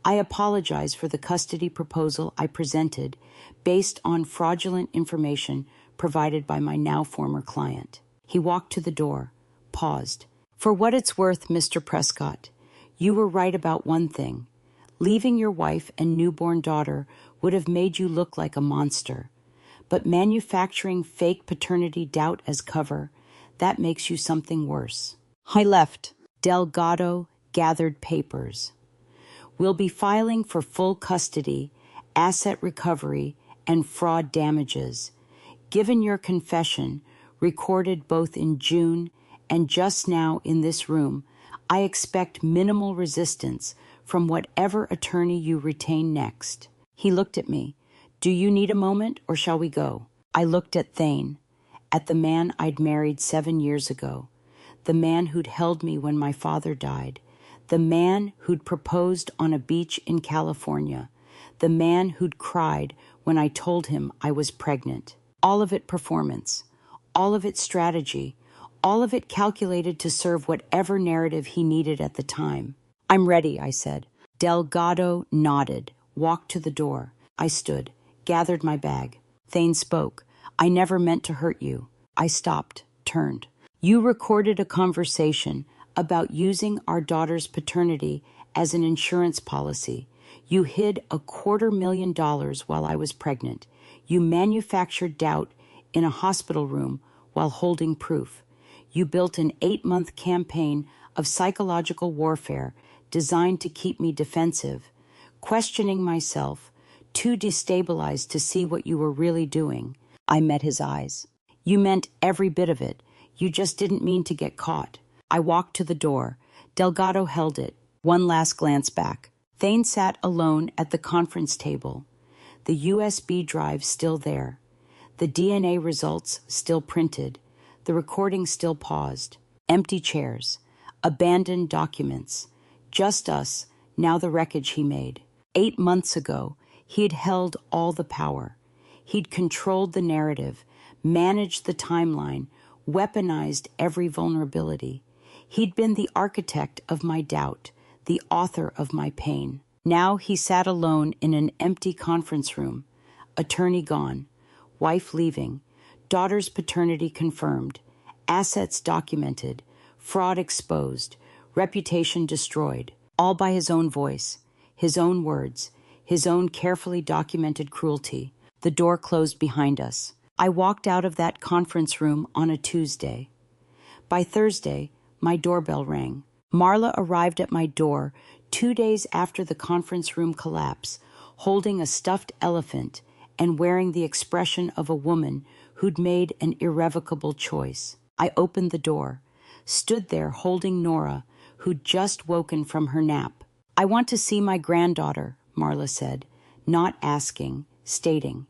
I apologize for the custody proposal I presented based on fraudulent information provided by my now former client. He walked to the door, paused. For what it's worth, Mr. Prescott, you were right about one thing. Leaving your wife and newborn daughter would have made you look like a monster. But manufacturing fake paternity doubt as cover, that makes you something worse. I left. Delgado gathered papers. We'll be filing for full custody, asset recovery, and fraud damages. Given your confession, recorded both in June and just now in this room, I expect minimal resistance from whatever attorney you retain next." He looked at me. "Do you need a moment, or shall we go?" I looked at Thane, at the man I'd married 7 years ago, the man who'd held me when my father died, the man who'd proposed on a beach in California, the man who'd cried when I told him I was pregnant. All of it performance, all of it strategy, all of it calculated to serve whatever narrative he needed at the time. "I'm ready," I said. Delgado nodded, walked to the door. I stood, gathered my bag. Thane spoke. "I never meant to hurt you." I stopped, turned. "You recorded a conversation about using our daughter's paternity as an insurance policy. You hid $250,000 while I was pregnant. You manufactured doubt in a hospital room while holding proof. You built an 8-month campaign of psychological warfare designed to keep me defensive, questioning myself, too destabilized to see what you were really doing." I met his eyes. "You meant every bit of it. You just didn't mean to get caught." I walked to the door. Delgado held it. One last glance back. Thane sat alone at the conference table. The USB drive still there. The DNA results still printed. The recording still paused. Empty chairs. Abandoned documents. Just us, now the wreckage he made. 8 months ago, he had held all the power. He'd controlled the narrative, managed the timeline, weaponized every vulnerability. He'd been the architect of my doubt, the author of my pain. Now he sat alone in an empty conference room. Attorney gone, wife leaving, daughter's paternity confirmed, assets documented, fraud exposed, reputation destroyed, all by his own voice, his own words, his own carefully documented cruelty. The door closed behind us. I walked out of that conference room on a Tuesday. By Thursday, my doorbell rang. Marla arrived at my door 2 days after the conference room collapse, holding a stuffed elephant and wearing the expression of a woman who'd made an irrevocable choice. I opened the door, stood there holding Nora, who'd just woken from her nap. "I want to see my granddaughter," Marla said, not asking, stating,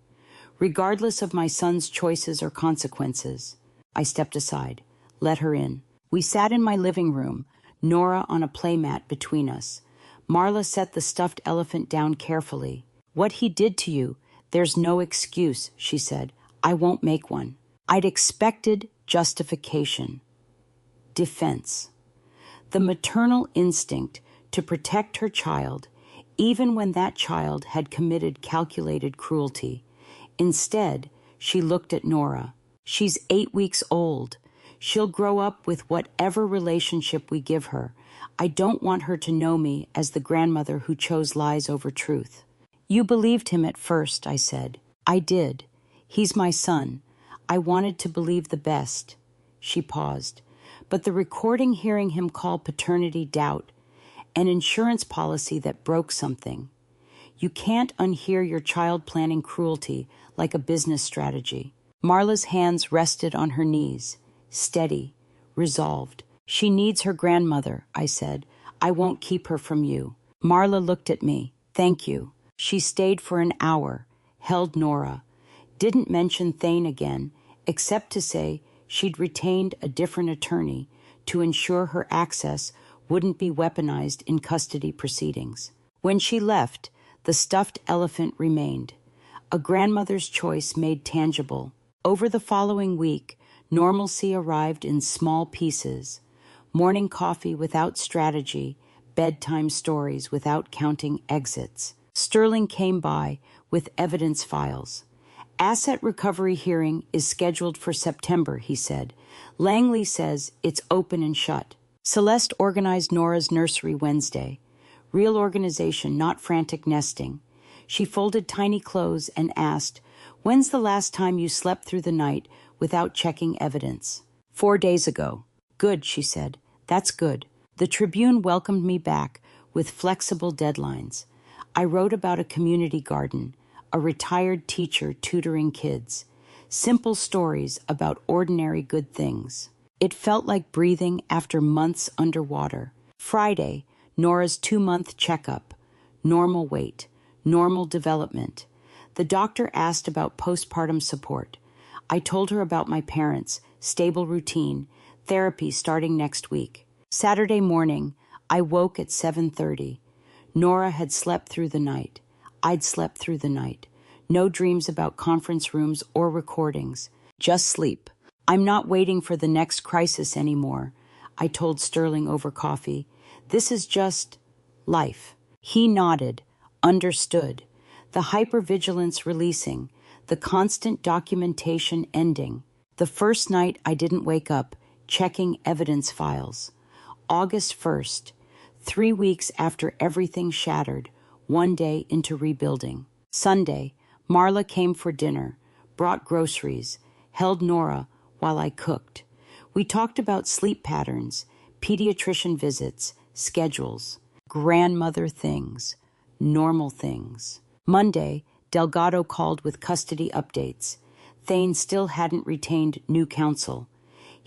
"regardless of my son's choices or consequences." I stepped aside, let her in. We sat in my living room, Nora on a playmat between us. Marla set the stuffed elephant down carefully. "What he did to you, there's no excuse," she said. "I won't make one." I'd expected justification. Defense. The maternal instinct to protect her child, even when that child had committed calculated cruelty. Instead, she looked at Nora. "She's 8 weeks old. She'll grow up with whatever relationship we give her. I don't want her to know me as the grandmother who chose lies over truth." "You believed him at first," I said. "I did. He's my son. I wanted to believe the best." She paused. "But the recording hearing him call paternity doubt, an insurance policy that broke something. You can't unhear your child planning cruelty like a business strategy." Marla's hands rested on her knees, steady, resolved. "She needs her grandmother," I said. "I won't keep her from you." Marla looked at me. "Thank you." She stayed for an hour, held Nora, didn't mention Thane again, except to say she'd retained a different attorney to ensure her access wouldn't be weaponized in custody proceedings. When she left, the stuffed elephant remained, a grandmother's choice made tangible. Over the following week, normalcy arrived in small pieces. Morning coffee without strategy, bedtime stories without counting exits. Sterling came by with evidence files. "Asset recovery hearing is scheduled for September," he said. "Langley says it's open and shut." Celeste organized Nora's nursery Wednesday. Real organization, not frantic nesting. She folded tiny clothes and asked, "When's the last time you slept through the night without checking evidence?" 4 days ago. "Good," she said. "That's good." The Tribune welcomed me back with flexible deadlines. I wrote about a community garden, a retired teacher tutoring kids, simple stories about ordinary good things. It felt like breathing after months underwater. Friday, Nora's 2-month checkup. Normal weight, normal development. The doctor asked about postpartum support. I told her about my parents, stable routine, therapy starting next week. Saturday morning, I woke at 7:30. Nora had slept through the night. I'd slept through the night. No dreams about conference rooms or recordings. Just sleep. I'm not waiting for the next crisis anymore, I told Sterling over coffee. This is just life. He nodded, understood. The hypervigilance releasing, the constant documentation ending. The first night I didn't wake up, checking evidence files. August 1st, 3 weeks after everything shattered, 1 day into rebuilding. Sunday, Marla came for dinner, brought groceries, held Nora while I cooked. We talked about sleep patterns, pediatrician visits, schedules, grandmother things, normal things. Monday, Delgado called with custody updates. Thane still hadn't retained new counsel.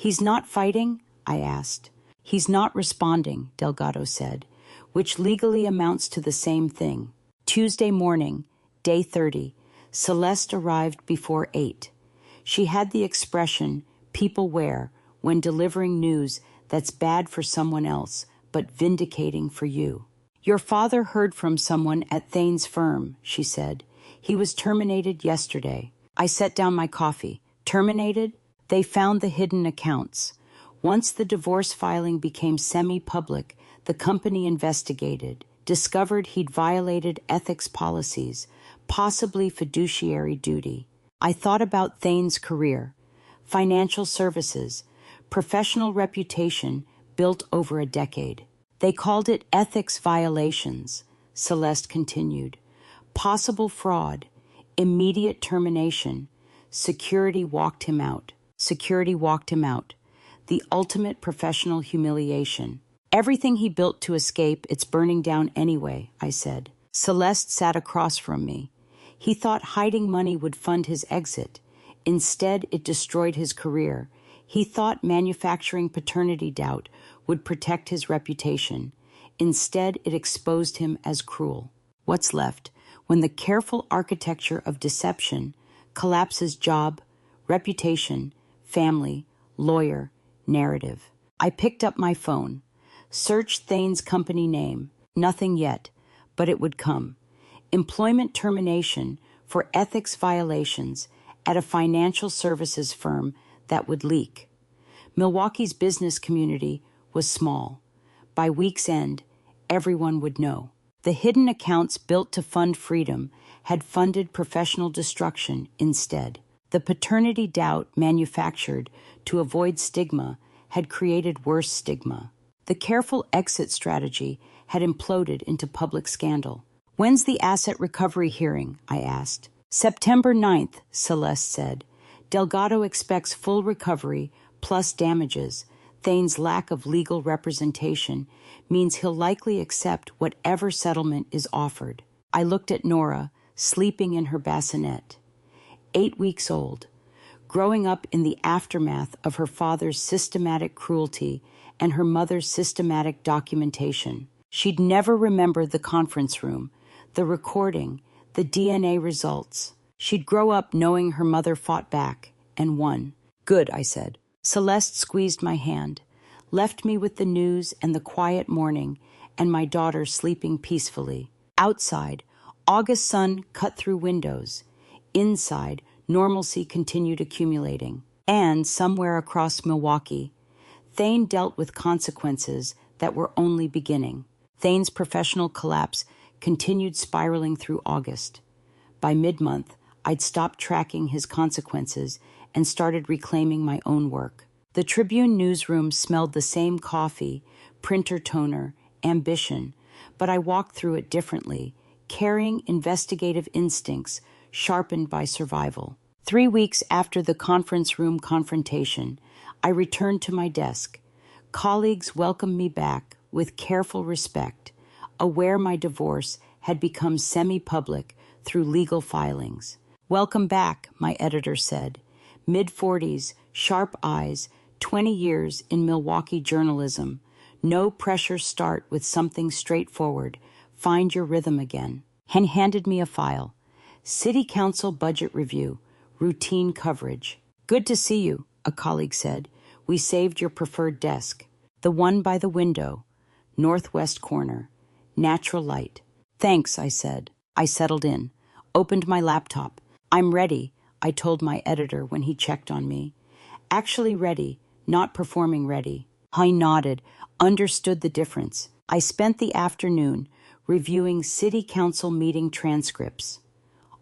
He's not fighting? I asked. He's not responding, Delgado said, which legally amounts to the same thing. Tuesday morning, day 30, Celeste arrived before 8. She had the expression people wear when delivering news that's bad for someone else, but vindicating for you. Your father heard from someone at Thane's firm, she said. He was terminated yesterday. I set down my coffee. Terminated? They found the hidden accounts. Once the divorce filing became semi-public, the company investigated, discovered he'd violated ethics policies, possibly fiduciary duty. I thought about Thane's career, financial services, professional reputation built over a decade. They called it ethics violations, Celeste continued. Possible fraud, immediate termination. Security walked him out. The ultimate professional humiliation. Everything he built to escape, it's burning down anyway, I said. Celeste sat across from me. He thought hiding money would fund his exit. Instead, it destroyed his career. He thought manufacturing paternity doubt would protect his reputation. Instead, it exposed him as cruel. What's left when the careful architecture of deception collapses job, reputation, family, lawyer, narrative? I picked up my phone, searched Thane's company name. Nothing yet, but it would come. Employment termination for ethics violations at a financial services firm that would leak. Milwaukee's business community was small. By week's end, everyone would know. The hidden accounts built to fund freedom had funded professional destruction instead. The paternity doubt manufactured to avoid stigma had created worse stigma. The careful exit strategy had imploded into public scandal. When's the asset recovery hearing? I asked. September 9th, Celeste said. Delgado expects full recovery plus damages. Thane's lack of legal representation means he'll likely accept whatever settlement is offered. I looked at Nora, sleeping in her bassinet. 8 weeks old, growing up in the aftermath of her father's systematic cruelty and her mother's systematic documentation. She'd never remember the conference room, the recording, the DNA results. She'd grow up knowing her mother fought back and won. Good, I said. Celeste squeezed my hand, left me with the news and the quiet morning and my daughter sleeping peacefully. Outside, August sun cut through windows. Inside, normalcy continued accumulating. And somewhere across Milwaukee, Thane dealt with consequences that were only beginning. Thane's professional collapse continued spiraling through August. By mid-month, I'd stopped tracking his consequences and started reclaiming my own work. The Tribune newsroom smelled the same coffee, printer toner, ambition, but I walked through it differently, carrying investigative instincts sharpened by survival. 3 weeks after the conference room confrontation, I returned to my desk. Colleagues welcomed me back with careful respect. aware my divorce had become semi-public through legal filings. "Welcome back," my editor said. Mid-40s, sharp eyes, 20 years in Milwaukee journalism. No pressure, start with something straightforward. Find your rhythm again. And handed me a file. City Council Budget Review. Routine coverage. "Good to see you," a colleague said. "We saved your preferred desk. The one by the window. Northwest corner. Natural light." "Thanks," I said. I settled in. Opened my laptop. "I'm ready," I told my editor when he checked on me. "Actually ready, not performing ready." I nodded, understood the difference. I spent the afternoon reviewing city council meeting transcripts,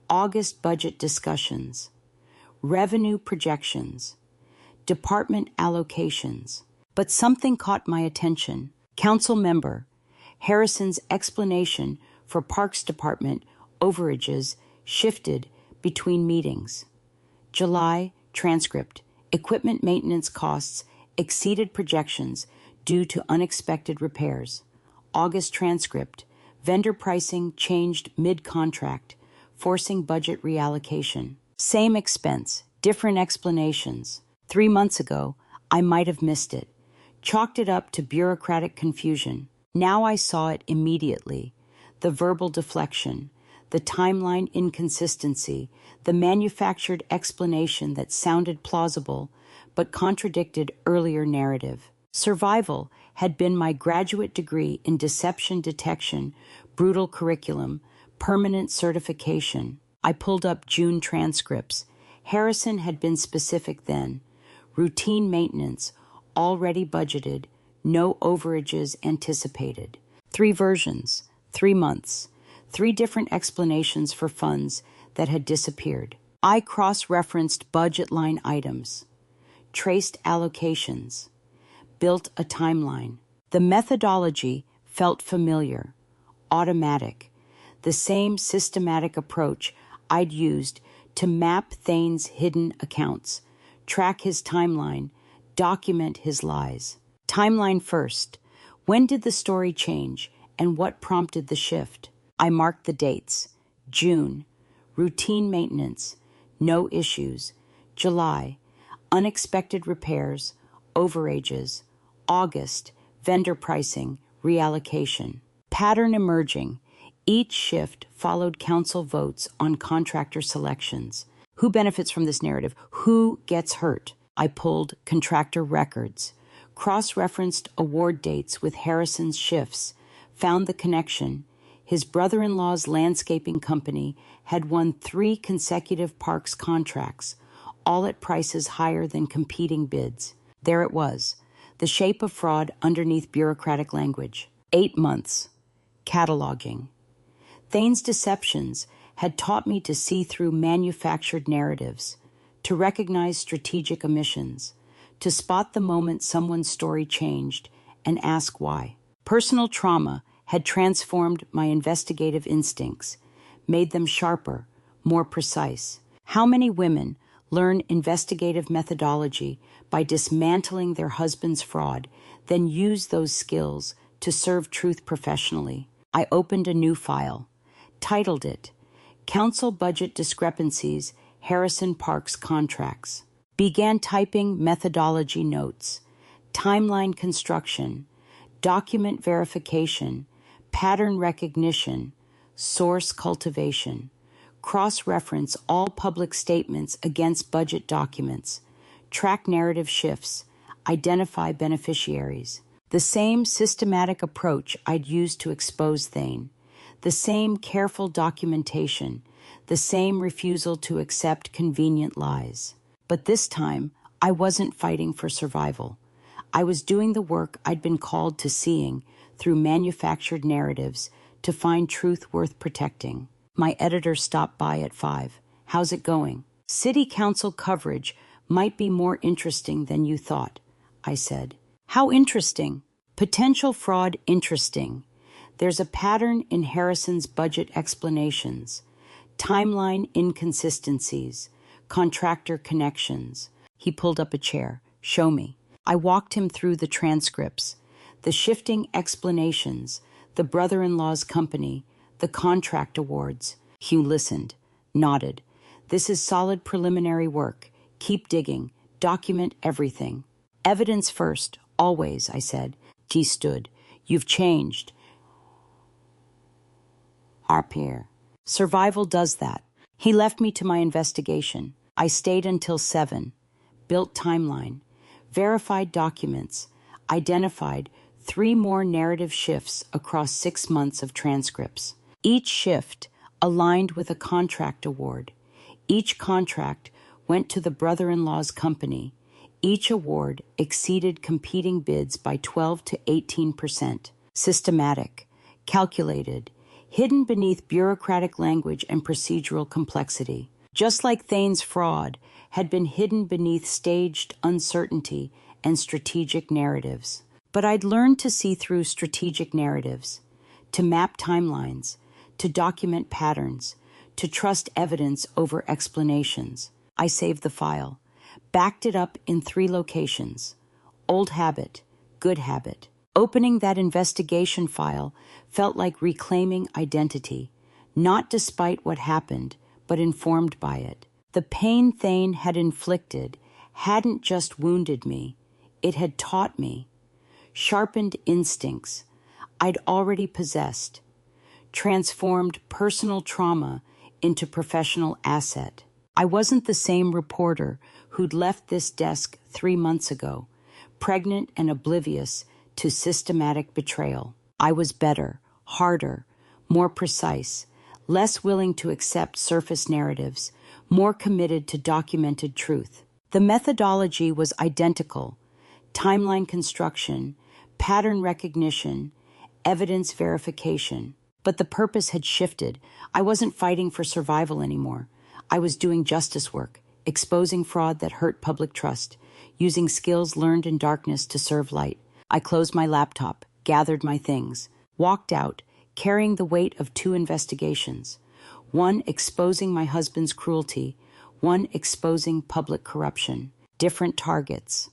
August budget discussions, revenue projections, department allocations. But something caught my attention. Council member Harrison's explanation for Parks Department overages shifted between meetings. July transcript: equipment maintenance costs exceeded projections due to unexpected repairs. August transcript: vendor pricing changed mid-contract, forcing budget reallocation. Same expense, different explanations. 3 months ago, I might have missed it, chalked it up to bureaucratic confusion. Now I saw it immediately. The verbal deflection, the timeline inconsistency, the manufactured explanation that sounded plausible but contradicted earlier narrative. Survival had been my graduate degree in deception detection, brutal curriculum, permanent certification. I pulled up June transcripts. Harrison had been specific then. Routine maintenance, already budgeted, no overages anticipated. 3 versions, 3 months, 3 different explanations for funds that had disappeared. I cross-referenced budget line items, traced allocations, built a timeline. The methodology felt familiar, automatic, the same systematic approach I'd used to map Thane's hidden accounts, track his timeline, document his lies. Timeline first. When did the story change, and what prompted the shift? I marked the dates. June, routine maintenance, no issues. July, unexpected repairs, overages. August, vendor pricing, reallocation. Pattern emerging. Each shift followed council votes on contractor selections. Who benefits from this narrative? Who gets hurt? I pulled contractor records, cross-referenced award dates with Harrison's shifts, found the connection. His brother-in-law's landscaping company had won 3 consecutive parks contracts, all at prices higher than competing bids. There it was, the shape of fraud underneath bureaucratic language. 8 months. Cataloging. Thane's deceptions had taught me to see through manufactured narratives, to recognize strategic omissions, to spot the moment someone's story changed and ask why. Personal trauma had transformed my investigative instincts, made them sharper, more precise. How many women learn investigative methodology by dismantling their husband's fraud, then use those skills to serve truth professionally? I opened a new file, titled it, Council Budget Discrepancies, Harrison Parks Contracts. Began typing methodology notes, timeline construction, document verification, pattern recognition, source cultivation, cross-reference all public statements against budget documents, track narrative shifts, identify beneficiaries. The same systematic approach I'd used to expose Thane, the same careful documentation, the same refusal to accept convenient lies. But this time, I wasn't fighting for survival. I was doing the work I'd been called to seeing through manufactured narratives to find truth worth protecting. My editor stopped by at 5. "How's it going?" "City council coverage might be more interesting than you thought," I said. "How interesting?" "Potential fraud interesting. There's a pattern in Harrison's budget explanations, timeline inconsistencies, contractor connections." He pulled up a chair. "Show me." I walked him through the transcripts, the shifting explanations, the brother-in-law's company, the contract awards. Hugh listened, nodded. This is solid preliminary work. Keep digging. Document everything. Evidence first, always, I said. He stood. You've changed. Harpier. Survival does that. He left me to my investigation. I stayed until 7. Built timeline. Verified documents. Identified 3 more narrative shifts across 6 months of transcripts. Each shift aligned with a contract award. Each contract went to the brother-in-law's company. Each award exceeded competing bids by 12 to 18%. Systematic, calculated, hidden beneath bureaucratic language and procedural complexity. Just like Thane's fraud had been hidden beneath staged uncertainty and strategic narratives. But I'd learned to see through strategic narratives, to map timelines, to document patterns, to trust evidence over explanations. I saved the file, backed it up in 3 locations. Old habit, good habit. Opening that investigation file felt like reclaiming identity, not despite what happened, but informed by it. The pain Thane had inflicted hadn't just wounded me, it had taught me. Sharpened instincts I'd already possessed, transformed personal trauma into professional asset. I wasn't the same reporter who'd left this desk 3 months ago, pregnant and oblivious to systematic betrayal. I was better, harder, more precise, less willing to accept surface narratives, more committed to documented truth. The methodology was identical: timeline construction, pattern recognition, evidence verification. But the purpose had shifted. I wasn't fighting for survival anymore. I was doing justice work, exposing fraud that hurt public trust, using skills learned in darkness to serve light. I closed my laptop, gathered my things, walked out, carrying the weight of 2 investigations, one exposing my husband's cruelty, one exposing public corruption. Different targets.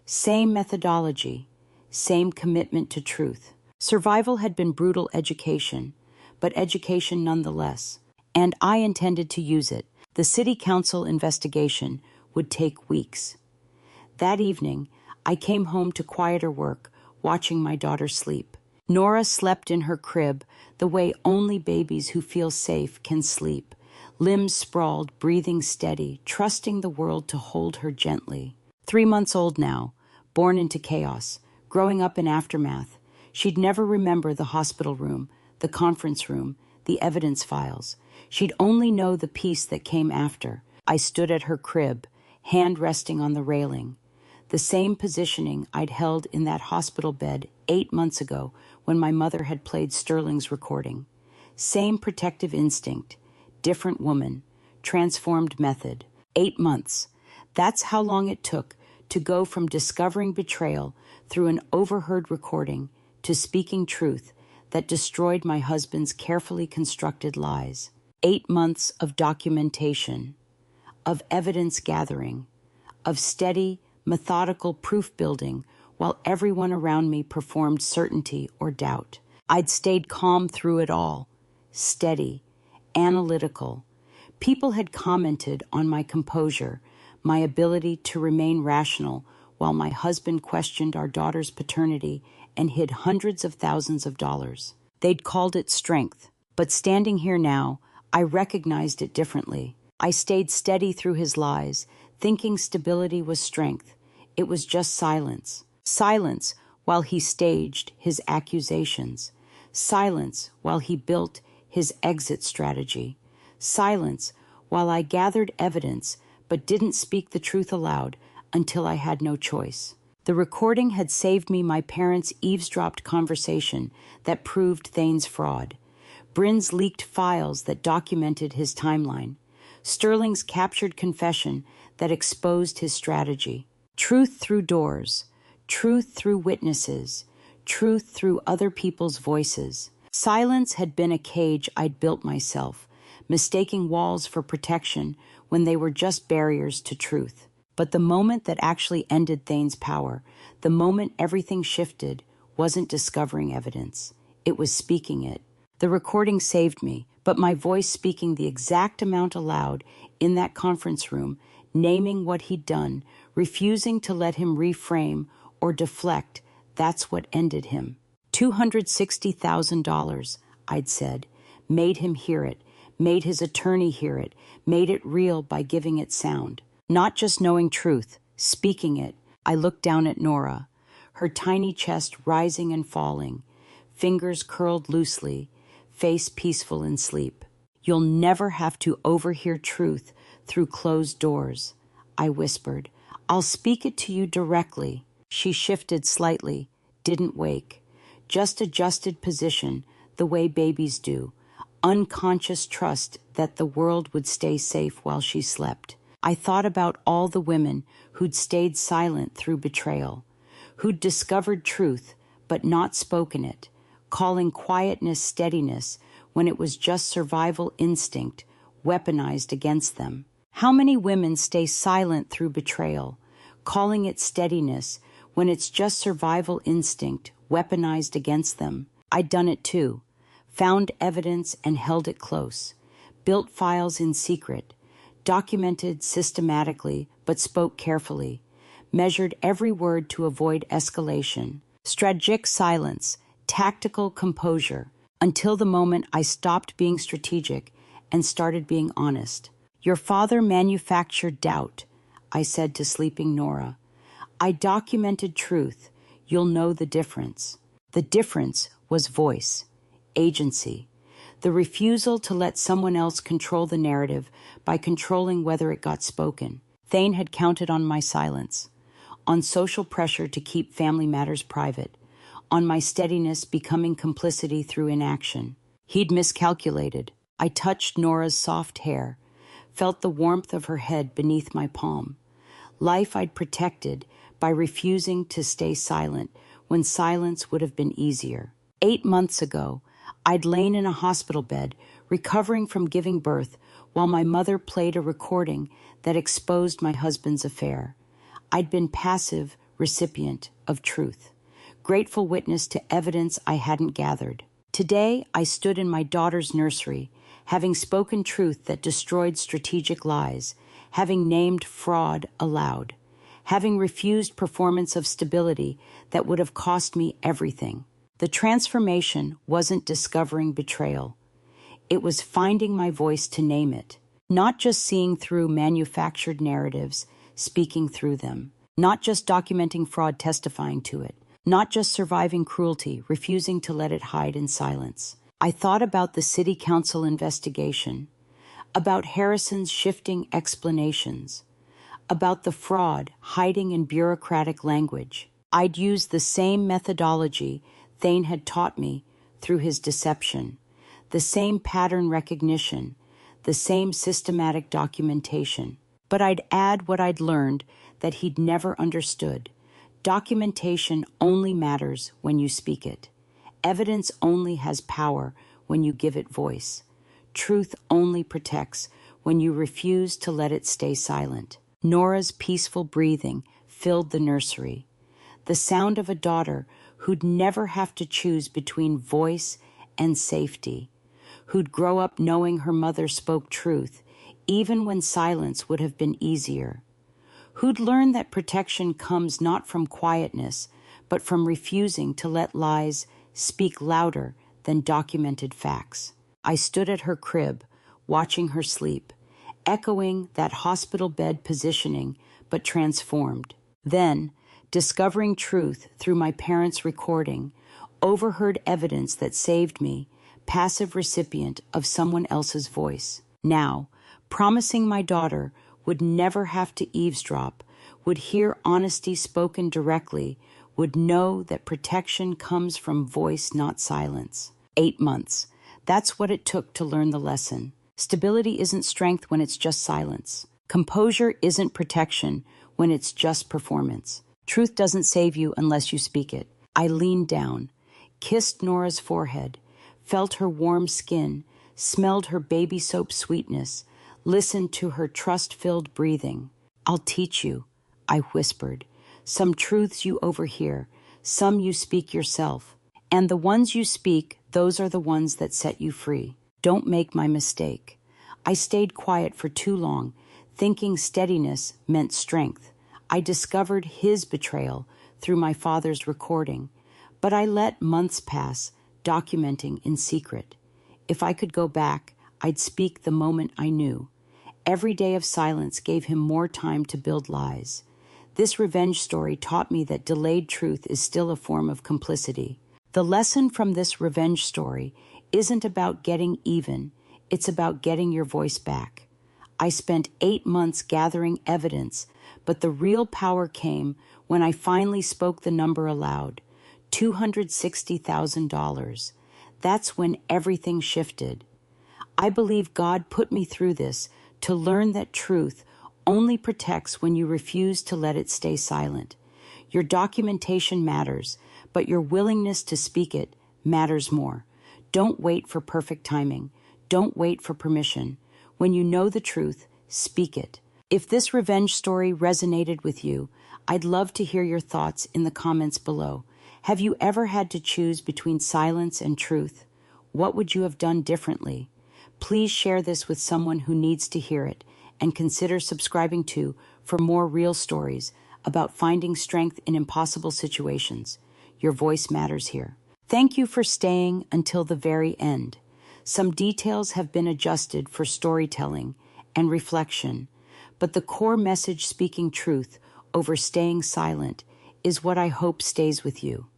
Same methodology, same commitment to truth. Survival had been brutal education, but education nonetheless, and I intended to use it. The city council investigation would take weeks. That evening, I came home to quieter work, watching my daughter sleep. Nora slept in her crib the way only babies who feel safe can sleep, limbs sprawled, breathing steady, trusting the world to hold her gently. 3 months old now, born into chaos, growing up in aftermath. She'd never remember the hospital room, the conference room, the evidence files. She'd only know the peace that came after. I stood at her crib, hand resting on the railing. The same positioning I'd held in that hospital bed 8 months ago when my mother had played Sterling's recording. Same protective instinct, different woman, transformed method. 8 months. That's how long it took to go from discovering betrayal through an overheard recording to speaking truth that destroyed my husband's carefully constructed lies. 8 months of documentation, of evidence gathering, of steady, methodical proof building while everyone around me performed certainty or doubt. I'd stayed calm through it all, steady, analytical. People had commented on my composure, my ability to remain rational while my husband questioned our daughter's paternity and hid hundreds of thousands of dollars. They'd called it strength, but standing here now, I recognized it differently. I stayed steady through his lies, thinking stability was strength. It was just silence. Silence while he staged his accusations. Silence while he built his exit strategy. Silence while I gathered evidence but didn't speak the truth aloud until I had no choice. The recording had saved me my parents' eavesdropped conversation that proved Thane's fraud. Bryn's leaked files that documented his timeline. Sterling's captured confession that exposed his strategy. Truth through doors, truth through witnesses, truth through other people's voices. Silence had been a cage I'd built myself, mistaking walls for protection when they were just barriers to truth. But the moment that actually ended Thane's power, the moment everything shifted, wasn't discovering evidence. It was speaking it. The recording saved me, but my voice speaking the exact amount aloud in that conference room, naming what he'd done, refusing to let him reframe or deflect, that's what ended him. $260,000, I'd said, made him hear it, made his attorney hear it, made it real by giving it sound. Not just knowing truth, speaking it. I looked down at Nora, her tiny chest rising and falling, fingers curled loosely, face peaceful in sleep. You'll never have to overhear truth through closed doors, I whispered. I'll speak it to you directly. She shifted slightly, didn't wake, just adjusted position the way babies do, unconscious trust that the world would stay safe while she slept. I thought about all the women who'd stayed silent through betrayal, who'd discovered truth but not spoken it, calling quietness steadiness when it was just survival instinct weaponized against them. How many women stay silent through betrayal, calling it steadiness when it's just survival instinct weaponized against them? I'd done it too, found evidence and held it close, built files in secret, documented systematically but spoke carefully, measured every word to avoid escalation, strategic silence, tactical composure, until the moment I stopped being strategic and started being honest. Your father manufactured doubt, I said to sleeping Nora. I documented truth. You'll know the difference. The difference was voice, agency, the refusal to let someone else control the narrative by controlling whether it got spoken. Thane had counted on my silence, on social pressure to keep family matters private, on my steadiness becoming complicity through inaction. He'd miscalculated. I touched Nora's soft hair, felt the warmth of her head beneath my palm. Life I'd protected by refusing to stay silent when silence would have been easier. 8 months ago, I'd lain in a hospital bed, recovering from giving birth, while my mother played a recording that exposed my husband's affair. I'd been passive recipient of truth, grateful witness to evidence I hadn't gathered. Today, I stood in my daughter's nursery, having spoken truth that destroyed strategic lies, having named fraud aloud, having refused performance of stability that would have cost me everything. The transformation wasn't discovering betrayal. It was finding my voice to name it, not just seeing through manufactured narratives, speaking through them, not just documenting fraud, testifying to it, not just surviving cruelty, refusing to let it hide in silence. I thought about the city council investigation, about Harrison's shifting explanations, about the fraud hiding in bureaucratic language. I'd used the same methodology Thane had taught me through his deception, the same pattern recognition, the same systematic documentation. But I'd add what I'd learned that he'd never understood. Documentation only matters when you speak it. Evidence only has power when you give it voice. Truth only protects when you refuse to let it stay silent. Nora's peaceful breathing filled the nursery. The sound of a daughter who'd never have to choose between voice and safety, who'd grow up knowing her mother spoke truth, even when silence would have been easier, who'd learn that protection comes not from quietness, but from refusing to let lies speak louder than documented facts. I stood at her crib, watching her sleep, echoing that hospital bed positioning, but transformed. Then, discovering truth through my parents' recording, overheard evidence that saved me, passive recipient of someone else's voice. Now, promising my daughter would never have to eavesdrop, would hear honesty spoken directly, would know that protection comes from voice, not silence. 8 months. That's what it took to learn the lesson. Stability isn't strength when it's just silence. Composure isn't protection when it's just performance. Truth doesn't save you unless you speak it. I leaned down, kissed Nora's forehead, felt her warm skin, smelled her baby soap sweetness, listened to her trust-filled breathing. I'll teach you, I whispered. Some truths you overhear, some you speak yourself. And the ones you speak, those are the ones that set you free. Don't make my mistake. I stayed quiet for too long, thinking steadiness meant strength. I discovered his betrayal through my father's recording, but I let months pass, documenting in secret. If I could go back, I'd speak the moment I knew. Every day of silence gave him more time to build lies. This revenge story taught me that delayed truth is still a form of complicity. The lesson from this revenge story isn't about getting even, it's about getting your voice back. I spent 8 months gathering evidence, but the real power came when I finally spoke the number aloud, $260,000. That's when everything shifted. I believe God put me through this to learn that truth only protects when you refuse to let it stay silent. Your documentation matters, but your willingness to speak it matters more. Don't wait for perfect timing. Don't wait for permission. When you know the truth, speak it. If this revenge story resonated with you, I'd love to hear your thoughts in the comments below. Have you ever had to choose between silence and truth? What would you have done differently? Please share this with someone who needs to hear it, and consider subscribing for more real stories about finding strength in impossible situations. Your voice matters here. Thank you for staying until the very end. Some details have been adjusted for storytelling and reflection, but the core message, speaking truth over staying silent, is what I hope stays with you.